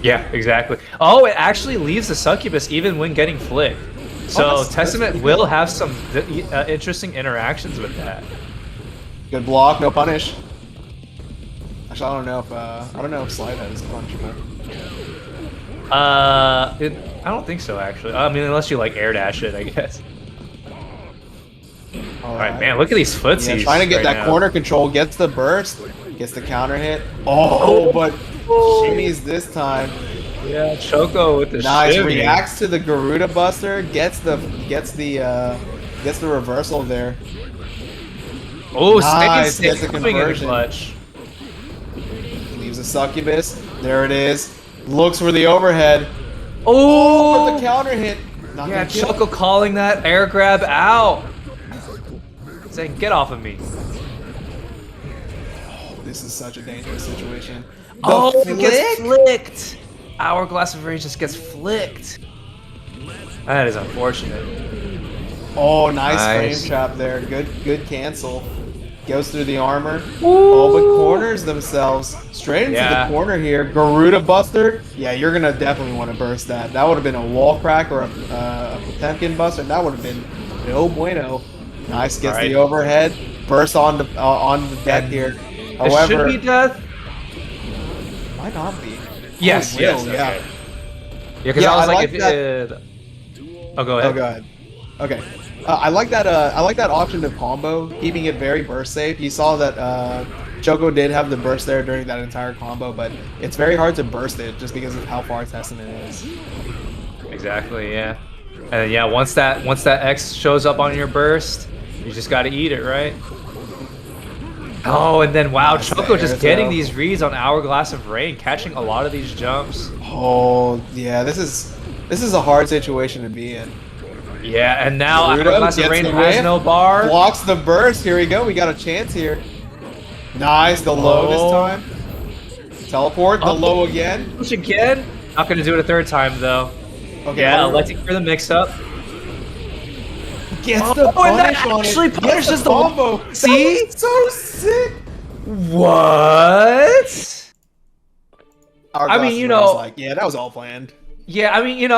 [SPEAKER 2] Yeah, exactly. Oh, it actually leaves the succubus even when getting flicked. So
[SPEAKER 3] that's
[SPEAKER 2] Testament
[SPEAKER 3] pretty
[SPEAKER 2] will
[SPEAKER 3] good.
[SPEAKER 2] have some interesting interactions with that.
[SPEAKER 3] Good block, no punish. Actually, I don't know if slide head is punishable.
[SPEAKER 2] I don't think so actually. I mean, unless you like air dash it, I guess. All right, man. Look at these footsies.
[SPEAKER 3] Yeah, trying to get
[SPEAKER 2] right
[SPEAKER 3] that
[SPEAKER 2] now.
[SPEAKER 3] corner control, gets the burst, gets the counter hit. Oh, but shimmies this time.
[SPEAKER 2] Yeah, Choco with the
[SPEAKER 3] Nice,
[SPEAKER 2] shimmy.
[SPEAKER 3] reacts to the Garuda Buster, gets the reversal there.
[SPEAKER 2] Oh,
[SPEAKER 3] Nice,
[SPEAKER 2] stay
[SPEAKER 3] gets the
[SPEAKER 2] coming in the
[SPEAKER 3] conversion.
[SPEAKER 2] clutch.
[SPEAKER 3] Leaves a succubus. There it is. Looks for the overhead.
[SPEAKER 2] Oh,
[SPEAKER 3] But the counter hit. Not
[SPEAKER 2] yeah,
[SPEAKER 3] gonna kill.
[SPEAKER 2] Choco calling that air grab out. Saying, get off of me.
[SPEAKER 3] This is such a dangerous situation. The
[SPEAKER 2] Oh, it gets
[SPEAKER 3] flick?
[SPEAKER 2] flicked. Hourglass of Rage just gets flicked. That is unfortunate.
[SPEAKER 3] Oh, nice
[SPEAKER 2] Nice.
[SPEAKER 3] frame trap there. Good cancel. Goes through the armor. Oh, but corners themselves. Straight into
[SPEAKER 2] Yeah.
[SPEAKER 3] the corner here. Garuda Buster. Yeah, you're going to definitely want to burst that. That would have been a wall crack or a Potemkin Buster. That would have been no bueno. Nice, gets
[SPEAKER 2] Alright.
[SPEAKER 3] the overhead. Burst on the deck here.
[SPEAKER 2] It
[SPEAKER 3] However,
[SPEAKER 2] should be death.
[SPEAKER 3] might not be.
[SPEAKER 2] Yes,
[SPEAKER 3] Oh, it
[SPEAKER 2] yes.
[SPEAKER 3] will, yeah.
[SPEAKER 2] Okay. Yeah, because
[SPEAKER 3] Yeah,
[SPEAKER 2] I was
[SPEAKER 3] I
[SPEAKER 2] like,
[SPEAKER 3] like
[SPEAKER 2] if
[SPEAKER 3] that-
[SPEAKER 2] it. Oh, go ahead.
[SPEAKER 3] Oh, go ahead. Okay. I like that. I like that option to combo, keeping it very burst safe. You saw that Choco did have the burst there during that entire combo, but it's very hard to burst it just because of how far Testament is.
[SPEAKER 2] Exactly. Yeah. And yeah, once that X shows up on your burst, you just got to eat it, right? Oh, and then wow,
[SPEAKER 3] Nice
[SPEAKER 2] Choco
[SPEAKER 3] there,
[SPEAKER 2] just getting
[SPEAKER 3] though.
[SPEAKER 2] these reads on Hourglass of Rain, catching a lot of these jumps.
[SPEAKER 3] Oh yeah, this is a hard situation to be in.
[SPEAKER 2] Yeah, and now
[SPEAKER 3] Garuda
[SPEAKER 2] Hourglass of
[SPEAKER 3] gets
[SPEAKER 2] Rain
[SPEAKER 3] the
[SPEAKER 2] has
[SPEAKER 3] whiff,
[SPEAKER 2] no bar.
[SPEAKER 3] Blocks the burst. Here we go. We got a chance here. Nice, the low this time. Teleport, the
[SPEAKER 2] Oh.
[SPEAKER 3] low again.
[SPEAKER 2] Push again. Not gonna do it a third time though.
[SPEAKER 3] Okay,
[SPEAKER 2] Yeah,
[SPEAKER 3] hold on.
[SPEAKER 2] electing for the mix-up.
[SPEAKER 3] Gets
[SPEAKER 2] Oh,
[SPEAKER 3] the
[SPEAKER 2] and that
[SPEAKER 3] punish on
[SPEAKER 2] actually
[SPEAKER 3] it.
[SPEAKER 2] punishes
[SPEAKER 3] Gets
[SPEAKER 2] the-
[SPEAKER 3] combo.
[SPEAKER 2] See?
[SPEAKER 3] That was so sick.
[SPEAKER 2] What?
[SPEAKER 3] Hourglass
[SPEAKER 2] mean, you
[SPEAKER 3] is almost
[SPEAKER 2] know-
[SPEAKER 3] like, yeah, that was all planned.
[SPEAKER 2] Yeah, I mean,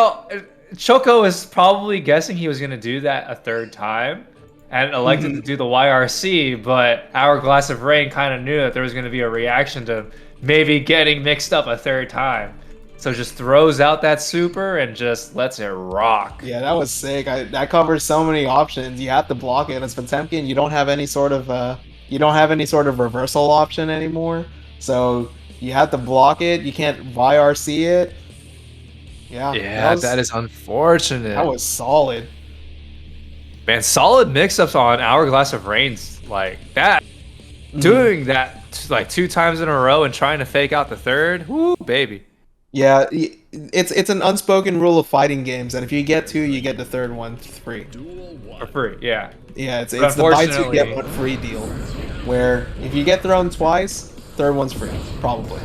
[SPEAKER 2] Choco is probably guessing he was gonna do that a third time, and elected to do the YRC. But Hourglass of Rain kind of knew that there was gonna be a reaction to maybe getting mixed up a third time, so just throws out that super and just lets it rock.
[SPEAKER 3] Yeah, that was sick. That covers so many options. You have to block it. As Potemkin, you don't have any sort of reversal option anymore. So you have to block it. You can't YRC it. Yeah,
[SPEAKER 2] Yeah, that is unfortunate.
[SPEAKER 3] that was solid.
[SPEAKER 2] Man, solid mix-ups on Hourglass of Rain's like that. Doing that like 2 times in a row and trying to fake out the third, whoo, baby.
[SPEAKER 3] Yeah, it's an unspoken rule of fighting games that if you get 2, you get the third one free.
[SPEAKER 2] For free, yeah.
[SPEAKER 3] Yeah, it's
[SPEAKER 2] But
[SPEAKER 3] the buy 2 get
[SPEAKER 2] unfortunately-
[SPEAKER 3] 1 free deal, where if you get thrown twice, third one's free, probably.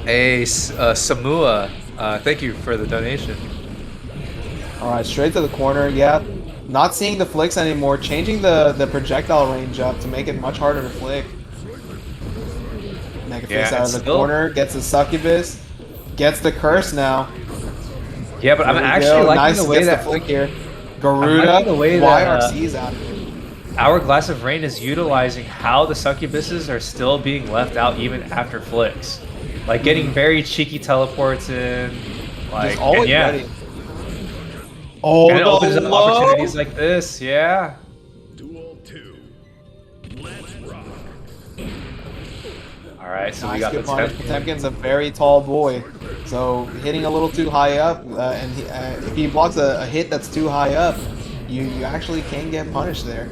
[SPEAKER 2] Hey, Samua, thank you for the donation.
[SPEAKER 3] All right, straight to the corner. Yeah, not seeing the flicks anymore. Changing the projectile range up to make it much harder to flick. Negaface
[SPEAKER 2] Yeah,
[SPEAKER 3] out of
[SPEAKER 2] it's
[SPEAKER 3] the
[SPEAKER 2] still-
[SPEAKER 3] corner, gets the succubus, gets the curse now.
[SPEAKER 2] Yeah, but I'm
[SPEAKER 3] There we
[SPEAKER 2] actually
[SPEAKER 3] go.
[SPEAKER 2] liking
[SPEAKER 3] nice,
[SPEAKER 2] the way
[SPEAKER 3] gets
[SPEAKER 2] that
[SPEAKER 3] the flick here. Garuda,
[SPEAKER 2] liking the way that,
[SPEAKER 3] YRC's out of it.
[SPEAKER 2] Hourglass of Rain is utilizing how the succubuses are still being left out even after flicks. Like getting very cheeky teleports in. Like,
[SPEAKER 3] Just always
[SPEAKER 2] and yeah.
[SPEAKER 3] ready. Oh,
[SPEAKER 2] And it
[SPEAKER 3] the
[SPEAKER 2] opens up
[SPEAKER 3] low?
[SPEAKER 2] opportunities like this, yeah.
[SPEAKER 4] Duel 2. Let's rock.
[SPEAKER 2] All right, so we
[SPEAKER 3] Nice,
[SPEAKER 2] got
[SPEAKER 3] good punish.
[SPEAKER 2] Potemkin.
[SPEAKER 3] Potemkin's a very tall boy, so hitting a little too high up, and if he blocks a hit that's too high up, you actually can get punished there.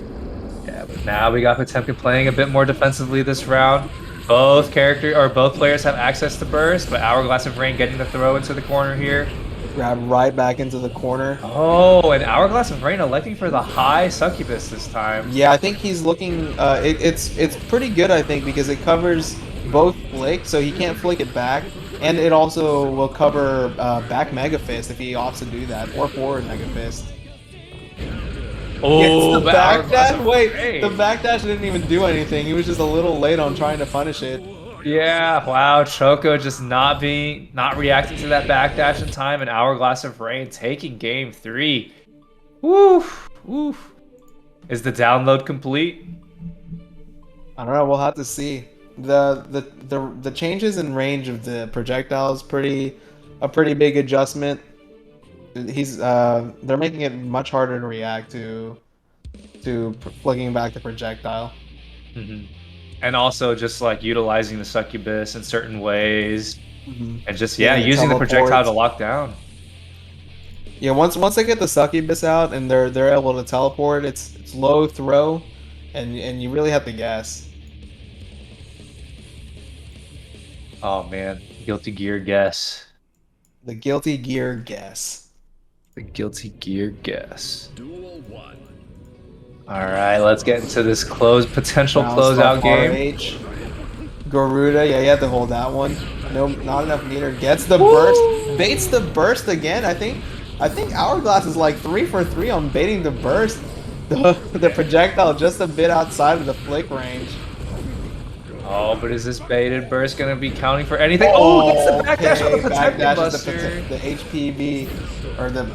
[SPEAKER 2] Yeah, but now we got Potemkin playing a bit more defensively this round. Both players have access to burst, but Hourglass of Rain getting the throw into the corner here.
[SPEAKER 3] Grab right back into the corner.
[SPEAKER 2] Oh, and Hourglass of Rain electing for the high succubus this time.
[SPEAKER 3] Yeah, I think he's looking. It's pretty good, I think, because it covers both flick, so he can't flick it back, and it also will cover back Mega Fist if he opts to do that, or forward Mega Fist.
[SPEAKER 2] Oh,
[SPEAKER 3] the
[SPEAKER 2] but
[SPEAKER 3] back
[SPEAKER 2] Hourglass
[SPEAKER 3] dash.
[SPEAKER 2] of
[SPEAKER 3] Wait,
[SPEAKER 2] Rain.
[SPEAKER 3] the back dash didn't even do anything. He was just a little late on trying to punish it.
[SPEAKER 2] Yeah, wow, Choco just not reacting to that backdash in time, and Hourglass of Rain taking game 3. Woof, woof. Is the download complete?
[SPEAKER 3] I don't know. We'll have to see. The changes in range of the projectile is a pretty big adjustment. They're making it much harder to react to flicking back the projectile.
[SPEAKER 2] Mm-hmm. And also just like utilizing the succubus in certain ways, and just using the projectile to lock down.
[SPEAKER 3] Yeah, once they get the succubus out and they're able to teleport, it's low throw, and you really have to guess.
[SPEAKER 2] Oh man, guilty gear guess.
[SPEAKER 3] The guilty gear guess.
[SPEAKER 2] The guilty gear guess.
[SPEAKER 4] Duel 1.
[SPEAKER 2] All right, let's get into this potential
[SPEAKER 3] Bounce
[SPEAKER 2] closeout
[SPEAKER 3] off
[SPEAKER 2] game.
[SPEAKER 3] RH. Garuda, yeah, you have to hold that one. No, not enough meter. Gets the burst, baits the burst again. I think Hourglass is like 3 for 3 on baiting the burst. The projectile just a bit outside of the flick range.
[SPEAKER 2] Oh, but is this baited burst gonna be counting for anything? Oh, that's the backdash on the Potemkin
[SPEAKER 3] Backdash
[SPEAKER 2] Buster.
[SPEAKER 3] is the HPV, or the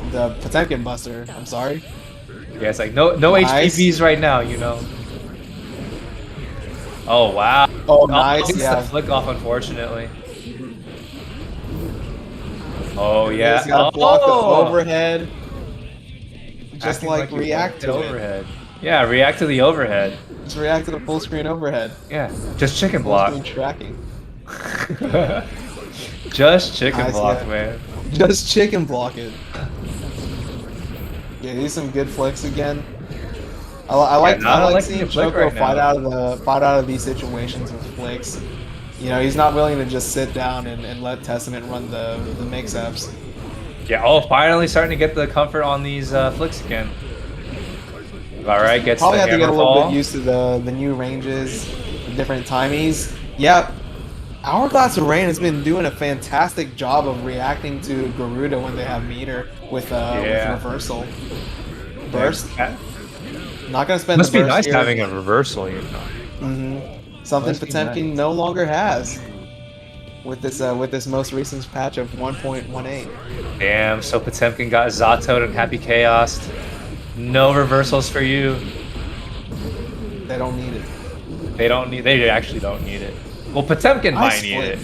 [SPEAKER 3] Potemkin Buster. I'm sorry.
[SPEAKER 2] Yeah, it's like no
[SPEAKER 3] Nice.
[SPEAKER 2] HPVs right now, you know. Oh wow.
[SPEAKER 3] Oh, nice.
[SPEAKER 2] It's
[SPEAKER 3] Yeah.
[SPEAKER 2] the flick off, unfortunately. Oh yeah.
[SPEAKER 3] He's got to block the
[SPEAKER 2] Oh!
[SPEAKER 3] overhead. Just
[SPEAKER 2] Acting
[SPEAKER 3] like
[SPEAKER 2] you
[SPEAKER 3] react
[SPEAKER 2] blocked the
[SPEAKER 3] to it.
[SPEAKER 2] overhead. Yeah, react to the overhead.
[SPEAKER 3] Just react to the full screen overhead.
[SPEAKER 2] Yeah, just chicken
[SPEAKER 3] Full
[SPEAKER 2] block.
[SPEAKER 3] screen tracking.
[SPEAKER 2] Just chicken
[SPEAKER 3] Nice,
[SPEAKER 2] block,
[SPEAKER 3] yeah.
[SPEAKER 2] man.
[SPEAKER 3] Just chicken block it. Yeah, these some good flicks again. I like seeing Choco
[SPEAKER 2] right
[SPEAKER 3] fight
[SPEAKER 2] now.
[SPEAKER 3] out of these situations with flicks. You know, he's not willing to just sit down and let Testament run the mix-ups.
[SPEAKER 2] Yeah, oh, finally starting to get the comfort on these flicks again. All right, gets
[SPEAKER 3] Probably
[SPEAKER 2] the
[SPEAKER 3] have to get a
[SPEAKER 2] hammer
[SPEAKER 3] little
[SPEAKER 2] fall.
[SPEAKER 3] bit used to the new ranges, the different timings. Yeah, Hourglass of Rain has been doing a fantastic job of reacting to Garuda when they have meter with reversal. Burst.
[SPEAKER 2] Yeah.
[SPEAKER 3] Not gonna spend
[SPEAKER 2] Must
[SPEAKER 3] the
[SPEAKER 2] be
[SPEAKER 3] burst
[SPEAKER 2] nice
[SPEAKER 3] here.
[SPEAKER 2] having a reversal, you know.
[SPEAKER 3] Something
[SPEAKER 2] Must be
[SPEAKER 3] Potemkin
[SPEAKER 2] nice.
[SPEAKER 3] no longer has with this most recent patch of 1.18.
[SPEAKER 2] Damn, so Potemkin got Zato'd and Happy Chaos. No reversals for you.
[SPEAKER 3] They don't need it.
[SPEAKER 2] They actually don't need it. Well, Potemkin might need
[SPEAKER 3] split.
[SPEAKER 2] it.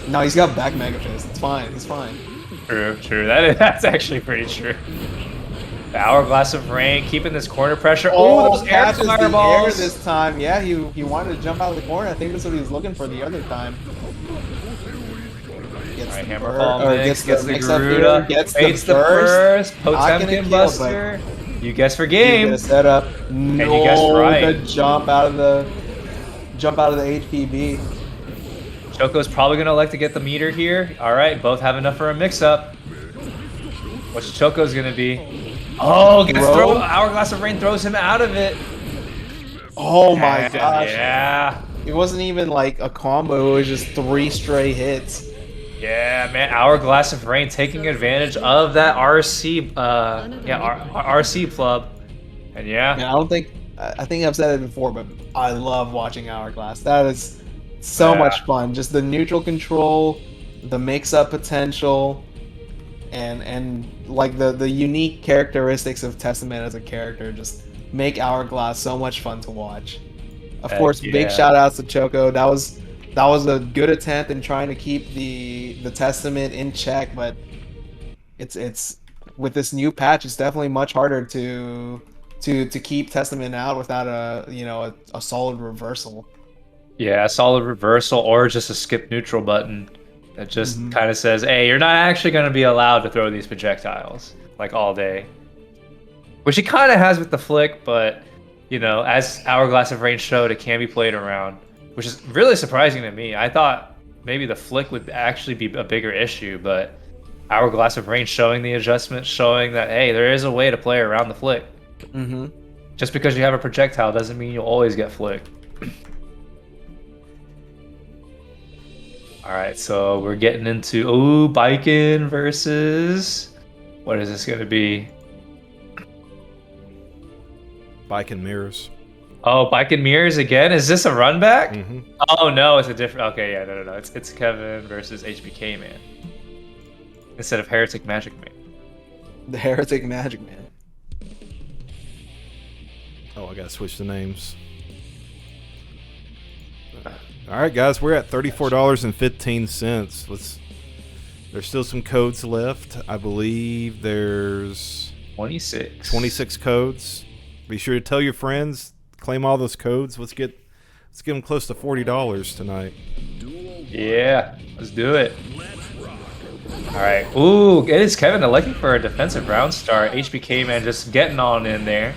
[SPEAKER 3] No, he's got back Mega Fist. It's fine. He's fine.
[SPEAKER 2] True. That's actually pretty true. The Hourglass of Rain keeping this corner pressure.
[SPEAKER 3] Oh,
[SPEAKER 2] Oh, those air
[SPEAKER 3] catches the air
[SPEAKER 2] fireballs.
[SPEAKER 3] this time. Yeah, he wanted to jump out of the corner. I think that's what he was looking for the other time. Gets
[SPEAKER 2] Alright,
[SPEAKER 3] the
[SPEAKER 2] hammer
[SPEAKER 3] burst,
[SPEAKER 2] fall
[SPEAKER 3] or
[SPEAKER 2] mix,
[SPEAKER 3] gets the
[SPEAKER 2] gets the
[SPEAKER 3] mix-up here,
[SPEAKER 2] Garuda,
[SPEAKER 3] gets
[SPEAKER 2] baits
[SPEAKER 3] the burst.
[SPEAKER 2] Potemkin
[SPEAKER 3] Not gonna kill,
[SPEAKER 2] Buster. You guess for game.
[SPEAKER 3] Get a setup. No,
[SPEAKER 2] you guessed right.
[SPEAKER 3] the jump out of the HPB.
[SPEAKER 2] Choco's probably gonna elect to get the meter here. Alright, both have enough for a mix-up. What's Choco's gonna be? Oh, gets thrown. Hourglass of Rain throws him out of it.
[SPEAKER 3] Oh my
[SPEAKER 2] And
[SPEAKER 3] gosh.
[SPEAKER 2] Yeah.
[SPEAKER 3] It wasn't even like a combo, it was just 3 stray hits.
[SPEAKER 2] Yeah, man, Hourglass of Rain taking advantage of that RC, RC plub. And
[SPEAKER 3] Man, I think I've said it before, but I love watching Hourglass. That is so much fun. Just the neutral control, the mix-up potential, and like the unique characteristics of Testament as a character just make Hourglass so much fun to watch. Of course, big shout outs to Choco. That was a good attempt in trying to keep the Testament in check, but it's with this new patch, it's definitely much harder to keep Testament out without a solid reversal.
[SPEAKER 2] Yeah, a solid reversal or just a skip neutral button that just kind of says, hey, you're not actually going to be allowed to throw these projectiles like all day. Which he kind of has with the flick, but, you know, as Hourglass of Rain showed, it can be played around, which is really surprising to me. I thought maybe the flick would actually be a bigger issue, but Hourglass of Rain showing the adjustments, showing that, hey, there is a way to play around the flick. Just because you have a projectile doesn't mean you'll always get flicked. Alright, so we're getting into Biken versus... What is this going to be?
[SPEAKER 1] Biken mirrors.
[SPEAKER 2] Oh, Biken mirrors again? Is this a run back?
[SPEAKER 1] Mm-hmm.
[SPEAKER 2] Oh no, it's a different... Okay, yeah, no. It's Kevin versus HBK Man. Instead of HereticMAGICMAN.
[SPEAKER 3] The HereticMAGICMAN.
[SPEAKER 1] Oh, I gotta switch the names. All right, guys, we're at $34.15. There's still some codes left. I believe there's 26 codes. Be sure to tell your friends, claim all those codes. Let's get them close to $40 tonight.
[SPEAKER 2] Yeah, let's do it. All right. Ooh, it is Kevin electing for a defensive round start. HBK Man just getting on in there.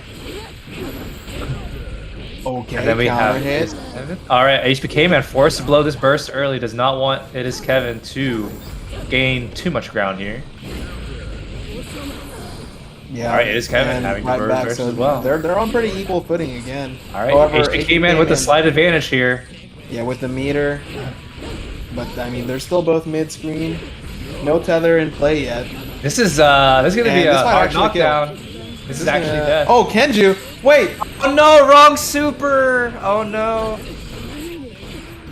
[SPEAKER 3] Okay,
[SPEAKER 2] and then we have
[SPEAKER 3] hit.
[SPEAKER 2] All right, HBK Man forced to blow this burst early. Does not want it is Kevin to gain too much ground here.
[SPEAKER 3] Yeah.
[SPEAKER 2] All right, it is Kevin having to burst
[SPEAKER 3] so
[SPEAKER 2] as well.
[SPEAKER 3] They're on pretty equal footing again.
[SPEAKER 2] All right, however, HBK Man with a slight advantage here.
[SPEAKER 3] Yeah, with the meter. But I mean, they're still both mid-screen. No tether in play yet.
[SPEAKER 2] This is gonna be a hard knockdown. This is actually death.
[SPEAKER 3] Oh, Kenju! Wait!
[SPEAKER 2] Oh no, wrong super! Oh no.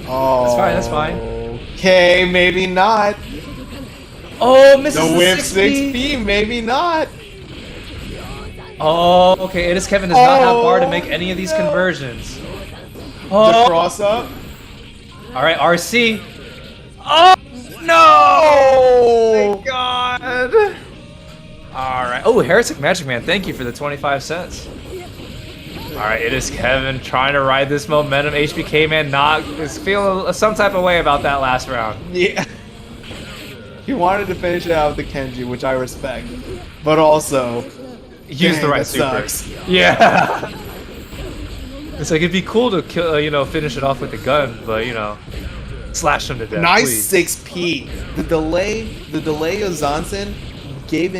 [SPEAKER 3] Oh.
[SPEAKER 2] That's fine.
[SPEAKER 3] Okay, maybe not.
[SPEAKER 2] Oh, misses
[SPEAKER 3] the whip
[SPEAKER 2] 6P.
[SPEAKER 3] 6P, maybe not.
[SPEAKER 2] Oh, okay. It is Kevin does not have bar to make any of these conversions.
[SPEAKER 3] The cross up.
[SPEAKER 2] All right, RC. Oh no! Thank God. All right. Oh, HereticMAGICMAN, thank you for the 25 cents. All right, it is Kevin trying to ride this momentum. HBK Man is feeling some type of way about that last round.
[SPEAKER 3] Yeah. He wanted to finish it out with the Kenji, which I respect, but also
[SPEAKER 2] use the right super. Sucks. Yeah. It's like it'd be cool to kill, finish it off with the gun, but slash him to death.
[SPEAKER 3] Nice
[SPEAKER 2] please.
[SPEAKER 3] 6P. The delay of Zansen gave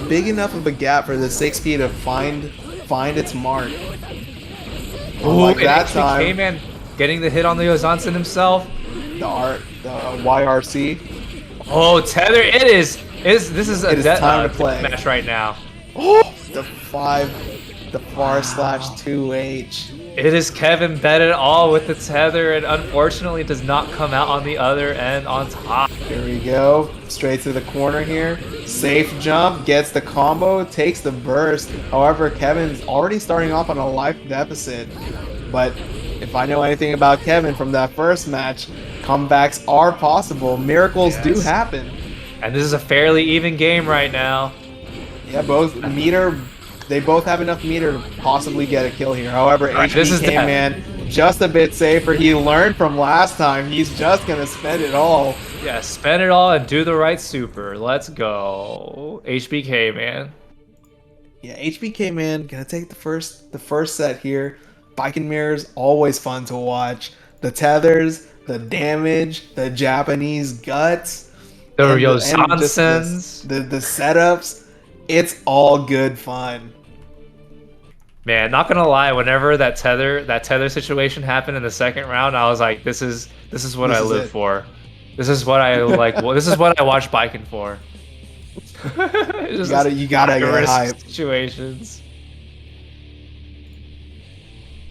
[SPEAKER 3] big enough of a gap for the 6P to find its mark.
[SPEAKER 2] Ooh, like that time, HBK-Man getting the hit on the Ozansen himself.
[SPEAKER 3] The YRC.
[SPEAKER 2] Oh, tether! This is a
[SPEAKER 3] time to play
[SPEAKER 2] match right now.
[SPEAKER 3] Oh, the far /2H.
[SPEAKER 2] It is Kevin bet it all with the tether, and unfortunately does not come out on the other end on top.
[SPEAKER 3] Here we go, straight to the corner here. Safe jump, gets the combo, takes the burst. However, Kevin's already starting off on a life deficit. But if I know anything about Kevin from that first match, comebacks are possible. Miracles do happen.
[SPEAKER 2] And this is a fairly even game right now.
[SPEAKER 3] Yeah, they both have enough meter to possibly get a kill here. However, HBK Man just a bit safer. He learned from last time. He's just gonna spend it all.
[SPEAKER 2] Yeah, spend it all and do the right super. Let's go, HBK Man.
[SPEAKER 3] Yeah, HBK Man gonna take the first set here. Biken mirrors always fun to watch. The tethers, the damage, the Japanese guts,
[SPEAKER 2] the Yosansens,
[SPEAKER 3] the setups. It's all good fun.
[SPEAKER 2] Man, not gonna lie, whenever that tether situation happened in the second round, I was like, this is what I live for. This is what I like. This is what I watch biking for. You gotta get hype. Situations.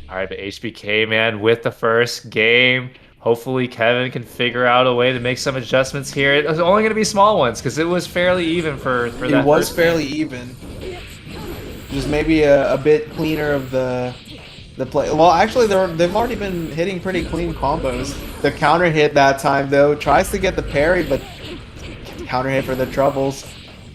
[SPEAKER 2] All right, but HBK Man with the first game. Hopefully Kevin can figure out a way to make some adjustments here. It was only going to be small ones because it was fairly even for that.
[SPEAKER 3] It was fairly even. Just maybe a bit cleaner of the play. Well, actually, they've already been hitting pretty clean combos. The counter hit that time though tries to get the parry, but counter hit for the troubles.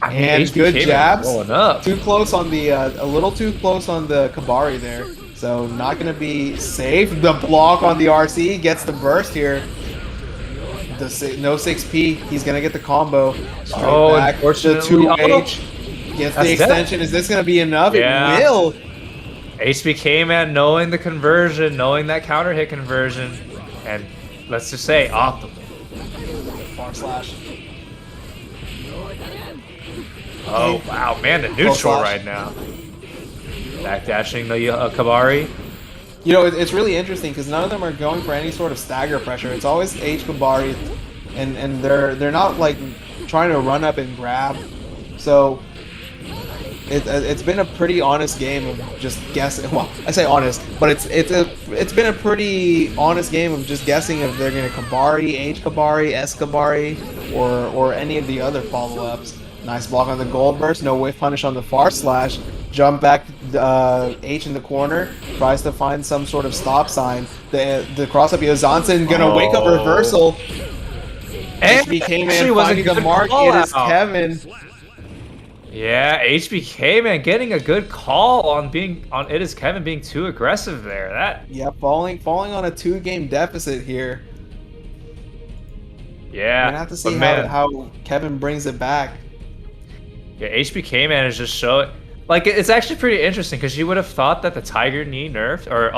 [SPEAKER 2] I mean,
[SPEAKER 3] And
[SPEAKER 2] HBK
[SPEAKER 3] good
[SPEAKER 2] man
[SPEAKER 3] jabs.
[SPEAKER 2] blowing up.
[SPEAKER 3] Too close on the, a little too close on the Kabari there. So not gonna be safe. The block on the RC gets the burst here. No 6P. He's gonna get the combo. Straight back. The
[SPEAKER 2] Unfortunately,
[SPEAKER 3] 2H gets the extension. Is this gonna be enough?
[SPEAKER 2] Yeah.
[SPEAKER 3] It will.
[SPEAKER 2] HBK man knowing the conversion, knowing that counter hit conversion, and let's just say optimal.
[SPEAKER 3] Far slash.
[SPEAKER 2] Oh wow, man, the neutral
[SPEAKER 3] slash.
[SPEAKER 2] right now. Backdashing the Kabari.
[SPEAKER 3] You know, it's really interesting because none of them are going for any sort of stagger pressure. It's always H Kabari, and they're not like trying to run up and grab. So it's been a pretty honest game of just guessing. Well, I say honest, but it's been a pretty honest game of just guessing if they're gonna Kabari, H Kabari, S Kabari, or any of the other follow-ups. Nice block on the gold burst, no whiff punish on the far slash. Jump back, H in the corner, tries to find some sort of stop sign. The cross up Yozansen gonna wake up reversal.
[SPEAKER 2] And
[SPEAKER 3] HBK man
[SPEAKER 2] actually was a
[SPEAKER 3] finding the
[SPEAKER 2] good
[SPEAKER 3] mark.
[SPEAKER 2] call
[SPEAKER 3] It is
[SPEAKER 2] out.
[SPEAKER 3] Kevin.
[SPEAKER 2] Yeah, HBK man getting a good call on it is Kevin being too aggressive there.
[SPEAKER 3] Yeah, falling on a 2-game deficit here.
[SPEAKER 2] Yeah.
[SPEAKER 3] We're gonna have to see
[SPEAKER 2] but
[SPEAKER 3] how Kevin brings it back.
[SPEAKER 2] Yeah, HBK man is just showing. Like, it's actually pretty interesting because you would have thought that the Tiger Knee nerf, or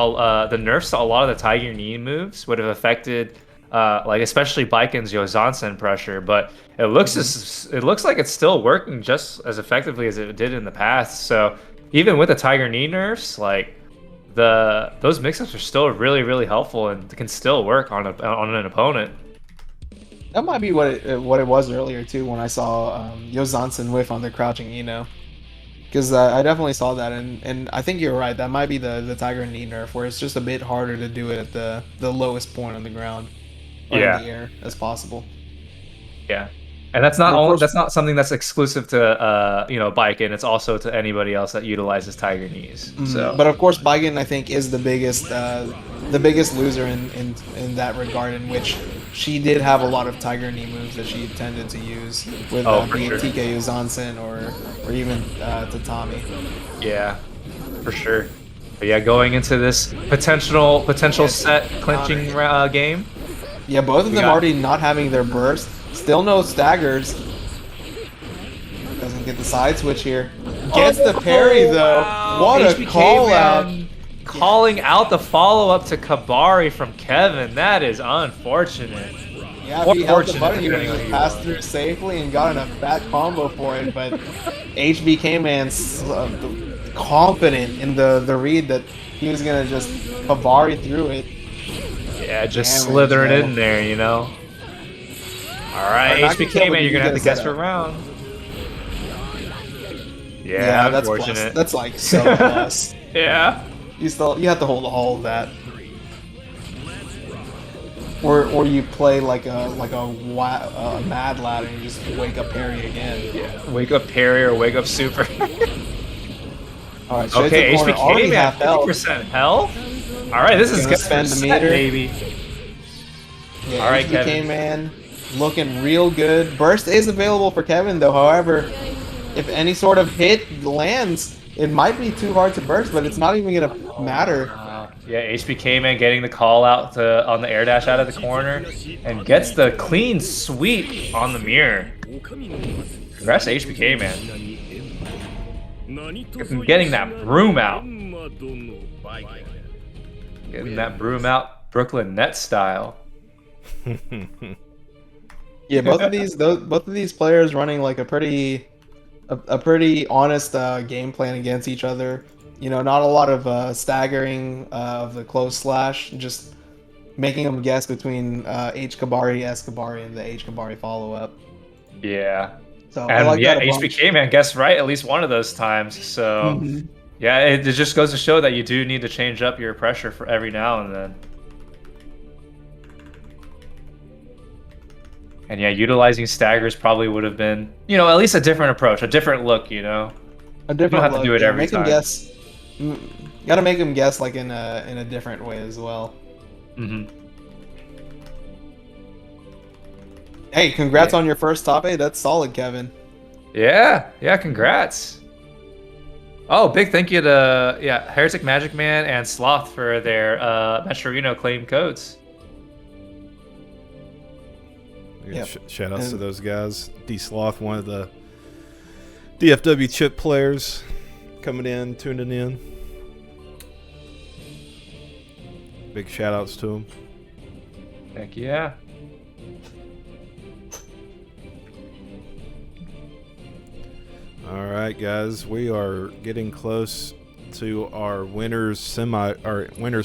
[SPEAKER 2] the nerfs to a lot of the Tiger Knee moves would have affected, like, especially Baiken's Yozansen pressure, but it looks like it's still working just as effectively as it did in the past. So even with the Tiger Knee nerfs, like, those mix-ups are still really, really helpful and can still work on an opponent.
[SPEAKER 3] That might be what it was earlier too when I saw Yozansen whiff on the crouching Eno. Because I definitely saw that, and I think you're right. That might be the Tiger Knee nerf, where it's just a bit harder to do it at the lowest point on the ground, or in the air as possible.
[SPEAKER 2] Yeah, and that's not something that's exclusive to Baiken. It's also to anybody else that utilizes Tiger Knees. So,
[SPEAKER 3] but of course, Baiken I think is the biggest loser in that regard, in which she did have a lot of Tiger Knee moves that she tended to use with be it TK Yozansen or even Tatami.
[SPEAKER 2] Yeah, for sure. But yeah, going into this potential set clinching game.
[SPEAKER 3] Yeah, both of them already not having their burst. Still no staggers. Doesn't get the side switch here. Gets the parry though.
[SPEAKER 2] Wow.
[SPEAKER 3] What a call out.
[SPEAKER 2] Calling out the follow-up to Kabari from Kevin. That is unfortunate.
[SPEAKER 3] Yeah, if he held the button, he would have passed through safely and gotten a fat combo for it, but HBK man's confident in the read that he was going to just Kabari through it.
[SPEAKER 2] Yeah, just slithering in there, you know. Alright, HBK man, you're going to have to guess for round. Yeah,
[SPEAKER 3] that's
[SPEAKER 2] unfortunate.
[SPEAKER 3] Plus. That's like so plus.
[SPEAKER 2] Yeah.
[SPEAKER 3] You have to hold all of that. Or you play like a mad ladder and you just wake up parry again.
[SPEAKER 2] Yeah, wake up parry or wake up super.
[SPEAKER 3] Alright,
[SPEAKER 2] okay, HBK man, 50% health. Alright, this is gonna
[SPEAKER 3] spend the meter,
[SPEAKER 2] baby.
[SPEAKER 3] Yeah,
[SPEAKER 2] alright,
[SPEAKER 3] HBK
[SPEAKER 2] Kevin.
[SPEAKER 3] man, looking real good. Burst is available for Kevin though. However, if any sort of hit lands, it might be too hard to burst, but it's not even gonna matter.
[SPEAKER 2] Yeah, HBK man getting the call out on the air dash out of the corner and gets the clean sweep on the mirror. Congrats to HBK man. Getting that broom out. Getting that broom out Brooklyn Nets style.
[SPEAKER 3] Yeah, both of these players running like a pretty honest game plan against each other. You know, not a lot of staggering of the close slash, just making them guess between H Kabari, S Kabari, and the H Kabari follow up.
[SPEAKER 2] Yeah.
[SPEAKER 3] So
[SPEAKER 2] and
[SPEAKER 3] I like
[SPEAKER 2] yeah,
[SPEAKER 3] that a bunch.
[SPEAKER 2] HBK man guessed right at least one of those times. So yeah, it just goes to show that you do need to change up your pressure for every now and then. And yeah, utilizing staggers probably would have been, you know, at least a different approach, a different look, you know.
[SPEAKER 3] A different.
[SPEAKER 2] You don't have to do it every
[SPEAKER 3] make
[SPEAKER 2] time.
[SPEAKER 3] Him guess. Gotta make him guess like in a different way as well. Hey, congrats on your first top 8. That's solid, Kevin.
[SPEAKER 2] Yeah, congrats. Oh, big thank you to HereticMAGICMAN and Sloth for their Metrorino claim codes.
[SPEAKER 3] Yep.
[SPEAKER 1] Shout outs to those guys. D Sloth, one of the DFW chip players, coming in, tuning in. Big shout outs to him.
[SPEAKER 2] Heck yeah.
[SPEAKER 1] All right, guys, we are getting close to our winners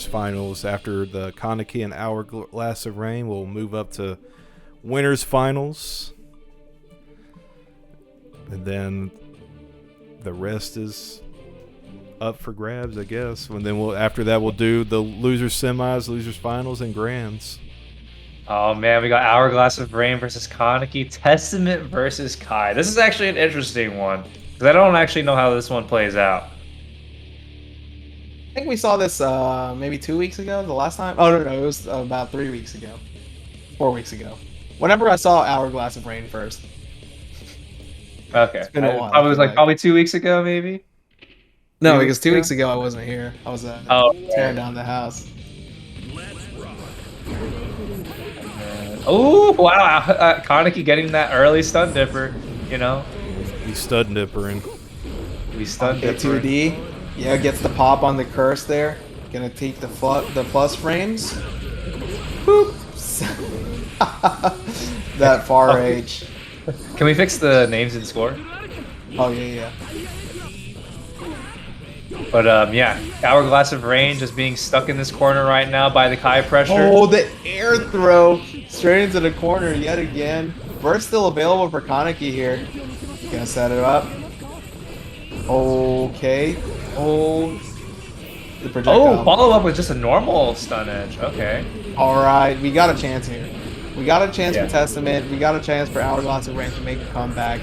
[SPEAKER 1] finals. After the Kaneki and Hourglass of Rain, we'll move up to winners finals, and then the rest is up for grabs, I guess. And then after that we'll do the losers semis, losers finals, and grands.
[SPEAKER 2] Oh man, we got Hourglass of Rain versus Kaneki, Testament versus Kai. This is actually an interesting one because I don't actually know how this one plays out.
[SPEAKER 3] I think we saw this maybe 2 weeks ago, the last time. Oh, no, it was about 3 weeks ago. 4 weeks ago. Whenever I saw Hourglass of Rain first.
[SPEAKER 2] Okay.
[SPEAKER 3] It's been a while,
[SPEAKER 2] Probably was
[SPEAKER 3] I feel
[SPEAKER 2] like probably 2 weeks ago, maybe.
[SPEAKER 3] No, because 2 weeks ago I wasn't here. I was tearing down the house.
[SPEAKER 4] Let's rock.
[SPEAKER 2] Oh wow, Kaneki getting that early stun dipper. You know,
[SPEAKER 1] He's stud nippering.
[SPEAKER 2] we stun dipper.
[SPEAKER 3] A2D. Yeah, gets the pop on the curse there. Gonna take the plus frames. Boop. That far H.
[SPEAKER 2] Can we fix the names and score?
[SPEAKER 3] Oh yeah.
[SPEAKER 2] But yeah, Hourglass of Rain just being stuck in this corner right now by the Kai pressure.
[SPEAKER 3] Oh, the air throw straight into the corner yet again. Burst still available for Kaneki here. Gonna set it up. Okay. Oh, the projectile.
[SPEAKER 2] Oh, follow up with just a normal stun edge. Okay.
[SPEAKER 3] All right, we got a chance here. We got a chance
[SPEAKER 2] Yeah.
[SPEAKER 3] for Testament. We got a chance for Hourglass of Rain to make a comeback.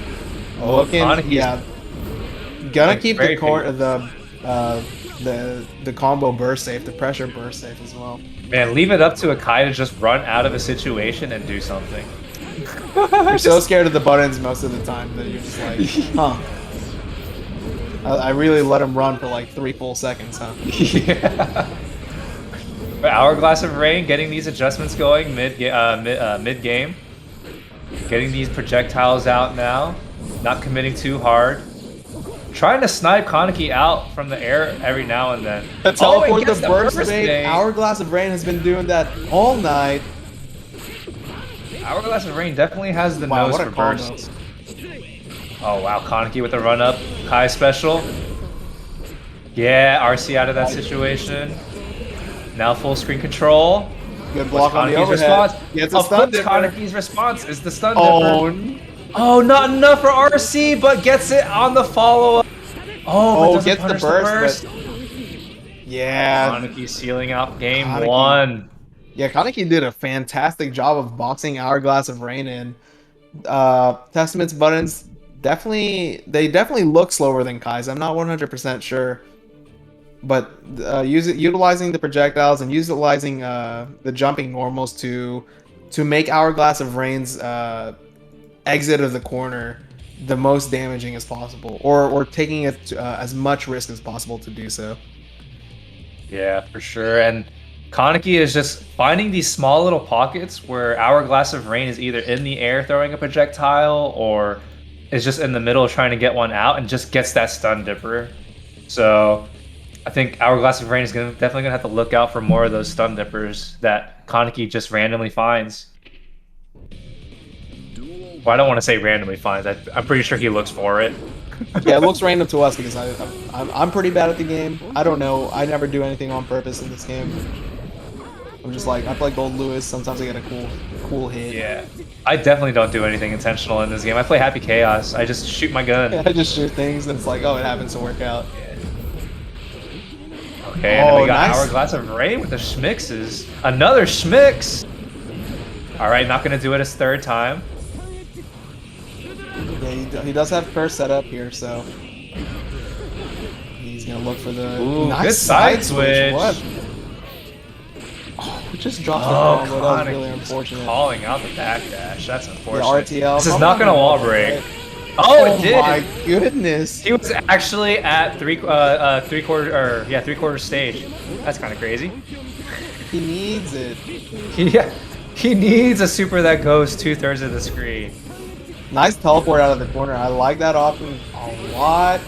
[SPEAKER 2] Oh,
[SPEAKER 3] Looking,
[SPEAKER 2] Kaneki's
[SPEAKER 3] yeah. Gonna
[SPEAKER 2] like
[SPEAKER 3] keep
[SPEAKER 2] very
[SPEAKER 3] the combo burst safe, the pressure burst safe as well.
[SPEAKER 2] Man, leave it up to a Kai to just run out of a situation and do something.
[SPEAKER 3] You're so scared of the buttons most of the time that you're just like, huh. I really let him run for like 3 full seconds, huh?
[SPEAKER 2] Yeah. But Hourglass of Rain getting these adjustments going mid game, getting these projectiles out now, not committing too hard, trying to snipe Kaneki out from the air every now and then.
[SPEAKER 3] The teleport,
[SPEAKER 2] and gets
[SPEAKER 3] the burst bait.
[SPEAKER 2] bait.
[SPEAKER 3] Hourglass of Rain has been doing that all night.
[SPEAKER 2] Hourglass of Rain definitely has the
[SPEAKER 3] Wow,
[SPEAKER 2] nose
[SPEAKER 3] what
[SPEAKER 2] for
[SPEAKER 3] a combo.
[SPEAKER 2] bursts. Oh wow, Kaneki with the run up, Kai special. Yeah, RC out of that situation. Now full screen control.
[SPEAKER 3] Good block on the
[SPEAKER 2] Kaneki's
[SPEAKER 3] overhead.
[SPEAKER 2] response.
[SPEAKER 3] Gets a
[SPEAKER 2] Of
[SPEAKER 3] stun
[SPEAKER 2] course,
[SPEAKER 3] dipper.
[SPEAKER 2] Kaneki's response is the stun
[SPEAKER 3] Oh,
[SPEAKER 2] dipper. Oh, not enough for RC, but gets it on the follow up. Oh, but
[SPEAKER 3] gets the
[SPEAKER 2] punish
[SPEAKER 3] burst, yeah.
[SPEAKER 2] Kaneki sealing out game
[SPEAKER 3] Kaneki.
[SPEAKER 2] 1.
[SPEAKER 3] Yeah, Kaneki did a fantastic job of boxing Hourglass of Rain in. Testament's buttons definitely look slower than Kai's. I'm not 100% sure, but utilizing the projectiles and utilizing the jumping normals to make Hourglass of Rain's exit of the corner the most damaging as possible, or taking it as much risk as possible to do so.
[SPEAKER 2] Yeah, for sure. And Kaneki is just finding these small little pockets where Hourglass of Rain is either in the air throwing a projectile or is just in the middle trying to get one out and just gets that stun dipper. So I think Hourglass of Rain is definitely gonna have to look out for more of those stun dippers that Kaneki just randomly finds. Well, I don't want to say randomly finds. I'm pretty sure he looks for it.
[SPEAKER 3] Yeah, it looks random to us because I'm pretty bad at the game. I don't know. I never do anything on purpose in this game. I'm just like, I play Gold Lewis. Sometimes I get a cool hit.
[SPEAKER 2] Yeah, I definitely don't do anything intentional in this game. I play Happy Chaos. I just shoot my gun.
[SPEAKER 3] I just shoot things and it's like, oh, it happens to work out.
[SPEAKER 2] Okay, and then we got
[SPEAKER 3] nice.
[SPEAKER 2] Hourglass of Rain with the schmixes. Another schmix! Alright, not gonna do it his third time.
[SPEAKER 3] Yeah, he does have first set up here, so he's gonna look for the nice
[SPEAKER 2] good side switch.
[SPEAKER 3] What? Oh, we just dropped
[SPEAKER 2] Oh,
[SPEAKER 3] the combo. That was
[SPEAKER 2] Kaneki
[SPEAKER 3] really
[SPEAKER 2] just
[SPEAKER 3] unfortunate.
[SPEAKER 2] calling out the backdash. That's
[SPEAKER 3] The
[SPEAKER 2] unfortunate.
[SPEAKER 3] RTL.
[SPEAKER 2] This is
[SPEAKER 3] probably
[SPEAKER 2] not gonna wall
[SPEAKER 3] gonna
[SPEAKER 2] break.
[SPEAKER 3] right?
[SPEAKER 2] Oh, it did.
[SPEAKER 3] my goodness.
[SPEAKER 2] He was actually at three quarter stage. That's kind of crazy.
[SPEAKER 3] He needs it.
[SPEAKER 2] He needs a super that goes 2/3 of the screen.
[SPEAKER 3] Nice teleport out of the corner. I like that option a lot.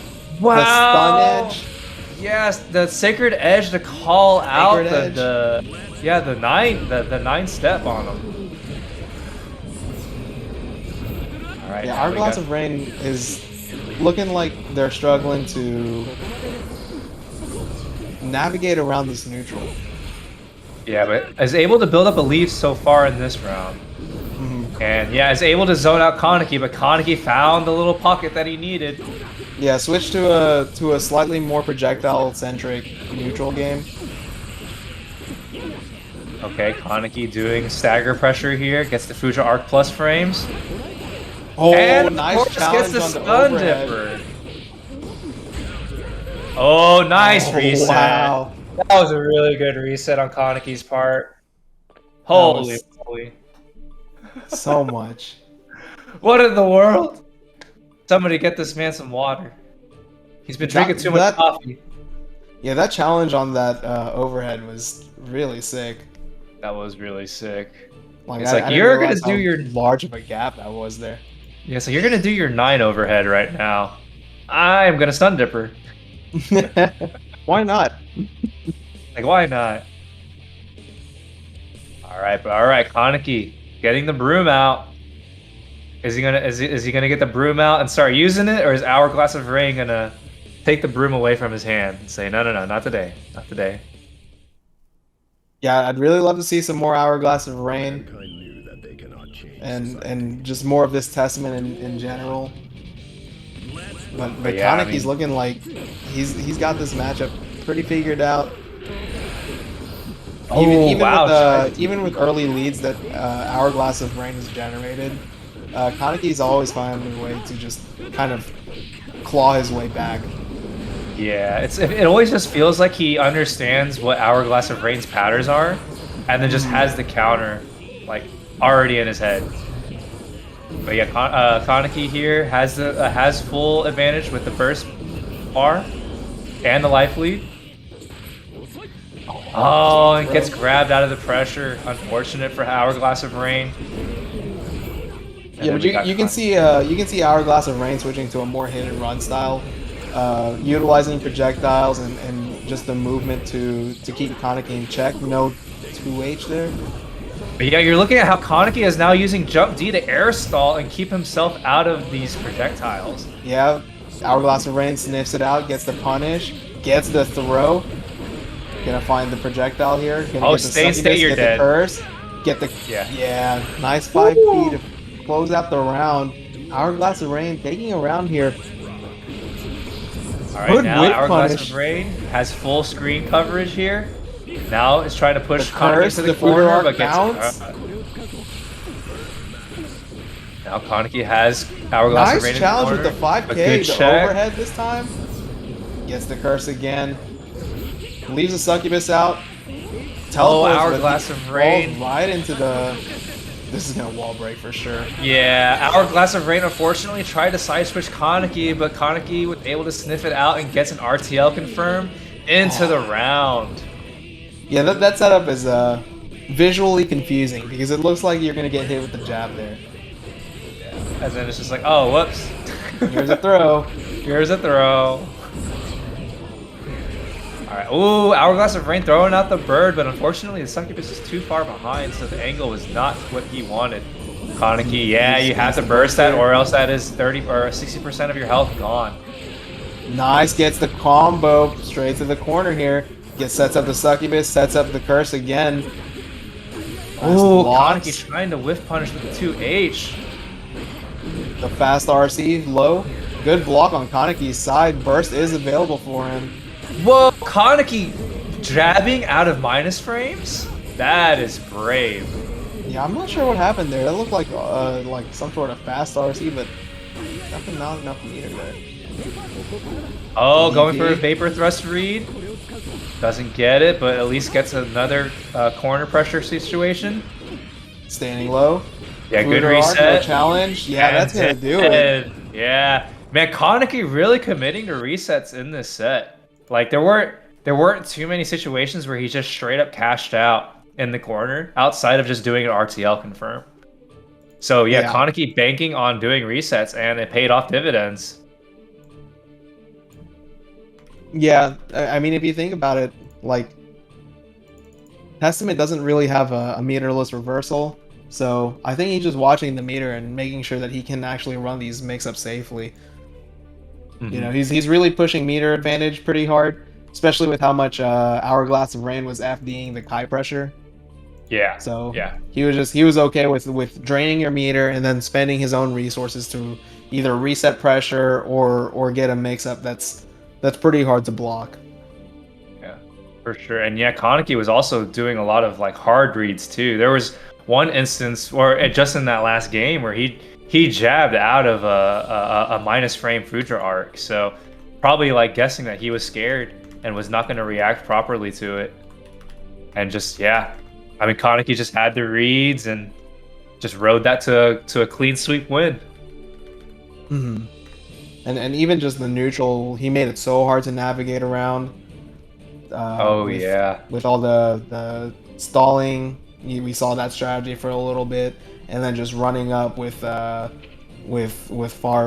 [SPEAKER 2] Wow.
[SPEAKER 3] The stun edge.
[SPEAKER 2] Yes, the sacred edge to call out
[SPEAKER 3] Sacred
[SPEAKER 2] the 9 step on him. All right.
[SPEAKER 3] Yeah,
[SPEAKER 2] now we
[SPEAKER 3] Hourglass
[SPEAKER 2] got-
[SPEAKER 3] of Rain is looking like they're struggling to navigate around this neutral.
[SPEAKER 2] Yeah, but is able to build up a lead so far in this round. And yeah, is able to zone out Kaneki, but Kaneki found the little pocket that he needed.
[SPEAKER 3] Yeah, switch to a slightly more projectile-centric neutral game.
[SPEAKER 2] Okay, Kaneki doing stagger pressure here, gets the Fuja Arc Plus frames.
[SPEAKER 3] Oh,
[SPEAKER 2] And of
[SPEAKER 3] nice
[SPEAKER 2] course
[SPEAKER 3] challenge
[SPEAKER 2] gets the
[SPEAKER 3] on the
[SPEAKER 2] stun
[SPEAKER 3] overhead.
[SPEAKER 2] dipper. Oh, nice
[SPEAKER 3] Oh,
[SPEAKER 2] reset.
[SPEAKER 3] wow.
[SPEAKER 2] That was a really good reset on Kaneki's part.
[SPEAKER 3] was-
[SPEAKER 2] Holy moly.
[SPEAKER 3] So much.
[SPEAKER 2] What in the world? Somebody get this man some water. He's been drinking too much coffee.
[SPEAKER 3] Yeah, that challenge on that overhead was really sick.
[SPEAKER 2] That was really sick.
[SPEAKER 3] Like,
[SPEAKER 2] It's
[SPEAKER 3] I
[SPEAKER 2] like,
[SPEAKER 3] didn't
[SPEAKER 2] you're gonna
[SPEAKER 3] realize
[SPEAKER 2] do
[SPEAKER 3] how
[SPEAKER 2] your-
[SPEAKER 3] large of a gap that was there.
[SPEAKER 2] Yeah, so you're gonna do your 9 overhead right now. I'm gonna stun dipper.
[SPEAKER 3] Why not?
[SPEAKER 2] Like, why not? All right, Kaneki getting the broom out. Is he gonna get the broom out and start using it, or is Hourglass of Rain gonna take the broom away from his hand and say, no, not today, not today?
[SPEAKER 3] Yeah, I'd really love to see some more Hourglass of Rain
[SPEAKER 4] Mankind knew that they cannot change
[SPEAKER 3] and just more of this Testament in general. But
[SPEAKER 2] yeah, I
[SPEAKER 3] Kaneki's
[SPEAKER 2] mean-
[SPEAKER 3] looking like he's got this matchup pretty figured out.
[SPEAKER 2] Oh, wow.
[SPEAKER 3] Even with early leads that Hourglass of Rain has generated, Kaneki's always finding a way to just kind of claw his way back.
[SPEAKER 2] Yeah, it always just feels like he understands what Hourglass of Rain's patterns are, and then just has the counter like already in his head. But yeah, Kaneki here has full advantage with the burst bar and the life lead. Oh, and gets grabbed out of the pressure. Unfortunate for Hourglass of Rain. And
[SPEAKER 3] Yeah,
[SPEAKER 2] then
[SPEAKER 3] but
[SPEAKER 2] we got
[SPEAKER 3] you can see Hourglass of Rain switching to a more hit and run style, utilizing projectiles and just the movement to keep Kaneki in check. No 2H there.
[SPEAKER 2] But yeah, you're looking at how Kaneki is now using Jump D to air stall and keep himself out of these projectiles.
[SPEAKER 3] Yeah, Hourglass of Rain sniffs it out, gets the punish, gets the throw. Gonna find the projectile here. Gonna
[SPEAKER 2] Oh,
[SPEAKER 3] get the
[SPEAKER 2] stay,
[SPEAKER 3] succubus,
[SPEAKER 2] you're
[SPEAKER 3] get
[SPEAKER 2] dead.
[SPEAKER 3] the curse, get the
[SPEAKER 2] Yeah.
[SPEAKER 3] nice 5P to close out the round. Hourglass of Rain taking a round here.
[SPEAKER 2] All right,
[SPEAKER 3] Good
[SPEAKER 2] now
[SPEAKER 3] whip
[SPEAKER 2] Hourglass
[SPEAKER 3] punish.
[SPEAKER 2] of Rain has full screen coverage here. Now it's trying to push
[SPEAKER 3] The
[SPEAKER 2] Kaneki
[SPEAKER 3] curse,
[SPEAKER 2] to
[SPEAKER 3] the
[SPEAKER 2] the
[SPEAKER 3] Fuga
[SPEAKER 2] corner,
[SPEAKER 3] Arc
[SPEAKER 2] but gets
[SPEAKER 3] bounce.
[SPEAKER 2] Now Kaneki has Hourglass of Rain
[SPEAKER 3] Nice
[SPEAKER 2] in
[SPEAKER 3] challenge
[SPEAKER 2] the
[SPEAKER 3] with the
[SPEAKER 2] corner. A
[SPEAKER 3] 5K,
[SPEAKER 2] good
[SPEAKER 3] the
[SPEAKER 2] check.
[SPEAKER 3] overhead this time. Gets the curse again. Leaves the succubus out. Teleports, but
[SPEAKER 2] Hourglass
[SPEAKER 3] he
[SPEAKER 2] of Rain.
[SPEAKER 3] falls right into the. This is gonna wall break for sure.
[SPEAKER 2] Yeah, Hourglass of Rain unfortunately tried to side switch Kaneki, but Kaneki was able to sniff it out and gets an RTL confirm into the round.
[SPEAKER 3] Yeah, that setup is visually confusing because it looks like you're gonna get hit with the jab there.
[SPEAKER 2] And then it's just like, oh, whoops.
[SPEAKER 3] Here's a throw.
[SPEAKER 2] Here's a throw. Alright, ooh, Hourglass of Rain throwing out the bird, but unfortunately the succubus is too far behind, so the angle was not what he wanted. Kaneki, yeah, you have to burst that, or else that is 30 or 60% of your health gone.
[SPEAKER 3] Nice, gets the combo straight to the corner here. Sets up the succubus, sets up the curse again. Nice
[SPEAKER 2] Ooh,
[SPEAKER 3] blocks.
[SPEAKER 2] Kaneki trying to whiff punish with the 2H.
[SPEAKER 3] The fast RC low. Good block on Kaneki's side. Burst is available for him.
[SPEAKER 2] Whoa, Kaneki jabbing out of minus frames? That is brave.
[SPEAKER 3] Yeah, I'm not sure what happened there. That looked like some sort of fast RC, but definitely not enough meter there.
[SPEAKER 2] Oh, going
[SPEAKER 3] DDP.
[SPEAKER 2] for a Vapor Thrust read. Doesn't get it, but at least gets another corner pressure situation.
[SPEAKER 3] Standing low.
[SPEAKER 2] Yeah, good
[SPEAKER 3] Booter arc, no
[SPEAKER 2] reset.
[SPEAKER 3] challenge. Yeah, that's gonna do it.
[SPEAKER 2] Yeah, man, Kaneki really committing to resets in this set. Like there weren't too many situations where he just straight up cashed out in the corner outside of just doing an RTL confirm. So yeah, Kaneki banking on doing resets and it paid off dividends.
[SPEAKER 3] Yeah, I mean, if you think about it, like Testament doesn't really have a meterless reversal, so I think he's just watching the meter and making sure that he can actually run these mix-ups safely. You know, he's really pushing meter advantage pretty hard, especially with how much Hourglass of Rain was FDing the Kai pressure.
[SPEAKER 2] Yeah.
[SPEAKER 3] So
[SPEAKER 2] yeah,
[SPEAKER 3] he was okay with draining your meter and then spending his own resources to either reset pressure or get a mix-up that's pretty hard to block.
[SPEAKER 2] yeah, for sure. And yeah, Kaneki was also doing a lot of like hard reads too. There was one instance where just in that last game where he jabbed out of a minus frame Fudra arc. So probably like guessing that he was scared and was not going to react properly to it. And just, yeah, I mean, Kaneki just had the reads and just rode that to a clean sweep win.
[SPEAKER 3] And even just the neutral, he made it so hard to navigate around. With all the stalling, we saw that strategy for a little bit, and then just running up with Far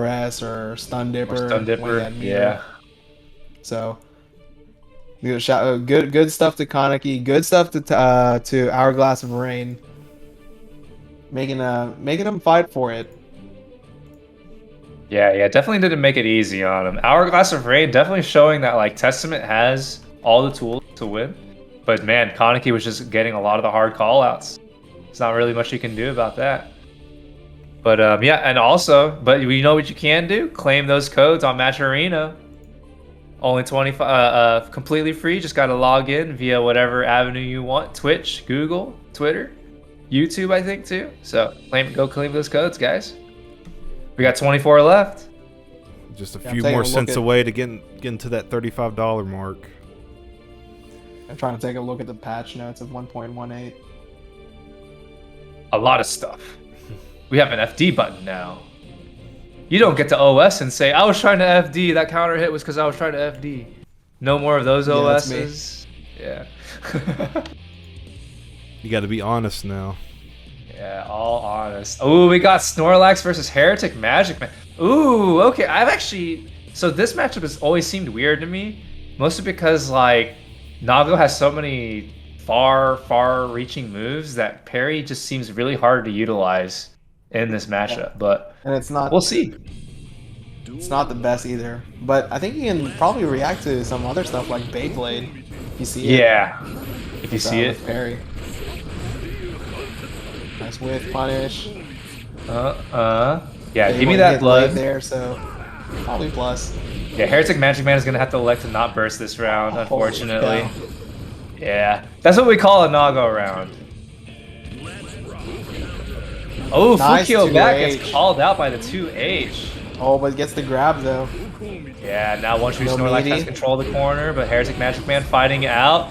[SPEAKER 3] S or Stun Dipper.
[SPEAKER 2] Yeah.
[SPEAKER 3] So good stuff to Kaneki, good stuff to Hourglass of Rain, making him fight for it.
[SPEAKER 2] Yeah, definitely didn't make it easy on him. Hourglass of Rain definitely showing that like Testament has all the tools to win, but man, Kaneki was just getting a lot of the hard callouts. There's not really much you can do about that. But yeah, and also, but you know what you can do? Claim those codes on Match Arena. Only 25, completely free. Just gotta log in via whatever avenue you want: Twitch, Google, Twitter, YouTube, I think too. So go claim those codes, guys. We got 24 left.
[SPEAKER 1] Just a few more cents away to get into that $35 mark.
[SPEAKER 3] I'm trying to take a look at the patch notes of 1.18.
[SPEAKER 2] A lot of stuff. We have an FD button now. You don't get to OS and say, I was trying to FD, that counter hit was because I was trying to FD. No more of those OSs. Yeah.
[SPEAKER 1] You got to be honest now.
[SPEAKER 2] Yeah, all honest. Ooh, we got Snorlax versus HereticMAGICMAN. Ooh, okay. So this matchup has always seemed weird to me, mostly because like Nago has so many far-reaching moves that parry just seems really hard to utilize in this matchup. But
[SPEAKER 3] and it's not.
[SPEAKER 2] We'll see.
[SPEAKER 3] It's not the best either, but I think you can probably react to some other stuff like Beyblade. If you see it.
[SPEAKER 2] Yeah, if you see it.
[SPEAKER 3] Parry. Nice whiff punish.
[SPEAKER 2] Yeah, give me that blood
[SPEAKER 3] there, so probably plus.
[SPEAKER 2] Yeah, HereticMAGICMAN is gonna have to elect to not burst this round, unfortunately. Yeah, that's what we call a Nago round. Oh,
[SPEAKER 3] nice
[SPEAKER 2] Fukio back gets called out by the 2H.
[SPEAKER 3] Oh, but gets the grab though.
[SPEAKER 2] Yeah, now OneTrueSnorlax has control of the corner, but HereticMAGICMAN fighting it out.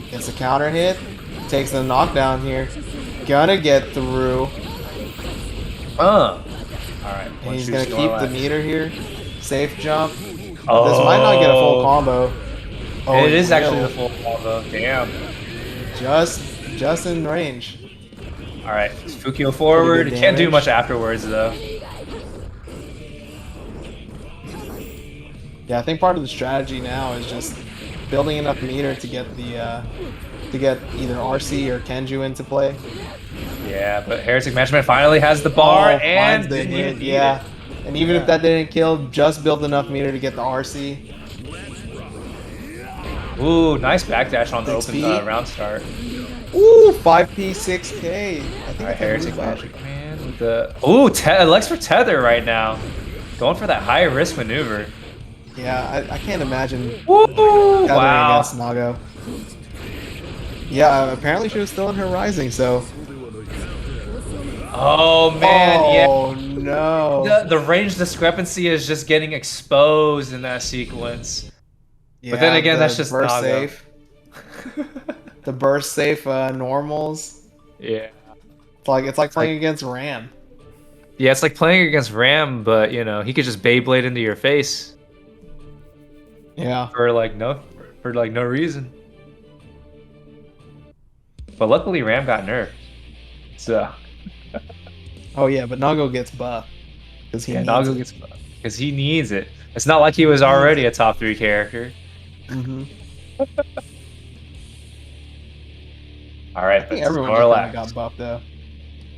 [SPEAKER 3] Gets the counter hit. Takes the knockdown here. Gonna get through.
[SPEAKER 2] Alright.
[SPEAKER 3] He's gonna keep the meter here. Safe jump.
[SPEAKER 2] Oh.
[SPEAKER 3] This might not get a full combo.
[SPEAKER 2] Oh, it is actually the full combo. Damn.
[SPEAKER 3] Just in range.
[SPEAKER 2] Alright, Fukio forward. Can't do much afterwards though.
[SPEAKER 3] Yeah, I think part of the strategy now is just building enough meter to get the either RC or Kenju into play.
[SPEAKER 2] Yeah, but HereticMAGICMAN finally has the bar and
[SPEAKER 3] the hit. Yeah, and even if that didn't kill, just build enough meter to get the RC.
[SPEAKER 2] Ooh, nice backdash on the open round start.
[SPEAKER 3] Ooh, 5P 6K. I think
[SPEAKER 2] Alright, HereticMAGICMAN with the Lex for tether right now, going for that high risk maneuver.
[SPEAKER 3] Yeah, I can't imagine
[SPEAKER 2] tethering
[SPEAKER 3] against Nago. Yeah, apparently she was still in her rising, so.
[SPEAKER 2] Oh man,
[SPEAKER 3] oh, no.
[SPEAKER 2] The range discrepancy is just getting exposed in that sequence.
[SPEAKER 3] Yeah,
[SPEAKER 2] but then again, that's just
[SPEAKER 3] burst
[SPEAKER 2] Nago.
[SPEAKER 3] Safe. The burst safe normals.
[SPEAKER 2] Yeah.
[SPEAKER 3] It's like playing against Ram.
[SPEAKER 2] Yeah, it's like playing against Ram, but you know, he could just Beyblade into your face
[SPEAKER 3] Yeah.
[SPEAKER 2] for like no reason. But luckily Ram got nerfed. So
[SPEAKER 3] Oh yeah, but Nago gets buff because he
[SPEAKER 2] yeah,
[SPEAKER 3] needs
[SPEAKER 2] Nago
[SPEAKER 3] it.
[SPEAKER 2] gets buffed because he needs it. It's not like he was already a top 3 character.
[SPEAKER 3] Mm-hmm.
[SPEAKER 2] All right,
[SPEAKER 3] I think
[SPEAKER 2] but
[SPEAKER 3] everyone just kind
[SPEAKER 2] Snorlax.
[SPEAKER 3] of got buffed though,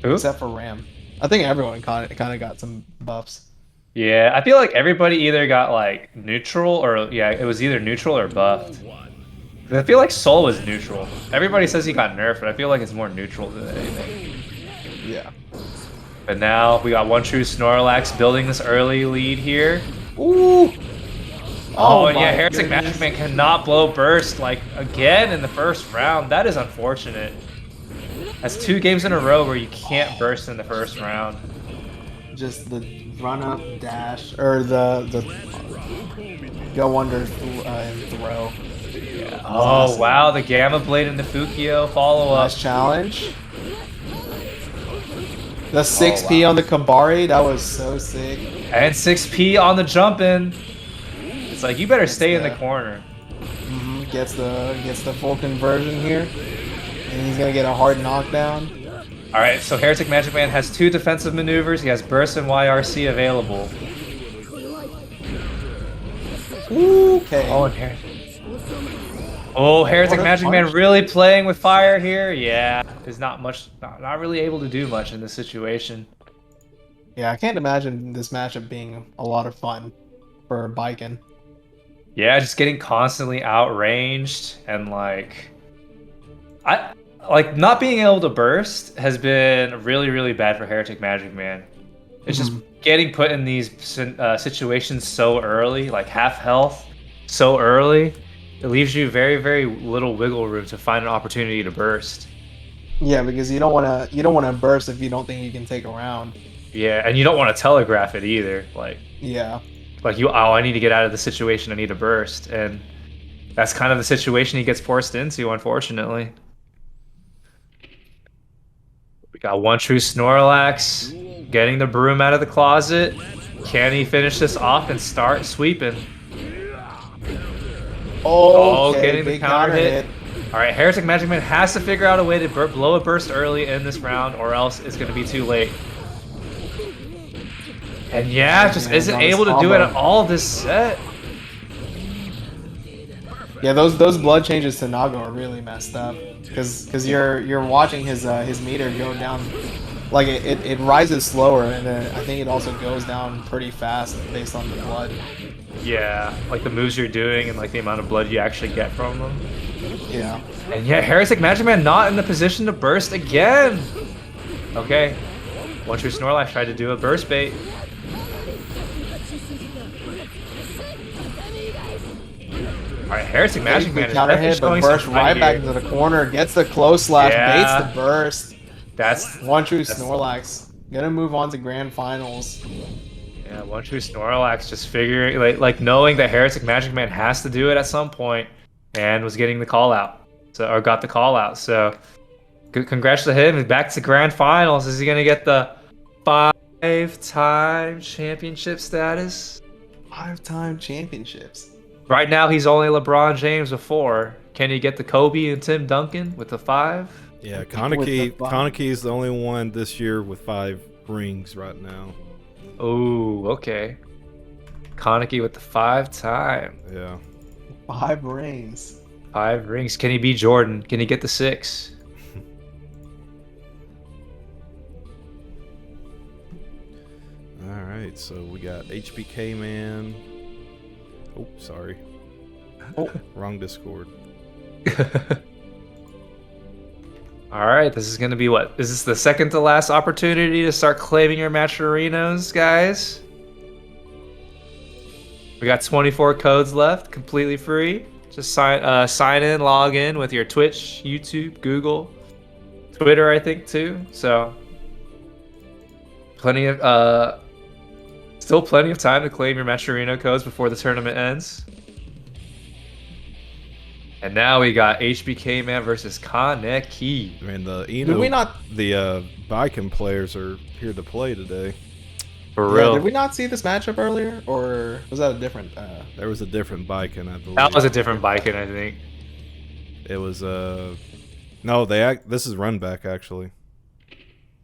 [SPEAKER 2] Who?
[SPEAKER 3] except for Ram. I think everyone kind of got some buffs.
[SPEAKER 2] Yeah, I feel like everybody either got like neutral or yeah, it was either neutral or buffed. I feel like Soul was neutral. Everybody says he got nerfed, but I feel like it's more neutral than anything.
[SPEAKER 3] Yeah.
[SPEAKER 2] But now we got OneTrueSnorlax building this early lead here.
[SPEAKER 3] Ooh.
[SPEAKER 2] Oh, and yeah,
[SPEAKER 3] my
[SPEAKER 2] HereticMAGICMAN cannot blow burst like again in the first round. That is unfortunate. That's 2 games in a row where you can't burst in the first round.
[SPEAKER 3] Just the run up dash or the go under and throw.
[SPEAKER 2] Yeah. Oh wow, the Gamma Blade and the Fukio follow up.
[SPEAKER 3] Nice challenge. The 6P on the Kabari, that was so sick.
[SPEAKER 2] And 6P on the jump in. It's like you better stay in the corner.
[SPEAKER 3] Gets the full conversion here, and he's gonna get a hard knockdown.
[SPEAKER 2] All right, so HereticMAGICMAN has 2 defensive maneuvers. He has burst and YRC available.
[SPEAKER 3] Okay.
[SPEAKER 2] Oh, and HereticMAGICMAN really playing with fire here. Yeah, is not really able to do much in this situation.
[SPEAKER 3] Yeah, I can't imagine this matchup being a lot of fun for Biken.
[SPEAKER 2] Yeah, just getting constantly outranged and like not being able to burst has been really, really bad for HereticMAGICMAN. It's just getting put in these situations so early, like half health, so early. It leaves you very, very little wiggle room to find an opportunity to burst.
[SPEAKER 3] Yeah, because you don't wanna burst if you don't think you can take a round.
[SPEAKER 2] Yeah, and you don't want to telegraph it either. Like I need to get out of the situation. I need to burst, and that's kind of the situation he gets forced into, unfortunately. We got OneTrueSnorlax getting the broom out of the closet. Can he finish this off and start sweeping? Oh, getting the counter hit. All right, HereticMAGICMAN has to figure out a way to blow a burst early in this round, or else it's going to be too late. And yeah, just isn't able to do it at all this set.
[SPEAKER 3] Yeah, those blood changes to Nago are really messed up because you're watching his meter go down, like it rises slower, and then I think it also goes down pretty fast based on the blood.
[SPEAKER 2] Yeah, like the moves you're doing and like the amount of blood you actually get from them.
[SPEAKER 3] Yeah.
[SPEAKER 2] And yeah, HereticMAGICMAN not in the position to burst again. Okay, OneTrueSnorlax tried to do a burst bait. Alright, HereticMAGICMAN is
[SPEAKER 3] counter hit, but burst right back into the corner, gets the close slash, baits the burst.
[SPEAKER 2] That's
[SPEAKER 3] OneTrueSnorlax gonna move on to grand finals.
[SPEAKER 2] Yeah, OneTrueSnorlax just figuring like knowing that HereticMAGICMAN has to do it at some point, and was getting the call out, or got the call out. So, congrats to him. He's back to grand finals. Is he gonna get the 5-time championship status?
[SPEAKER 3] 5-time championships.
[SPEAKER 2] Right now, he's only LeBron James with 4. Can he get the Kobe and Tim Duncan with the 5?
[SPEAKER 1] Yeah, Kaneki is the only one this year with 5 rings right now.
[SPEAKER 2] Oh, okay. Kaneki with the 5-time.
[SPEAKER 1] Yeah.
[SPEAKER 3] 5 rings.
[SPEAKER 2] 5 rings. Can he beat Jordan? Can he get the 6?
[SPEAKER 1] All right, so we got HBK Man. Oh, sorry. Oh, wrong Discord.
[SPEAKER 2] All right, this is gonna be what? Is this the second to last opportunity to start claiming your matcherinos, guys? We got 24 codes left, completely free. Just sign in, log in with your Twitch, YouTube, Google, Twitter, I think too. So plenty of still plenty of time to claim your matcherino codes before the tournament ends. And now we got HBK Man versus Kaneki.
[SPEAKER 1] Man, the Biken players are here to play today.
[SPEAKER 2] For
[SPEAKER 3] Yeah,
[SPEAKER 2] real.
[SPEAKER 3] did we not see this matchup earlier, or was that a different?
[SPEAKER 1] There was a different Biken, I believe.
[SPEAKER 2] That was a different Biken, I think.
[SPEAKER 1] It was no, this is run back actually.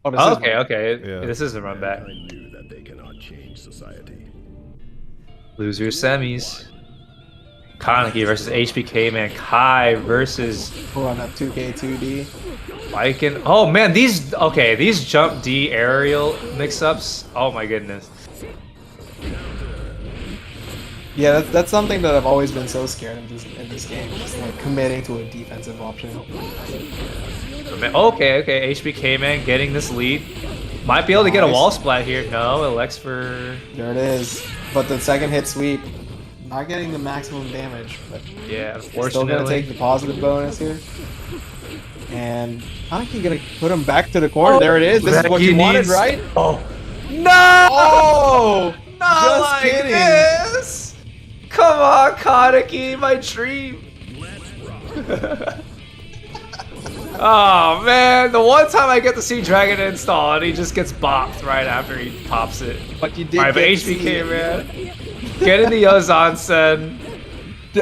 [SPEAKER 3] Oh, this is
[SPEAKER 2] Okay,
[SPEAKER 3] one.
[SPEAKER 2] okay.
[SPEAKER 1] Yeah.
[SPEAKER 2] This is a run back.
[SPEAKER 4] Mankind knew that they cannot change society.
[SPEAKER 2] Loser semis. Kaneki versus HBKMan. Kai versus
[SPEAKER 3] We're on that 2K 2D.
[SPEAKER 2] Biken. Oh man, these jump D aerial mix-ups. Oh my goodness.
[SPEAKER 3] Yeah, that's something that I've always been so scared of in this game, just like committing to a defensive option.
[SPEAKER 2] Okay, HBKMan getting this lead. Might be able to get a wall splat here. No, elects for...
[SPEAKER 3] There it is. But the second hit sweep, not getting the maximum damage, but
[SPEAKER 2] Yeah,
[SPEAKER 3] still gonna
[SPEAKER 2] unfortunately.
[SPEAKER 3] take the positive bonus here. And Kaneki gonna put him back to the corner. There it is. This is what you wanted, right?
[SPEAKER 2] Oh. No!
[SPEAKER 3] Oh!
[SPEAKER 2] Not
[SPEAKER 3] just
[SPEAKER 2] like
[SPEAKER 3] kidding.
[SPEAKER 2] this! Come on, Kaneki, my dream. Oh man, the one time I get to see Dragon install and he just gets bopped right after he pops it.
[SPEAKER 3] But you did
[SPEAKER 2] Alright, but
[SPEAKER 3] get to see
[SPEAKER 2] HBK,
[SPEAKER 3] it.
[SPEAKER 2] man. Get in the Ozan-sen.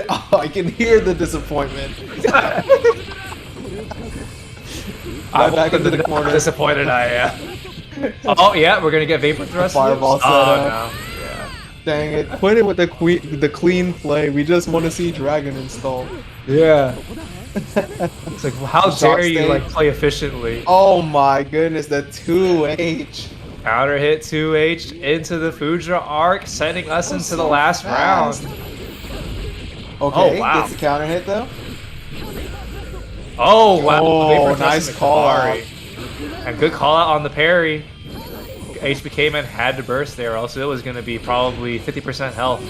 [SPEAKER 3] Oh, I can hear the disappointment.
[SPEAKER 2] I'm
[SPEAKER 3] back into the corner.
[SPEAKER 2] disappointed I am. Oh yeah, we're gonna get Vapor Thrust.
[SPEAKER 3] Fireball set
[SPEAKER 2] Oh
[SPEAKER 3] up.
[SPEAKER 2] no. Yeah.
[SPEAKER 3] Dang it. Quit it with the clean play. We just want to see Dragon install.
[SPEAKER 2] Yeah. It's like, how
[SPEAKER 3] Shock
[SPEAKER 2] dare you
[SPEAKER 3] state.
[SPEAKER 2] like play efficiently?
[SPEAKER 3] Oh my goodness, the 2H.
[SPEAKER 2] Counter hit 2H into the Fudra arc, sending us into the last
[SPEAKER 3] fast.
[SPEAKER 2] round.
[SPEAKER 3] Okay,
[SPEAKER 2] Oh, wow.
[SPEAKER 3] gets the counter hit though.
[SPEAKER 2] Oh wow!
[SPEAKER 3] Oh,
[SPEAKER 2] Vapor Thrust
[SPEAKER 3] nice
[SPEAKER 2] into
[SPEAKER 3] call
[SPEAKER 2] Kabari. And good call out on the parry. HBK man had to burst there, or else it was going to be probably 50% health.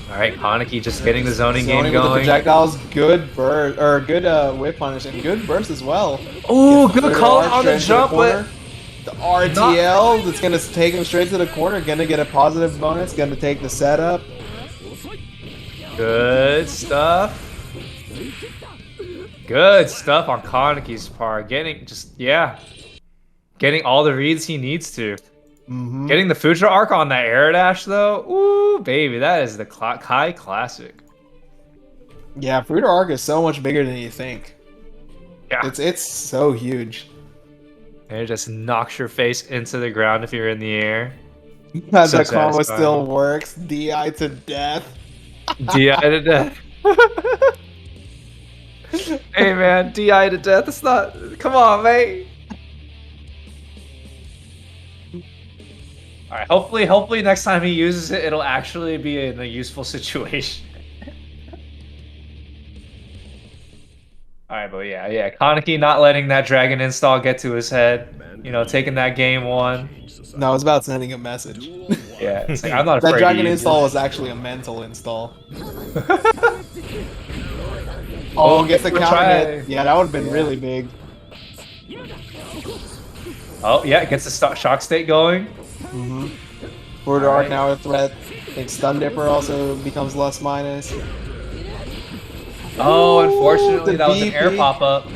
[SPEAKER 2] All right, Kaneki just getting the zoning game
[SPEAKER 3] Zoning with the
[SPEAKER 2] going.
[SPEAKER 3] projectiles, good burst or good whip punish and good burst as well.
[SPEAKER 2] Oh,
[SPEAKER 3] Gets
[SPEAKER 2] good
[SPEAKER 3] the
[SPEAKER 2] call
[SPEAKER 3] arc
[SPEAKER 2] out on the
[SPEAKER 3] straight to
[SPEAKER 2] jump,
[SPEAKER 3] corner.
[SPEAKER 2] but
[SPEAKER 3] the RTL that's gonna take him straight to the corner. Gonna get a positive bonus. Gonna take the setup.
[SPEAKER 2] good stuff. Good stuff on Kaneki's part. Getting all the reads he needs to.
[SPEAKER 3] Mm-hmm.
[SPEAKER 2] Getting the Fudra arc on that air dash though, ooh baby, that is the Kai classic.
[SPEAKER 3] Yeah, Fruiter Arc is so much bigger than you think.
[SPEAKER 2] Yeah,
[SPEAKER 3] It's so huge.
[SPEAKER 2] and it just knocks your face into the ground if you're in the air.
[SPEAKER 3] That
[SPEAKER 2] So
[SPEAKER 3] combo
[SPEAKER 2] satisfying.
[SPEAKER 3] still works. DI to death.
[SPEAKER 2] DI to death. Hey man, DI to death. It's not. Come on, mate. All right. Hopefully next time he uses it, it'll actually be in a useful situation. All right, but yeah. Kaneki not letting that dragon install get to his head. You know, taking that game one.
[SPEAKER 3] No, it's about sending a message.
[SPEAKER 2] Yeah, it's like, I'm not afraid
[SPEAKER 3] That
[SPEAKER 2] to
[SPEAKER 3] dragon
[SPEAKER 2] use
[SPEAKER 3] install
[SPEAKER 2] it.
[SPEAKER 3] was actually a mental install. Oh, gets the
[SPEAKER 2] we'll
[SPEAKER 3] counter
[SPEAKER 2] try.
[SPEAKER 3] hit. Yeah, that would have been really big.
[SPEAKER 2] Oh yeah, gets the shock state going.
[SPEAKER 3] Mm-hmm. Fruiter Arc
[SPEAKER 2] Alright.
[SPEAKER 3] now a threat. I think Stun Dipper also becomes less minus.
[SPEAKER 2] Oh,
[SPEAKER 3] Ooh,
[SPEAKER 2] unfortunately,
[SPEAKER 3] the
[SPEAKER 2] that was an air
[SPEAKER 3] BP.
[SPEAKER 2] pop-up.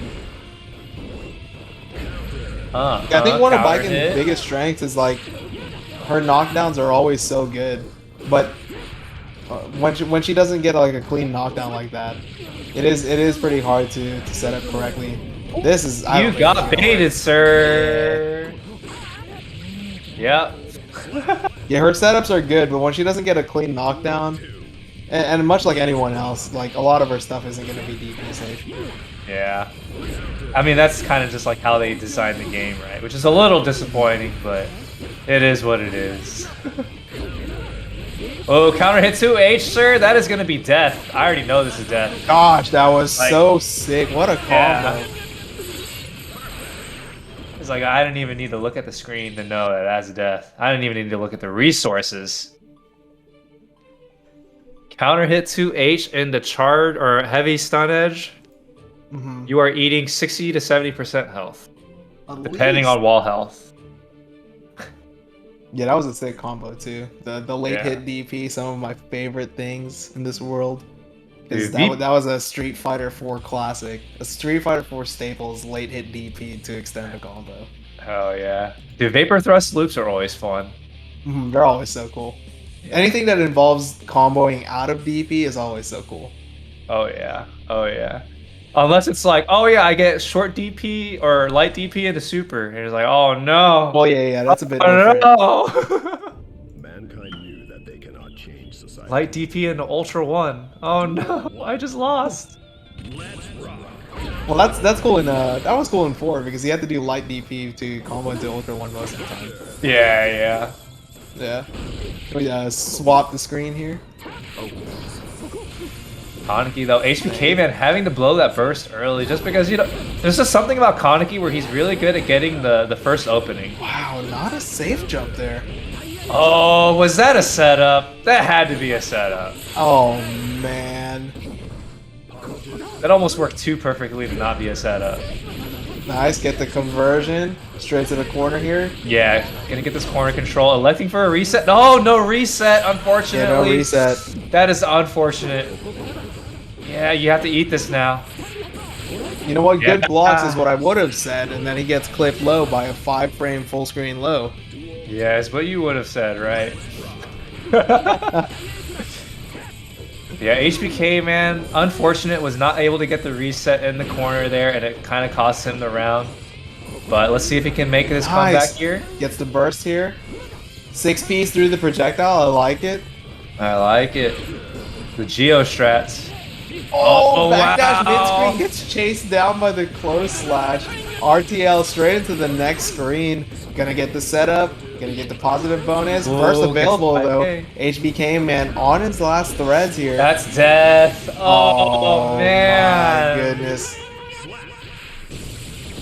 [SPEAKER 3] I think one of
[SPEAKER 2] counter
[SPEAKER 3] Biken's
[SPEAKER 2] hit.
[SPEAKER 3] biggest strengths is like her knockdowns are always so good, but when she doesn't get like a clean knockdown like that, it is pretty hard to set up correctly. This is I
[SPEAKER 2] You
[SPEAKER 3] don't think
[SPEAKER 2] got
[SPEAKER 3] it's gonna
[SPEAKER 2] baited,
[SPEAKER 3] work.
[SPEAKER 2] sir. Yep.
[SPEAKER 3] Yeah, her setups are good, but when she doesn't get a clean knockdown, and much like anyone else, like a lot of her stuff isn't going to be DP safe.
[SPEAKER 2] Yeah. I mean, that's kind of just like how they designed the game, right? Which is a little disappointing, but it is what it is. Oh, counter hit 2H, sir. That is going to be death. I already know this is death.
[SPEAKER 3] Gosh, that was
[SPEAKER 2] Like-
[SPEAKER 3] so sick. What a combo.
[SPEAKER 2] Yeah. It's like I didn't even need to look at the screen to know that that's death. I didn't even need to look at the resources. Counter hit 2H in the charred or heavy stun edge.
[SPEAKER 3] Mhm.
[SPEAKER 2] You are eating 60 to 70% health,
[SPEAKER 3] At
[SPEAKER 2] depending
[SPEAKER 3] least.
[SPEAKER 2] on wall health.
[SPEAKER 3] Yeah, that was a sick combo too. The late
[SPEAKER 2] Yeah.
[SPEAKER 3] hit DP, some of my favorite things in this world. Because
[SPEAKER 2] Dude,
[SPEAKER 3] that was a Street Fighter 4 classic. A Street Fighter 4 staples late hit DP to extend the combo.
[SPEAKER 2] Oh yeah. Dude, Vapor Thrust loops are always fun.
[SPEAKER 3] They're always so cool. Anything that involves comboing out of DP is always so cool.
[SPEAKER 2] Oh yeah. Oh yeah. Unless it's like, oh yeah, I get short DP or light DP into super. And it's like, oh no.
[SPEAKER 3] Well, yeah, that's a bit
[SPEAKER 2] Oh
[SPEAKER 3] different.
[SPEAKER 2] no.
[SPEAKER 4] Mankind knew that they cannot change society.
[SPEAKER 2] Light DP into Ultra 1. Oh no, I just lost.
[SPEAKER 3] Well, that's cool in that was cool in 4 because you had to do light DP to combo into Ultra 1 most of the time.
[SPEAKER 2] Yeah.
[SPEAKER 3] Yeah. Can we swap the screen here?
[SPEAKER 2] Kaneki though, HBK man having to blow that burst early just because, you know, there's just something about Kaneki where he's really good at getting the first opening.
[SPEAKER 3] Wow, not a safe jump there.
[SPEAKER 2] Oh, was that a setup? That had to be a setup.
[SPEAKER 3] Oh man.
[SPEAKER 2] That almost worked too perfectly to not be a setup.
[SPEAKER 3] Nice, get the conversion. Straight to the corner here.
[SPEAKER 2] Yeah, gonna get this corner control. Electing for a reset. No reset, unfortunately.
[SPEAKER 3] Yeah, no reset.
[SPEAKER 2] That is unfortunate. Yeah, you have to eat this now.
[SPEAKER 3] You know what?
[SPEAKER 2] Yeah.
[SPEAKER 3] Good blocks is what I would have said, and then he gets clipped low by a 5-frame full screen low.
[SPEAKER 2] Yeah, it's what you would have said, right? Yeah, HBK, man, unfortunate, was not able to get the reset in the corner there, and it kind of cost him the round. But let's see if he can make this comeback here.
[SPEAKER 3] Gets the burst here. 6-piece through the projectile, I like it.
[SPEAKER 2] I like it. The Geo strats.
[SPEAKER 3] Oh, backdash
[SPEAKER 2] wow.
[SPEAKER 3] mid-screen gets chased down by the close slash. RTL straight into the next screen. Gonna get the setup. Gonna get the positive bonus.
[SPEAKER 2] Whoa,
[SPEAKER 3] Burst available
[SPEAKER 2] gets
[SPEAKER 3] though.
[SPEAKER 2] 5K.
[SPEAKER 3] HBK man on his last threads here.
[SPEAKER 2] That's death. Oh man.
[SPEAKER 3] My goodness.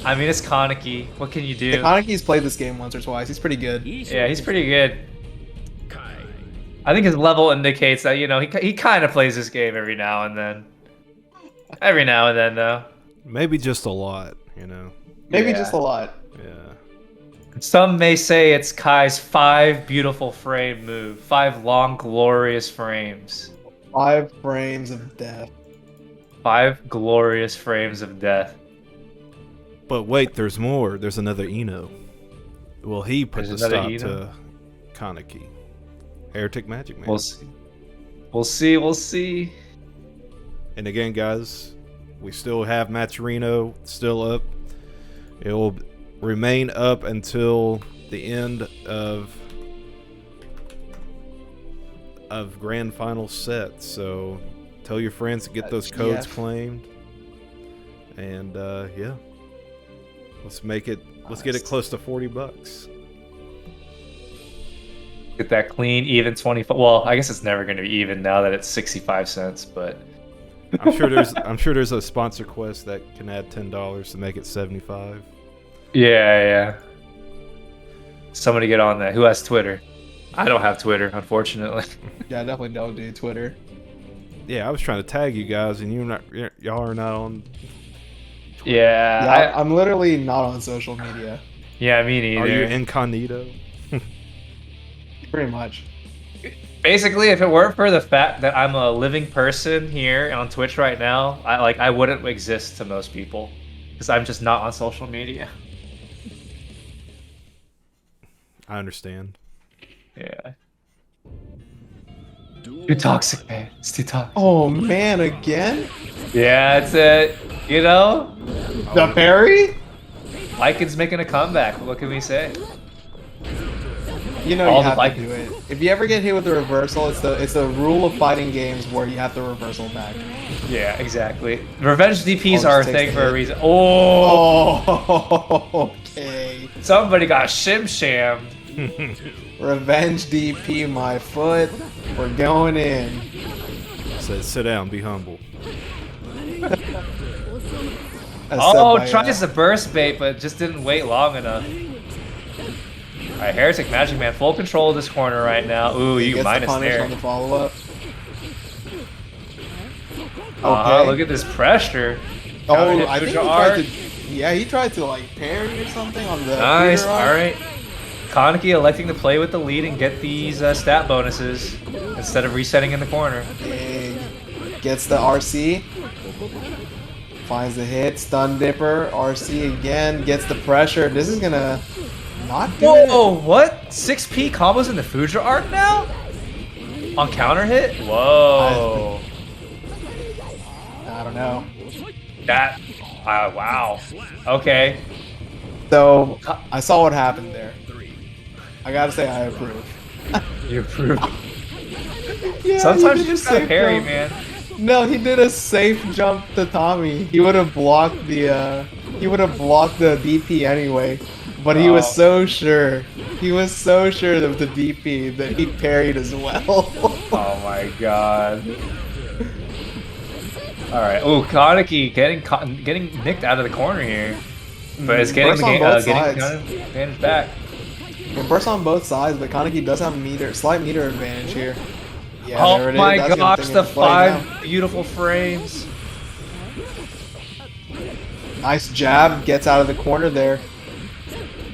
[SPEAKER 2] I mean, it's Kaneki. What can you do?
[SPEAKER 3] Kaneki's played this game once or twice. He's pretty good.
[SPEAKER 2] Yeah, he's pretty good. I think his level indicates that, you know, he kind of plays this game every now and then. Every now and then, though.
[SPEAKER 1] Maybe just a lot, you know.
[SPEAKER 3] Maybe
[SPEAKER 2] Yeah.
[SPEAKER 3] just a lot.
[SPEAKER 1] Yeah.
[SPEAKER 2] Some may say it's Kai's 5 beautiful frame move. 5 long, glorious frames.
[SPEAKER 3] 5 frames of death.
[SPEAKER 2] 5 glorious frames of death.
[SPEAKER 1] But wait, there's more. There's another Eno. Well, he put
[SPEAKER 2] There's
[SPEAKER 1] the
[SPEAKER 2] another
[SPEAKER 1] stop
[SPEAKER 2] Eno?
[SPEAKER 1] to Kaneki. HereticMAGICMAN.
[SPEAKER 2] We'll see. We'll see. We'll see.
[SPEAKER 1] And again, guys, we still have Matcherino still up. It will remain up until the end of grand final set. So tell your friends to get those codes claimed. And yeah, let's make it. Let's get it close to $40.
[SPEAKER 2] Get that clean, even 25. Well, I guess it's never going to be even now that it's 65 cents, but
[SPEAKER 1] I'm sure there's a sponsor quest that can add $10 to make it 75.
[SPEAKER 2] yeah. Somebody get on that. Who has Twitter? I don't have Twitter, unfortunately.
[SPEAKER 3] Yeah, I definitely don't do Twitter.
[SPEAKER 1] Yeah, I was trying to tag you guys, and y'all are not on.
[SPEAKER 2] Yeah,
[SPEAKER 3] I'm literally not on social media.
[SPEAKER 2] yeah, me neither.
[SPEAKER 1] Are you incognito?
[SPEAKER 3] Pretty much.
[SPEAKER 2] Basically, if it weren't for the fact that I'm a living person here on Twitch right now, I wouldn't exist to most people because I'm just not on social media.
[SPEAKER 1] I understand.
[SPEAKER 2] Yeah. Too toxic, man. It's too toxic.
[SPEAKER 3] Oh man, again?
[SPEAKER 2] Yeah, it's it. You know,
[SPEAKER 3] The parry?
[SPEAKER 2] Lycan's making a comeback. What can we say?
[SPEAKER 3] You know
[SPEAKER 2] All
[SPEAKER 3] you
[SPEAKER 2] the
[SPEAKER 3] have
[SPEAKER 2] like-
[SPEAKER 3] to do it. If you ever get hit with the reversal, it's the rule of fighting games where you have to reversal back.
[SPEAKER 2] Yeah, exactly. Revenge DPs
[SPEAKER 3] Oh,
[SPEAKER 2] are a
[SPEAKER 3] just
[SPEAKER 2] thing
[SPEAKER 3] takes
[SPEAKER 2] for
[SPEAKER 3] the
[SPEAKER 2] a
[SPEAKER 3] hit.
[SPEAKER 2] reason. Oh,
[SPEAKER 3] Oh, okay.
[SPEAKER 2] somebody got shim shammed.
[SPEAKER 3] Revenge DP my foot. We're going in.
[SPEAKER 1] Says sit down, be humble.
[SPEAKER 2] Oh, tries the burst bait, but just didn't wait long enough. Alright, HereticMAGICMAN, full control of this corner right now. Ooh, you minus there.
[SPEAKER 3] on the follow-up.
[SPEAKER 2] Look at this pressure.
[SPEAKER 3] Oh,
[SPEAKER 2] Counter hit
[SPEAKER 3] I think he
[SPEAKER 2] neutral
[SPEAKER 3] tried
[SPEAKER 2] art.
[SPEAKER 3] to. Yeah, he tried to like parry or something on the.
[SPEAKER 2] Nice,
[SPEAKER 3] Peter arc.
[SPEAKER 2] alright. Kaneki electing to play with the lead and get these stat bonuses instead of resetting in the corner.
[SPEAKER 3] Big. Gets the RC. Finds the hit. Stun Dipper. RC again. Gets the pressure. This is gonna not do it.
[SPEAKER 2] Whoa, what? 6P combos in the Fuja arc now? On counter hit? Whoa.
[SPEAKER 3] I don't know.
[SPEAKER 2] That, wow. Okay.
[SPEAKER 3] So, I saw what happened there. I gotta say, I approve.
[SPEAKER 2] You approve.
[SPEAKER 3] Yeah,
[SPEAKER 2] Sometimes
[SPEAKER 3] he
[SPEAKER 2] you
[SPEAKER 3] did a
[SPEAKER 2] just gotta
[SPEAKER 3] safe
[SPEAKER 2] parry,
[SPEAKER 3] jump.
[SPEAKER 2] man.
[SPEAKER 3] No, he did a safe jump to Tommy. He would have blocked the DP anyway. But he was so sure. He was so sure of the DP that he parried as well.
[SPEAKER 2] Oh my god. Alright. Oh, Kaneki getting nicked out of the corner here. But it's getting
[SPEAKER 3] Burst
[SPEAKER 2] the
[SPEAKER 3] on
[SPEAKER 2] game
[SPEAKER 3] both
[SPEAKER 2] getting
[SPEAKER 3] sides.
[SPEAKER 2] the advantage back.
[SPEAKER 3] It bursts on both sides, but Kaneki does have a slight meter advantage here. Yeah,
[SPEAKER 2] Oh
[SPEAKER 3] there it is.
[SPEAKER 2] my
[SPEAKER 3] That's gonna
[SPEAKER 2] gosh,
[SPEAKER 3] take
[SPEAKER 2] the
[SPEAKER 3] into play now.
[SPEAKER 2] 5 beautiful frames.
[SPEAKER 3] Nice jab, gets out of the corner there.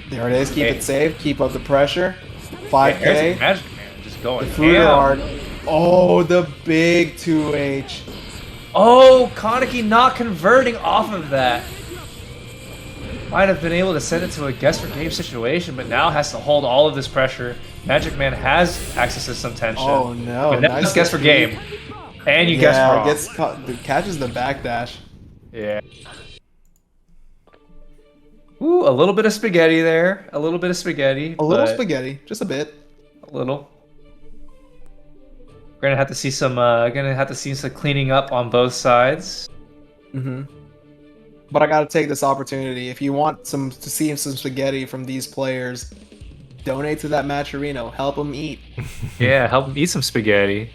[SPEAKER 3] There it is, keep
[SPEAKER 2] Hey.
[SPEAKER 3] it safe, keep up the pressure.
[SPEAKER 2] Yeah,
[SPEAKER 3] 5k.
[SPEAKER 2] Heretic Magic Man just going
[SPEAKER 3] The Fuder
[SPEAKER 2] ham.
[SPEAKER 3] art. Oh, the big 2H.
[SPEAKER 2] Oh, Kaneki not converting off of that. Might have been able to send it to a guess for game situation, but now has to hold all of this pressure. Magic Man has access to some tension.
[SPEAKER 3] Oh no,
[SPEAKER 2] But now
[SPEAKER 3] nice
[SPEAKER 2] it's guess for
[SPEAKER 3] defeat.
[SPEAKER 2] game. And you guess wrong.
[SPEAKER 3] Catches the backdash.
[SPEAKER 2] Yeah. Ooh, a little bit of spaghetti there. A little bit of spaghetti.
[SPEAKER 3] A little
[SPEAKER 2] but
[SPEAKER 3] spaghetti, just a bit.
[SPEAKER 2] A little. We're gonna have to see some. Some cleaning up on both sides.
[SPEAKER 3] But I gotta take this opportunity. If you want to see some spaghetti from these players, donate to that Matcherino. Help them eat.
[SPEAKER 2] Yeah, help them eat some spaghetti.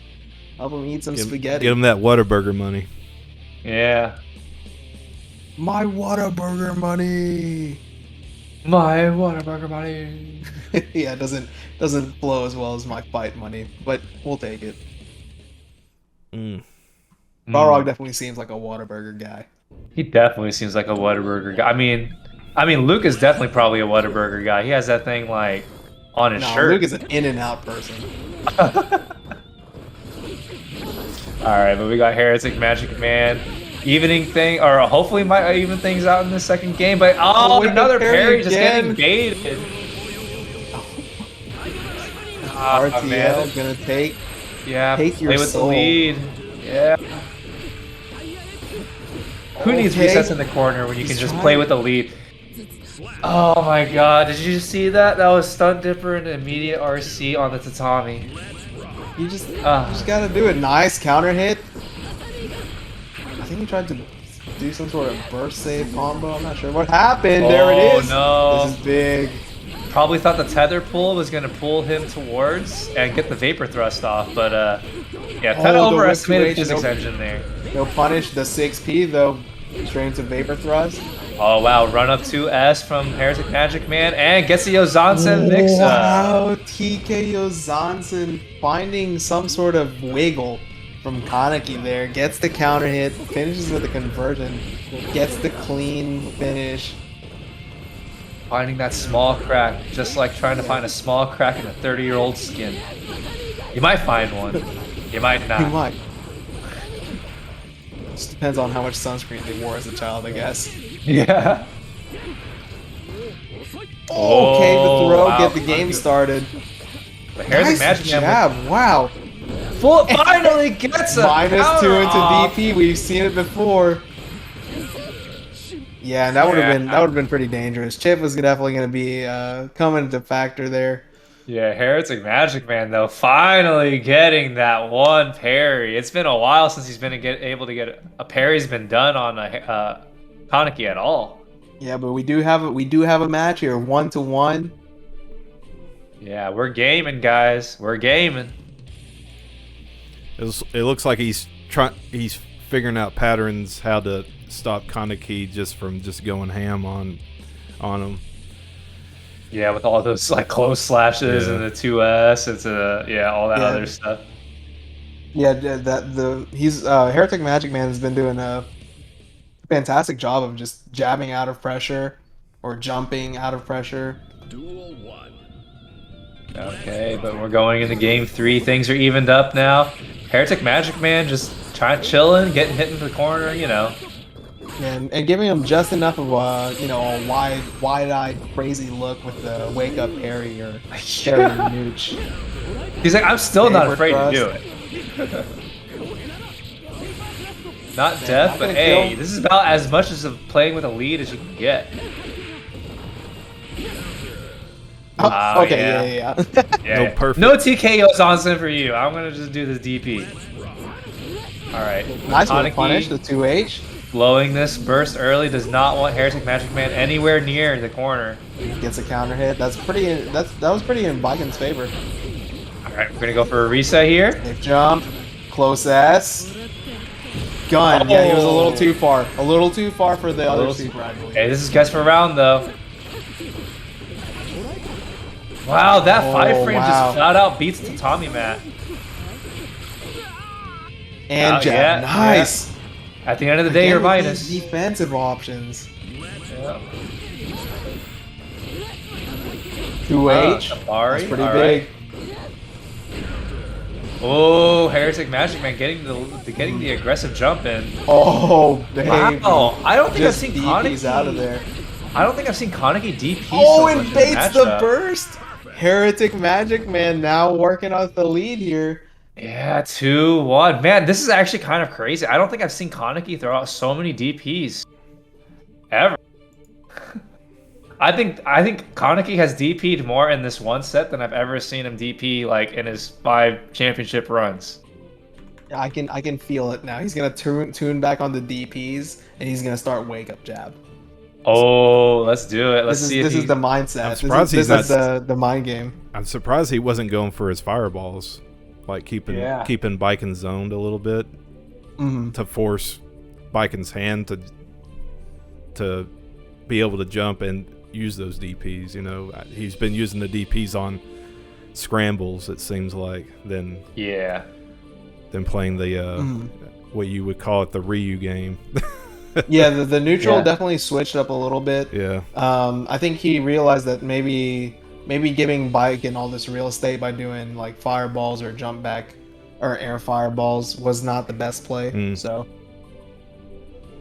[SPEAKER 3] Help them eat some spaghetti.
[SPEAKER 1] Get them that Whataburger money.
[SPEAKER 2] Yeah.
[SPEAKER 3] My Whataburger money.
[SPEAKER 2] My Whataburger money.
[SPEAKER 3] Yeah, it doesn't flow as well as my fight money, but we'll take it. Balrog definitely seems like a Whataburger guy.
[SPEAKER 2] He definitely seems like a Whataburger guy. I mean, Luke is definitely probably a Whataburger guy. He has that thing like on his shirt.
[SPEAKER 3] Luke is an in-and-out person.
[SPEAKER 2] All right, but we got Heretic Magic Man evening thing, or hopefully might even things out in the second game. But another parry just getting baited.
[SPEAKER 3] RTL
[SPEAKER 2] man.
[SPEAKER 3] gonna take
[SPEAKER 2] Take
[SPEAKER 3] your
[SPEAKER 2] play with
[SPEAKER 3] soul.
[SPEAKER 2] the lead. Yeah. Who needs
[SPEAKER 3] Okay.
[SPEAKER 2] resets in the corner when you can
[SPEAKER 3] He's
[SPEAKER 2] just
[SPEAKER 3] trying.
[SPEAKER 2] play with the lead? Oh my god, did you see that? That was Stun Dipper and immediate RC on the tatami.
[SPEAKER 3] You just gotta do it. Nice counter hit. I think he tried to do some sort of burst save combo. I'm not sure what happened. There it is.
[SPEAKER 2] No.
[SPEAKER 3] This is big.
[SPEAKER 2] Probably thought the tether pull was going to pull him towards and get the vapor thrust off, but yeah, kind of
[SPEAKER 3] the
[SPEAKER 2] overestimated
[SPEAKER 3] whip 2H,
[SPEAKER 2] physics
[SPEAKER 3] nope.
[SPEAKER 2] engine there.
[SPEAKER 3] They'll punish the 6P though. Straight into vapor thrust.
[SPEAKER 2] Oh wow, run up 2S from Heretic Magic Man and gets the Ozansen mix up.
[SPEAKER 3] Wow, TKO Zansen finding some sort of wiggle from Kaneki there. Gets the counter hit, finishes with a conversion, gets the clean finish.
[SPEAKER 2] Finding that small crack, just like trying to find a small crack in a 30-year-old skin. You might find one. You might not.
[SPEAKER 3] You might. Just depends on how much sunscreen they wore as a child, I guess.
[SPEAKER 2] Yeah.
[SPEAKER 3] Okay, the throw,
[SPEAKER 2] wow.
[SPEAKER 3] get the game started.
[SPEAKER 2] But Heretic
[SPEAKER 3] Nice
[SPEAKER 2] Magic Man
[SPEAKER 3] jab, wow.
[SPEAKER 2] finally gets a
[SPEAKER 3] -2
[SPEAKER 2] counter
[SPEAKER 3] into
[SPEAKER 2] off.
[SPEAKER 3] DP, we've seen it before. Yeah, and that would have been pretty dangerous. Chip was definitely going to be coming into factor there.
[SPEAKER 2] Yeah, Heretic Magic Man though finally getting that one parry. It's been a while since he's been able to get a parry's been done on a Kaneki at all.
[SPEAKER 3] Yeah, but we do have a match here, 1-1.
[SPEAKER 2] Yeah, we're gaming, guys. We're gaming.
[SPEAKER 1] It looks like he's figuring out patterns how to stop Kaneki just from going ham on him.
[SPEAKER 2] Yeah, with all those like close slashes and the 2S, it's all that other stuff.
[SPEAKER 3] Yeah, Heretic Magic Man has been doing a fantastic job of just jabbing out of pressure or jumping out of pressure.
[SPEAKER 4] Duel 1.
[SPEAKER 2] Okay, but we're going into game 3. Things are evened up now. Heretic Magic Man just trying to chilling, getting hit into the corner, you know.
[SPEAKER 3] And giving him just enough of a a wide-eyed crazy look with the wake up parry or parry nooch.
[SPEAKER 2] He's like, I'm still not
[SPEAKER 3] Saber
[SPEAKER 2] afraid
[SPEAKER 3] thrust.
[SPEAKER 2] to do it. Not death, but hey, this is about as much as of playing with a lead as you can get.
[SPEAKER 3] Oh, okay, yeah.
[SPEAKER 2] Yeah.
[SPEAKER 1] No, perfect.
[SPEAKER 2] No TKOs on sim for you. I'm gonna just do this DP. All right.
[SPEAKER 3] Nice one,
[SPEAKER 2] Kaneki
[SPEAKER 3] punish the 2H.
[SPEAKER 2] blowing this burst early does not want HereticMAGICMAN anywhere near the corner.
[SPEAKER 3] Gets a counter hit. That was pretty in Biken's favor.
[SPEAKER 2] All right, we're gonna go for a reset here.
[SPEAKER 3] Safe jump, close S. Gun. Yeah, he was a little too far. A little too far for the other super, I believe.
[SPEAKER 2] Hey, this is guess for round though. Wow, that 5 frame just flat out beats the Tommy Mat.
[SPEAKER 3] And jab.
[SPEAKER 2] yeah,
[SPEAKER 3] Nice.
[SPEAKER 2] Yeah. At the end of the day, you're
[SPEAKER 3] Again with
[SPEAKER 2] minus.
[SPEAKER 3] these defensive options.
[SPEAKER 2] Yeah.
[SPEAKER 3] 2H.
[SPEAKER 2] Safari,
[SPEAKER 3] That's pretty
[SPEAKER 2] all
[SPEAKER 3] big.
[SPEAKER 2] right. Oh, HereticMAGICMAN getting the aggressive jump in.
[SPEAKER 3] Oh, baby.
[SPEAKER 2] Wow, I don't think I've seen
[SPEAKER 3] DP's
[SPEAKER 2] Kaneki
[SPEAKER 3] out of there.
[SPEAKER 2] I don't think I've seen Kaneki DP.
[SPEAKER 3] Oh,
[SPEAKER 2] so
[SPEAKER 3] and
[SPEAKER 2] much in
[SPEAKER 3] baits the
[SPEAKER 2] matchup.
[SPEAKER 3] burst. HereticMAGICMAN now working on the lead here.
[SPEAKER 2] Yeah, 2-1. Man, this is actually kind of crazy. I don't think I've seen Kaneki throw out so many DPs ever. I think Kaneki has DP'd more in this one set than I've ever seen him DP like in his 5 championship runs.
[SPEAKER 3] I can feel it now. He's gonna tune back on the DPs and he's gonna start wake up jab.
[SPEAKER 2] Oh, let's do it. Let's see if
[SPEAKER 3] this is the mindset.
[SPEAKER 1] I'm surprised
[SPEAKER 3] this
[SPEAKER 1] he's
[SPEAKER 3] is the mind game.
[SPEAKER 1] I'm surprised he wasn't going for his fireballs, like keeping Biken zoned a little bit to force Biken's hand to be able to jump and use those DPs. You know, he's been using the DPs on scrambles. It seems like than playing the what you would call it, the Ryu game.
[SPEAKER 3] Yeah, the neutral definitely switched up a little bit.
[SPEAKER 1] Yeah.
[SPEAKER 3] I think he realized that maybe giving Biken all this real estate by doing like fireballs or jump back or air fireballs was not the best play. So,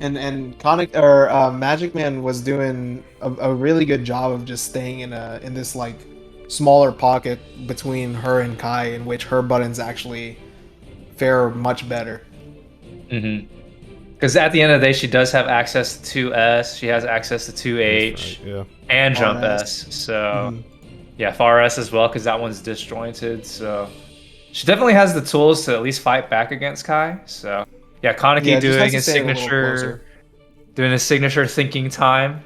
[SPEAKER 3] and MAGICMAN was doing a really good job of just staying in this like smaller pocket between her and Kai, in which her buttons actually fare much better.
[SPEAKER 2] Because at the end of the day, she does have access to S. She has access to 2H and jump S. So yeah, far S as well, because that one's disjointed. So she definitely has the tools to at least fight back against Kai. So yeah, Kaneki doing his signature thinking time.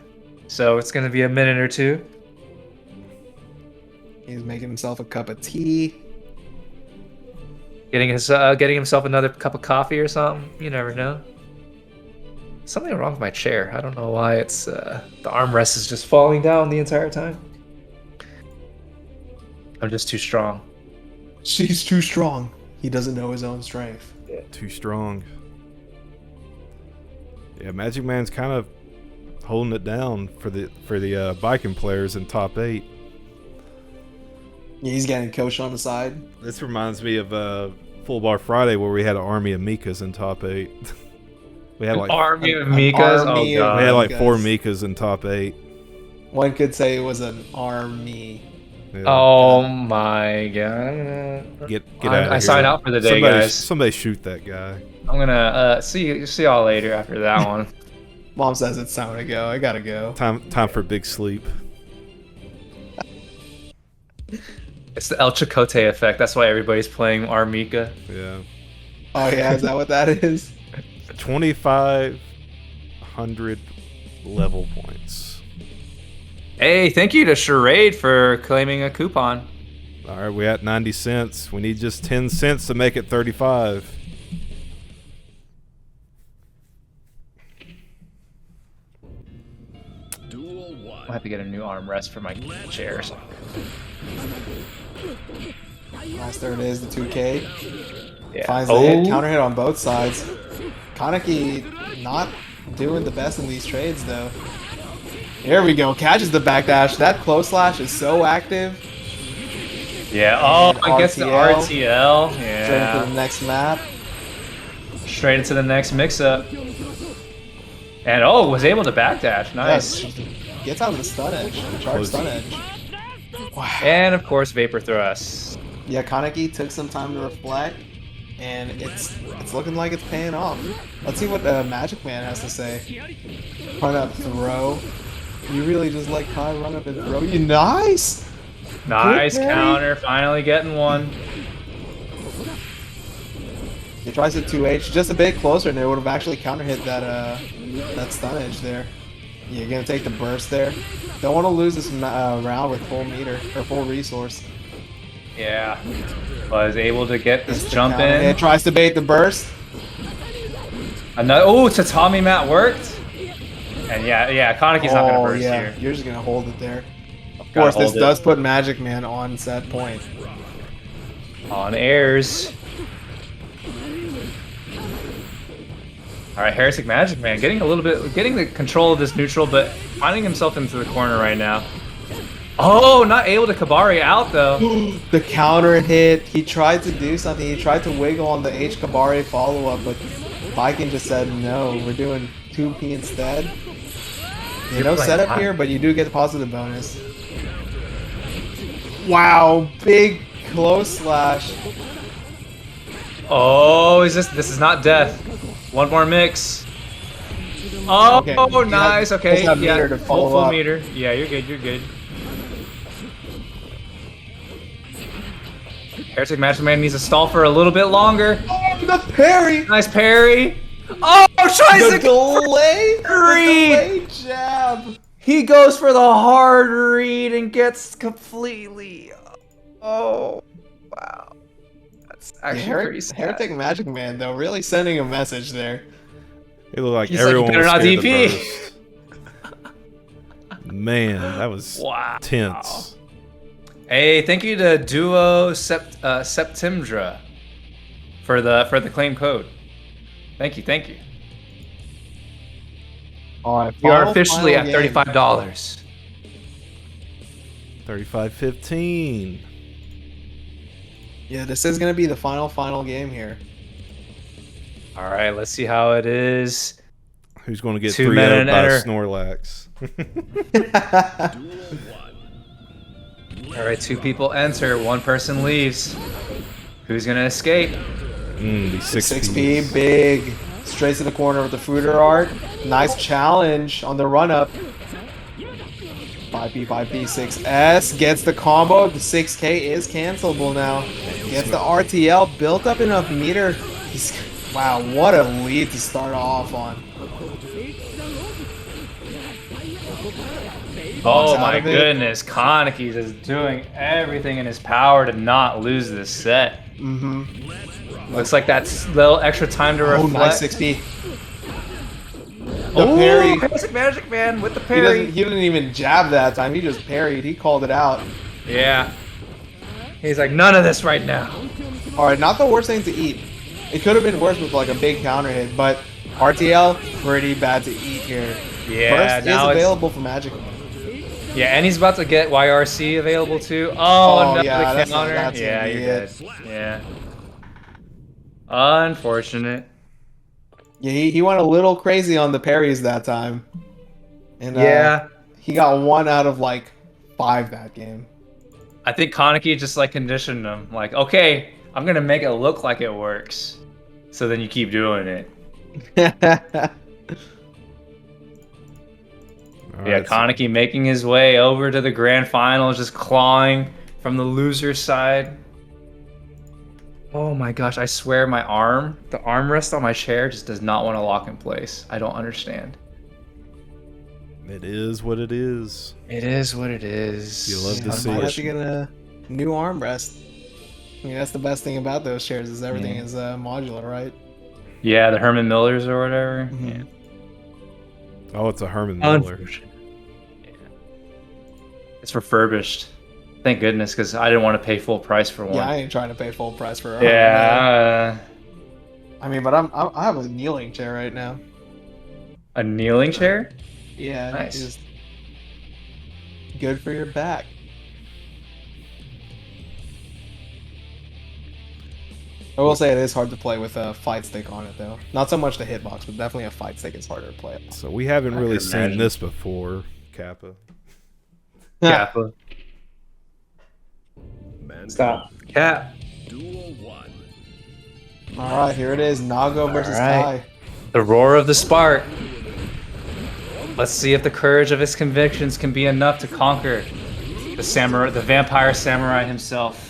[SPEAKER 2] So it's gonna be a minute or two.
[SPEAKER 3] He's making himself a cup of tea.
[SPEAKER 2] Getting himself another cup of coffee or something. You never know. Something wrong with my chair. I don't know why it's the armrest is just falling down the entire time. I'm just too strong.
[SPEAKER 3] She's too strong. He doesn't know his own strength.
[SPEAKER 1] Yeah. Too strong. Yeah, MAGICMAN's kind of holding it down for the Biken players in top 8.
[SPEAKER 3] Yeah, he's getting coached on the side.
[SPEAKER 1] This reminds me of Full Bar Friday, where we had an army of Mikas in top 8. We had like
[SPEAKER 2] army of Mikas. Oh god,
[SPEAKER 1] we had like 4 Mikas in top 8.
[SPEAKER 3] One could say it was an army.
[SPEAKER 1] Yeah.
[SPEAKER 2] Oh my god!
[SPEAKER 1] Get out of here.
[SPEAKER 2] I sign out for the day, guys.
[SPEAKER 1] Somebody shoot that guy.
[SPEAKER 2] I'm gonna see y'all later after that one.
[SPEAKER 3] Mom says it's time to go. I gotta go.
[SPEAKER 1] Time for big sleep.
[SPEAKER 2] It's the El Chicote effect. That's why everybody's playing Armika.
[SPEAKER 1] Yeah.
[SPEAKER 3] Oh yeah, is that what that is?
[SPEAKER 1] 2,500 level points.
[SPEAKER 2] Hey, thank you to Charade for claiming a coupon.
[SPEAKER 1] All right, we're at 90 cents. We need just 10 cents to make it 35.
[SPEAKER 2] I'll have to get a new armrest for my chair. So.
[SPEAKER 3] Last there it is, the 2K.
[SPEAKER 2] Yeah.
[SPEAKER 3] Finds the hit, counter hit on both sides. Kaneki not doing the best in these trades though. Here we go, catches the backdash. That close slash is so active.
[SPEAKER 2] Yeah, oh, I guess the RTL.
[SPEAKER 3] Turn
[SPEAKER 2] Yeah.
[SPEAKER 3] to the next map.
[SPEAKER 2] Straight into the next mix-up. And oh, was able to backdash. Nice.
[SPEAKER 3] Yes, gets out of the stun edge, the charge stun edge. Wow.
[SPEAKER 2] And of course, Vapor Thrust.
[SPEAKER 3] Yeah, Kaneki took some time to reflect, and it's looking like it's paying off. Let's see what Magic Man has to say. Run up, throw. You really just let Kai run up and throw you. Nice!
[SPEAKER 2] Nice counter, finally getting one.
[SPEAKER 3] He tries it 2H, just a bit closer, and it would have actually counter hit that that stun edge there. You're gonna take the burst there. Don't want to lose this round with full meter or full resource.
[SPEAKER 2] Yeah, was able to get this jump in.
[SPEAKER 3] It tries to bait the burst.
[SPEAKER 2] Another, oh, Tatami mat worked. And yeah, Kaneki's not gonna burst here.
[SPEAKER 3] You're just gonna hold it there. Of course, this does put Magic Man on set point.
[SPEAKER 2] On airs. All right, HereticMAGICMAN getting the control of this neutral, but finding himself into the corner right now. Oh, not able to Kabari out though.
[SPEAKER 3] The counter hit. He tried to do something. He tried to wiggle on the H Kabari follow up, but Viking just said no. We're doing 2P instead. Yeah, no setup here, but you do get the positive bonus. Wow, big close slash.
[SPEAKER 2] Oh, this is not death. One more mix. Oh,
[SPEAKER 3] okay.
[SPEAKER 2] Nice. Okay, yeah,
[SPEAKER 3] to
[SPEAKER 2] full meter. Yeah, you're good. You're good. HereticMAGICMAN needs to stall for a little bit longer.
[SPEAKER 3] Oh, the parry!
[SPEAKER 2] Nice parry. Oh, tries
[SPEAKER 3] The
[SPEAKER 2] to
[SPEAKER 3] delay! The
[SPEAKER 2] read.
[SPEAKER 3] delay jab!
[SPEAKER 2] He goes for the hard read and gets completely. Oh, wow. That's actually pretty sad.
[SPEAKER 3] HereticMAGICMAN, though, really sending a message there.
[SPEAKER 1] It looked like
[SPEAKER 2] He's
[SPEAKER 1] everyone
[SPEAKER 2] like,
[SPEAKER 1] was
[SPEAKER 2] "Better
[SPEAKER 1] scared
[SPEAKER 2] not
[SPEAKER 1] to
[SPEAKER 2] DP."
[SPEAKER 1] burst. Man, that was tense.
[SPEAKER 2] Hey, thank you to Duo Septimdra for the claim code. Thank you. We are officially at $35.
[SPEAKER 1] 35-15.
[SPEAKER 3] Yeah, this is going to be the final game here.
[SPEAKER 2] All right, let's see how it is.
[SPEAKER 1] Who's going to get
[SPEAKER 2] 2
[SPEAKER 1] 3
[SPEAKER 2] men
[SPEAKER 1] by
[SPEAKER 2] enter.
[SPEAKER 1] Snorlax?
[SPEAKER 2] All right, 2 people enter, 1 person leaves. Who's gonna escape?
[SPEAKER 1] These
[SPEAKER 3] 6P, big. Straight to the corner with the Fruiter Art. Nice challenge on the run-up. 5P, 6S. Gets the combo. The 6K is cancelable now. Gets the RTL. Built up enough meter. Wow, what a lead to start off on.
[SPEAKER 2] Oh my goodness, Kaneki is doing everything in his power to not lose this set. Looks like that's a little extra time to reflect.
[SPEAKER 3] Oh, nice 6P. The parry.
[SPEAKER 2] HereticMAGICMAN with the parry.
[SPEAKER 3] He didn't even jab that time. He just parried. He called it out.
[SPEAKER 2] Yeah. He's like, none of this right now.
[SPEAKER 3] Alright, not the worst thing to eat. It could have been worse with like a big counter hit, but RTL, pretty bad to eat here.
[SPEAKER 2] Yeah,
[SPEAKER 3] Burst is available for Magic.
[SPEAKER 2] Yeah, and he's about to get YRC available too. Oh, no,
[SPEAKER 3] yeah,
[SPEAKER 2] the counter.
[SPEAKER 3] that's
[SPEAKER 2] Yeah,
[SPEAKER 3] you're
[SPEAKER 2] dead. Yeah. Unfortunate.
[SPEAKER 3] Yeah, he went a little crazy on the parries that time. And
[SPEAKER 2] yeah.
[SPEAKER 3] He got 1 out of like 5 that game.
[SPEAKER 2] I think Kaneki just like conditioned him. Like, okay, I'm going to make it look like it works. So then you keep doing it. Yeah, Kaneki making his way over to the grand finals, just clawing from the loser's side. Oh my gosh, I swear my arm, the armrest on my chair just does not want to lock in place. I don't understand.
[SPEAKER 1] It is what it is.
[SPEAKER 2] It is what it is.
[SPEAKER 1] You love to see
[SPEAKER 3] Might
[SPEAKER 1] it.
[SPEAKER 3] have to get a new armrest. I mean, that's the best thing about those chairs is everything is modular, right?
[SPEAKER 2] Yeah, the Herman Millers or whatever. Yeah.
[SPEAKER 1] Oh, it's a Herman Miller.
[SPEAKER 2] Yeah. It's refurbished. Thank goodness, because I didn't want to pay full price for one.
[SPEAKER 3] Yeah, I ain't trying to pay full price for a
[SPEAKER 2] Yeah.
[SPEAKER 3] I mean, but I have a kneeling chair right now.
[SPEAKER 2] A kneeling chair?
[SPEAKER 3] Yeah,
[SPEAKER 2] nice.
[SPEAKER 3] Just good for your back. I will say it is hard to play with a fight stick on it though. Not so much the hitbox, but definitely a fight stick is harder to play.
[SPEAKER 1] So we haven't
[SPEAKER 2] I
[SPEAKER 1] really
[SPEAKER 2] can
[SPEAKER 1] seen
[SPEAKER 2] imagine.
[SPEAKER 1] this before, Kappa.
[SPEAKER 2] Kappa.
[SPEAKER 4] Mankind
[SPEAKER 2] Stop. Cap.
[SPEAKER 4] Duel 1.
[SPEAKER 3] All right, here it is, Nago versus
[SPEAKER 2] right.
[SPEAKER 3] Kai.
[SPEAKER 2] The roar of the spark. Let's see if the courage of his convictions can be enough to conquer the samurai, the vampire samurai himself.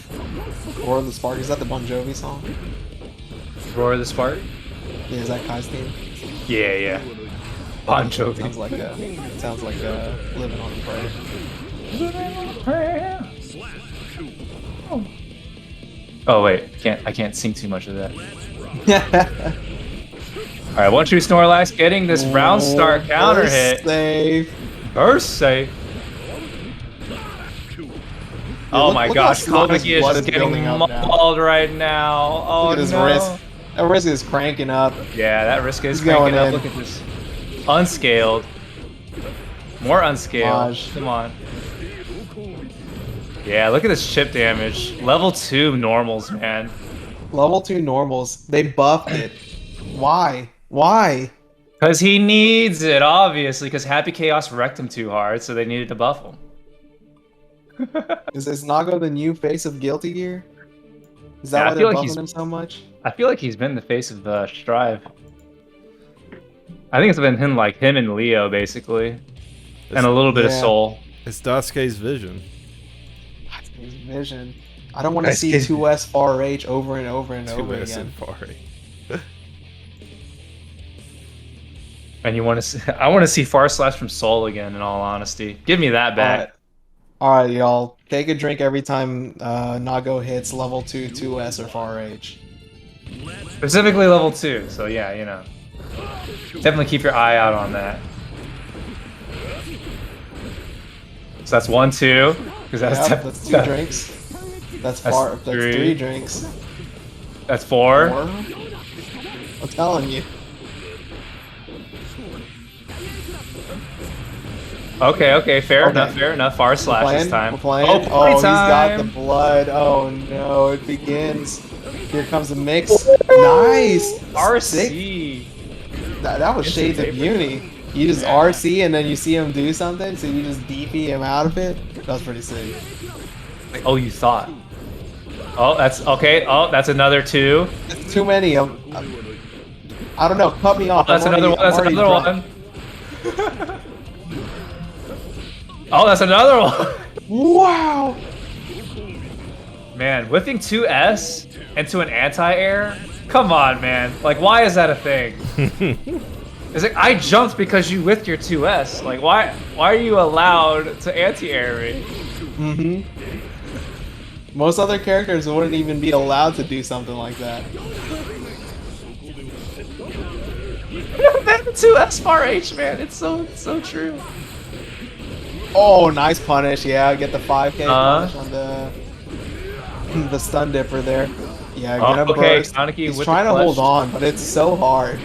[SPEAKER 3] Roar of the Spark, is that the Bon Jovi song?
[SPEAKER 2] Roar of the spark.
[SPEAKER 3] Yeah, is that Kai's theme?
[SPEAKER 2] Yeah, yeah. Bon Jovi.
[SPEAKER 3] Sounds like Living on the Prayer.
[SPEAKER 2] Oh wait, I can't sing too much of that. All right, OneTrueSnorlax getting this round start counter
[SPEAKER 3] Burst
[SPEAKER 2] hit.
[SPEAKER 3] Save.
[SPEAKER 2] Burst safe. Oh my
[SPEAKER 3] look
[SPEAKER 2] gosh,
[SPEAKER 3] how slow his
[SPEAKER 2] Kaneki is
[SPEAKER 3] blood
[SPEAKER 2] just
[SPEAKER 3] is
[SPEAKER 2] getting
[SPEAKER 3] building up now.
[SPEAKER 2] mauled right now. Oh
[SPEAKER 3] Look at his
[SPEAKER 2] no.
[SPEAKER 3] wrist. That wrist is cranking up.
[SPEAKER 2] Yeah, that risk is
[SPEAKER 3] He's going
[SPEAKER 2] cranking up.
[SPEAKER 3] in.
[SPEAKER 2] Look at this. Unscaled. More unscaled.
[SPEAKER 3] Gosh.
[SPEAKER 2] Come on. Yeah, look at this chip damage. Level 2 normals, man.
[SPEAKER 3] Level 2 normals. They buffed it. Why? Why?
[SPEAKER 2] Because he needs it, obviously, because Happy Chaos wrecked him too hard, so they needed to buff him.
[SPEAKER 3] Is Nago the new face of Guilty Gear? Is that
[SPEAKER 2] Yeah, I
[SPEAKER 3] why they're
[SPEAKER 2] feel like
[SPEAKER 3] buffing
[SPEAKER 2] he's-
[SPEAKER 3] him so much?
[SPEAKER 2] I feel like he's been the face of Strive. I think it's been him and Leo, basically. And a little bit of
[SPEAKER 3] Yeah.
[SPEAKER 2] Soul.
[SPEAKER 1] It's Dasuke's vision.
[SPEAKER 3] His vision. I don't want to
[SPEAKER 2] Nice
[SPEAKER 3] see
[SPEAKER 2] kid.
[SPEAKER 3] 2S Far H over and over and over
[SPEAKER 1] 2S
[SPEAKER 3] again.
[SPEAKER 1] and Fari.
[SPEAKER 2] And you want to see, I want to see Far Slash from Soul again, in all honesty. Give me that back.
[SPEAKER 3] Alright, y'all. Take a drink every time Nago hits level 2 2S or Far H.
[SPEAKER 2] Specifically level 2, so yeah, you know. Definitely keep your eye out on that. So that's 1, 2. Because
[SPEAKER 3] Yep, that's 2 drinks. That's 3
[SPEAKER 2] 3.
[SPEAKER 3] drinks.
[SPEAKER 2] That's 4.
[SPEAKER 3] 4? I'm telling you.
[SPEAKER 2] Okay, fair
[SPEAKER 3] Okay.
[SPEAKER 2] enough. Far Slash this time.
[SPEAKER 3] We're playing.
[SPEAKER 2] Oh,
[SPEAKER 3] Oh, he's got the
[SPEAKER 2] playtime!
[SPEAKER 3] blood. Oh no, it begins. Here comes the mix. Nice. Sick.
[SPEAKER 2] RC.
[SPEAKER 3] That was Shades of Uni. You just RC and then you see him do something, so you just DP him out of it. That was pretty sick.
[SPEAKER 2] Oh, you thought. Oh, that's okay. Oh, that's another 2.
[SPEAKER 3] It's too many. I don't know. Cut me off.
[SPEAKER 2] That's
[SPEAKER 3] I'm
[SPEAKER 2] another
[SPEAKER 3] already-
[SPEAKER 2] one. That's
[SPEAKER 3] I'm
[SPEAKER 2] another
[SPEAKER 3] already
[SPEAKER 2] one. Oh, that's another one.
[SPEAKER 3] drunk. Wow.
[SPEAKER 2] Man, whipping 2S into an anti-air? Come on, man. Like, why is that a thing? It's like, I jumped because you whipped your 2S. Like, why are you allowed to anti-air me?
[SPEAKER 3] Mm-hmm. Most other characters wouldn't even be allowed to do something like that.
[SPEAKER 2] Man, 2S Far H, man. It's so true.
[SPEAKER 3] Oh, nice punish. Yeah, get the 5k punish on the stun dipper there. Yeah, get him
[SPEAKER 2] okay,
[SPEAKER 3] burst.
[SPEAKER 2] Kaneki
[SPEAKER 3] He's
[SPEAKER 2] with
[SPEAKER 3] trying
[SPEAKER 2] the
[SPEAKER 3] to hold
[SPEAKER 2] flesh.
[SPEAKER 3] on, but it's so hard.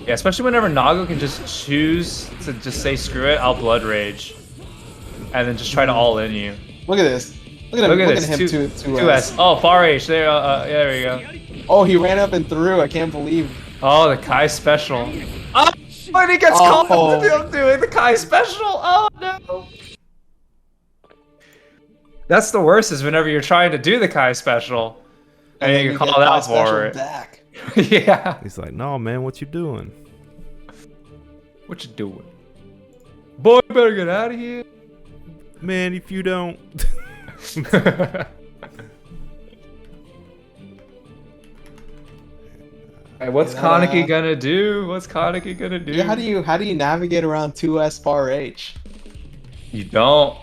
[SPEAKER 2] Yeah, especially whenever Nago can just choose to just say, screw it, I'll Blood Rage. And then just try to all in you.
[SPEAKER 3] Look at this. Look at him.
[SPEAKER 2] Look at
[SPEAKER 3] Look at
[SPEAKER 2] this.
[SPEAKER 3] him.
[SPEAKER 2] 2S.
[SPEAKER 3] 2S.
[SPEAKER 2] Oh, Far H. There, there we go.
[SPEAKER 3] Oh, he ran up and through. I can't believe.
[SPEAKER 2] Oh, the Kai special. Oh, when he gets caught
[SPEAKER 3] Oh.
[SPEAKER 2] doing the Kai special. Oh, no. That's the worst, is whenever you're trying to do the Kai special. And
[SPEAKER 3] then
[SPEAKER 2] you
[SPEAKER 3] get
[SPEAKER 2] call
[SPEAKER 3] Kai
[SPEAKER 2] out
[SPEAKER 3] special
[SPEAKER 2] for it.
[SPEAKER 3] back.
[SPEAKER 2] Yeah.
[SPEAKER 1] He's like, no, man, what you doing?
[SPEAKER 2] What you doing? Boy, you better get out of here.
[SPEAKER 1] Man, if you don't...
[SPEAKER 2] Hey, what's
[SPEAKER 3] Yeah,
[SPEAKER 2] Kaneki gonna do? What's Kaneki gonna do?
[SPEAKER 3] Yeah, how do you navigate around 2S Far H?
[SPEAKER 2] You don't.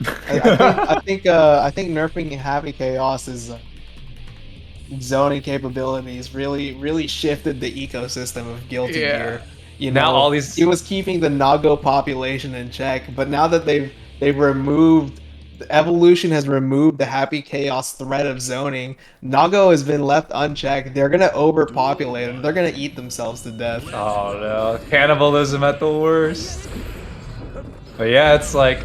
[SPEAKER 3] I think nerfing Happy Chaos's zoning capabilities really shifted the ecosystem of Guilty
[SPEAKER 2] Yeah.
[SPEAKER 3] Gear. You
[SPEAKER 2] Now
[SPEAKER 3] know,
[SPEAKER 2] all these-
[SPEAKER 3] it was keeping the Nago population in check, but now that they've removed, the evolution has removed the Happy Chaos threat of zoning. Nago has been left unchecked. They're gonna overpopulate them. They're gonna eat themselves to death.
[SPEAKER 2] Oh no, cannibalism at the worst. But yeah, it's like,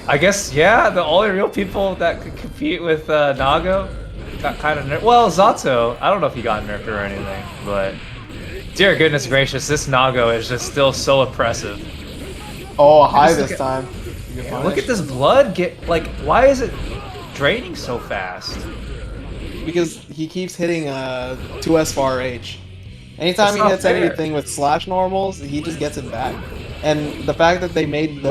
[SPEAKER 2] I guess, yeah, the only real people that could compete with Nago got kind of nerfed. Well, Zato, I don't know if he got nerfed or anything, but dear goodness gracious, this Nago is just still so oppressive.
[SPEAKER 3] Oh, high
[SPEAKER 2] Just
[SPEAKER 3] this time. You get
[SPEAKER 2] Look at this blood get, like, why is it draining so fast?
[SPEAKER 3] Because he keeps hitting 2S far H. Anytime
[SPEAKER 2] That's
[SPEAKER 3] he
[SPEAKER 2] not
[SPEAKER 3] hits
[SPEAKER 2] fair.
[SPEAKER 3] anything with slash normals, he just gets it back. And the fact that they made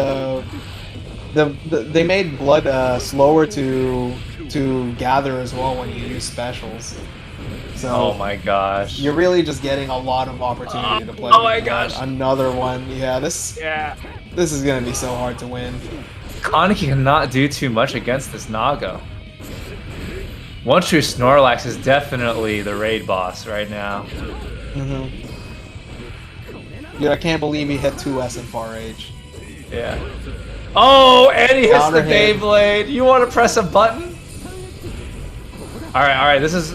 [SPEAKER 3] they made blood slower to gather as well when you use specials. So
[SPEAKER 2] Oh my gosh.
[SPEAKER 3] you're really just getting a lot of opportunity to play.
[SPEAKER 2] Oh my
[SPEAKER 3] with
[SPEAKER 2] gosh.
[SPEAKER 3] blood. Another one. Yeah, this is gonna be so hard to win.
[SPEAKER 2] Kaneki cannot do too much against this Nago. OneTrueSnorlax is definitely the raid boss right now.
[SPEAKER 3] Dude, I can't believe he hit 2S in far H.
[SPEAKER 2] Yeah. Oh, and he hits
[SPEAKER 3] Counter
[SPEAKER 2] the
[SPEAKER 3] hit.
[SPEAKER 2] Beyblade. You want to press a button? All right. This is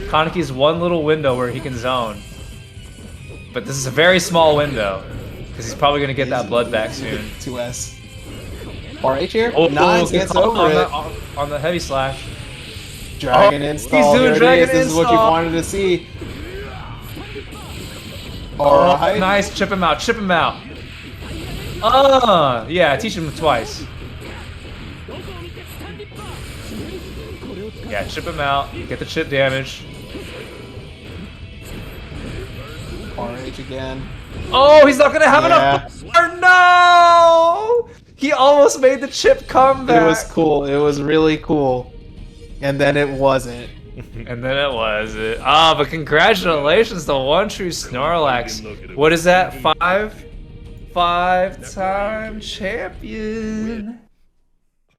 [SPEAKER 2] Kaneki's one little window where he can zone. But this is a very small window because he's probably gonna get that blood back soon.
[SPEAKER 3] 2S. Far H here?
[SPEAKER 2] Oh,
[SPEAKER 3] Nice,
[SPEAKER 2] good
[SPEAKER 3] gets
[SPEAKER 2] call
[SPEAKER 3] over it.
[SPEAKER 2] on the heavy slash.
[SPEAKER 3] Dragon
[SPEAKER 2] Oh,
[SPEAKER 3] install.
[SPEAKER 2] he's doing
[SPEAKER 3] Here it
[SPEAKER 2] dragon
[SPEAKER 3] is. This is what you
[SPEAKER 2] install.
[SPEAKER 3] wanted to see.
[SPEAKER 2] Oh,
[SPEAKER 3] Alright.
[SPEAKER 2] nice. Chip him out. Chip him out. Yeah. Teach him twice. Yeah, chip him out. Get the chip damage.
[SPEAKER 3] RH again.
[SPEAKER 2] Oh, he's not gonna have
[SPEAKER 3] Yeah.
[SPEAKER 2] enough. Or no! He almost made the chip comeback.
[SPEAKER 3] It was cool. It was really cool. And then it wasn't.
[SPEAKER 2] And then it was it. But congratulations to OneTrueSnorlax. What is that? Five-time champion.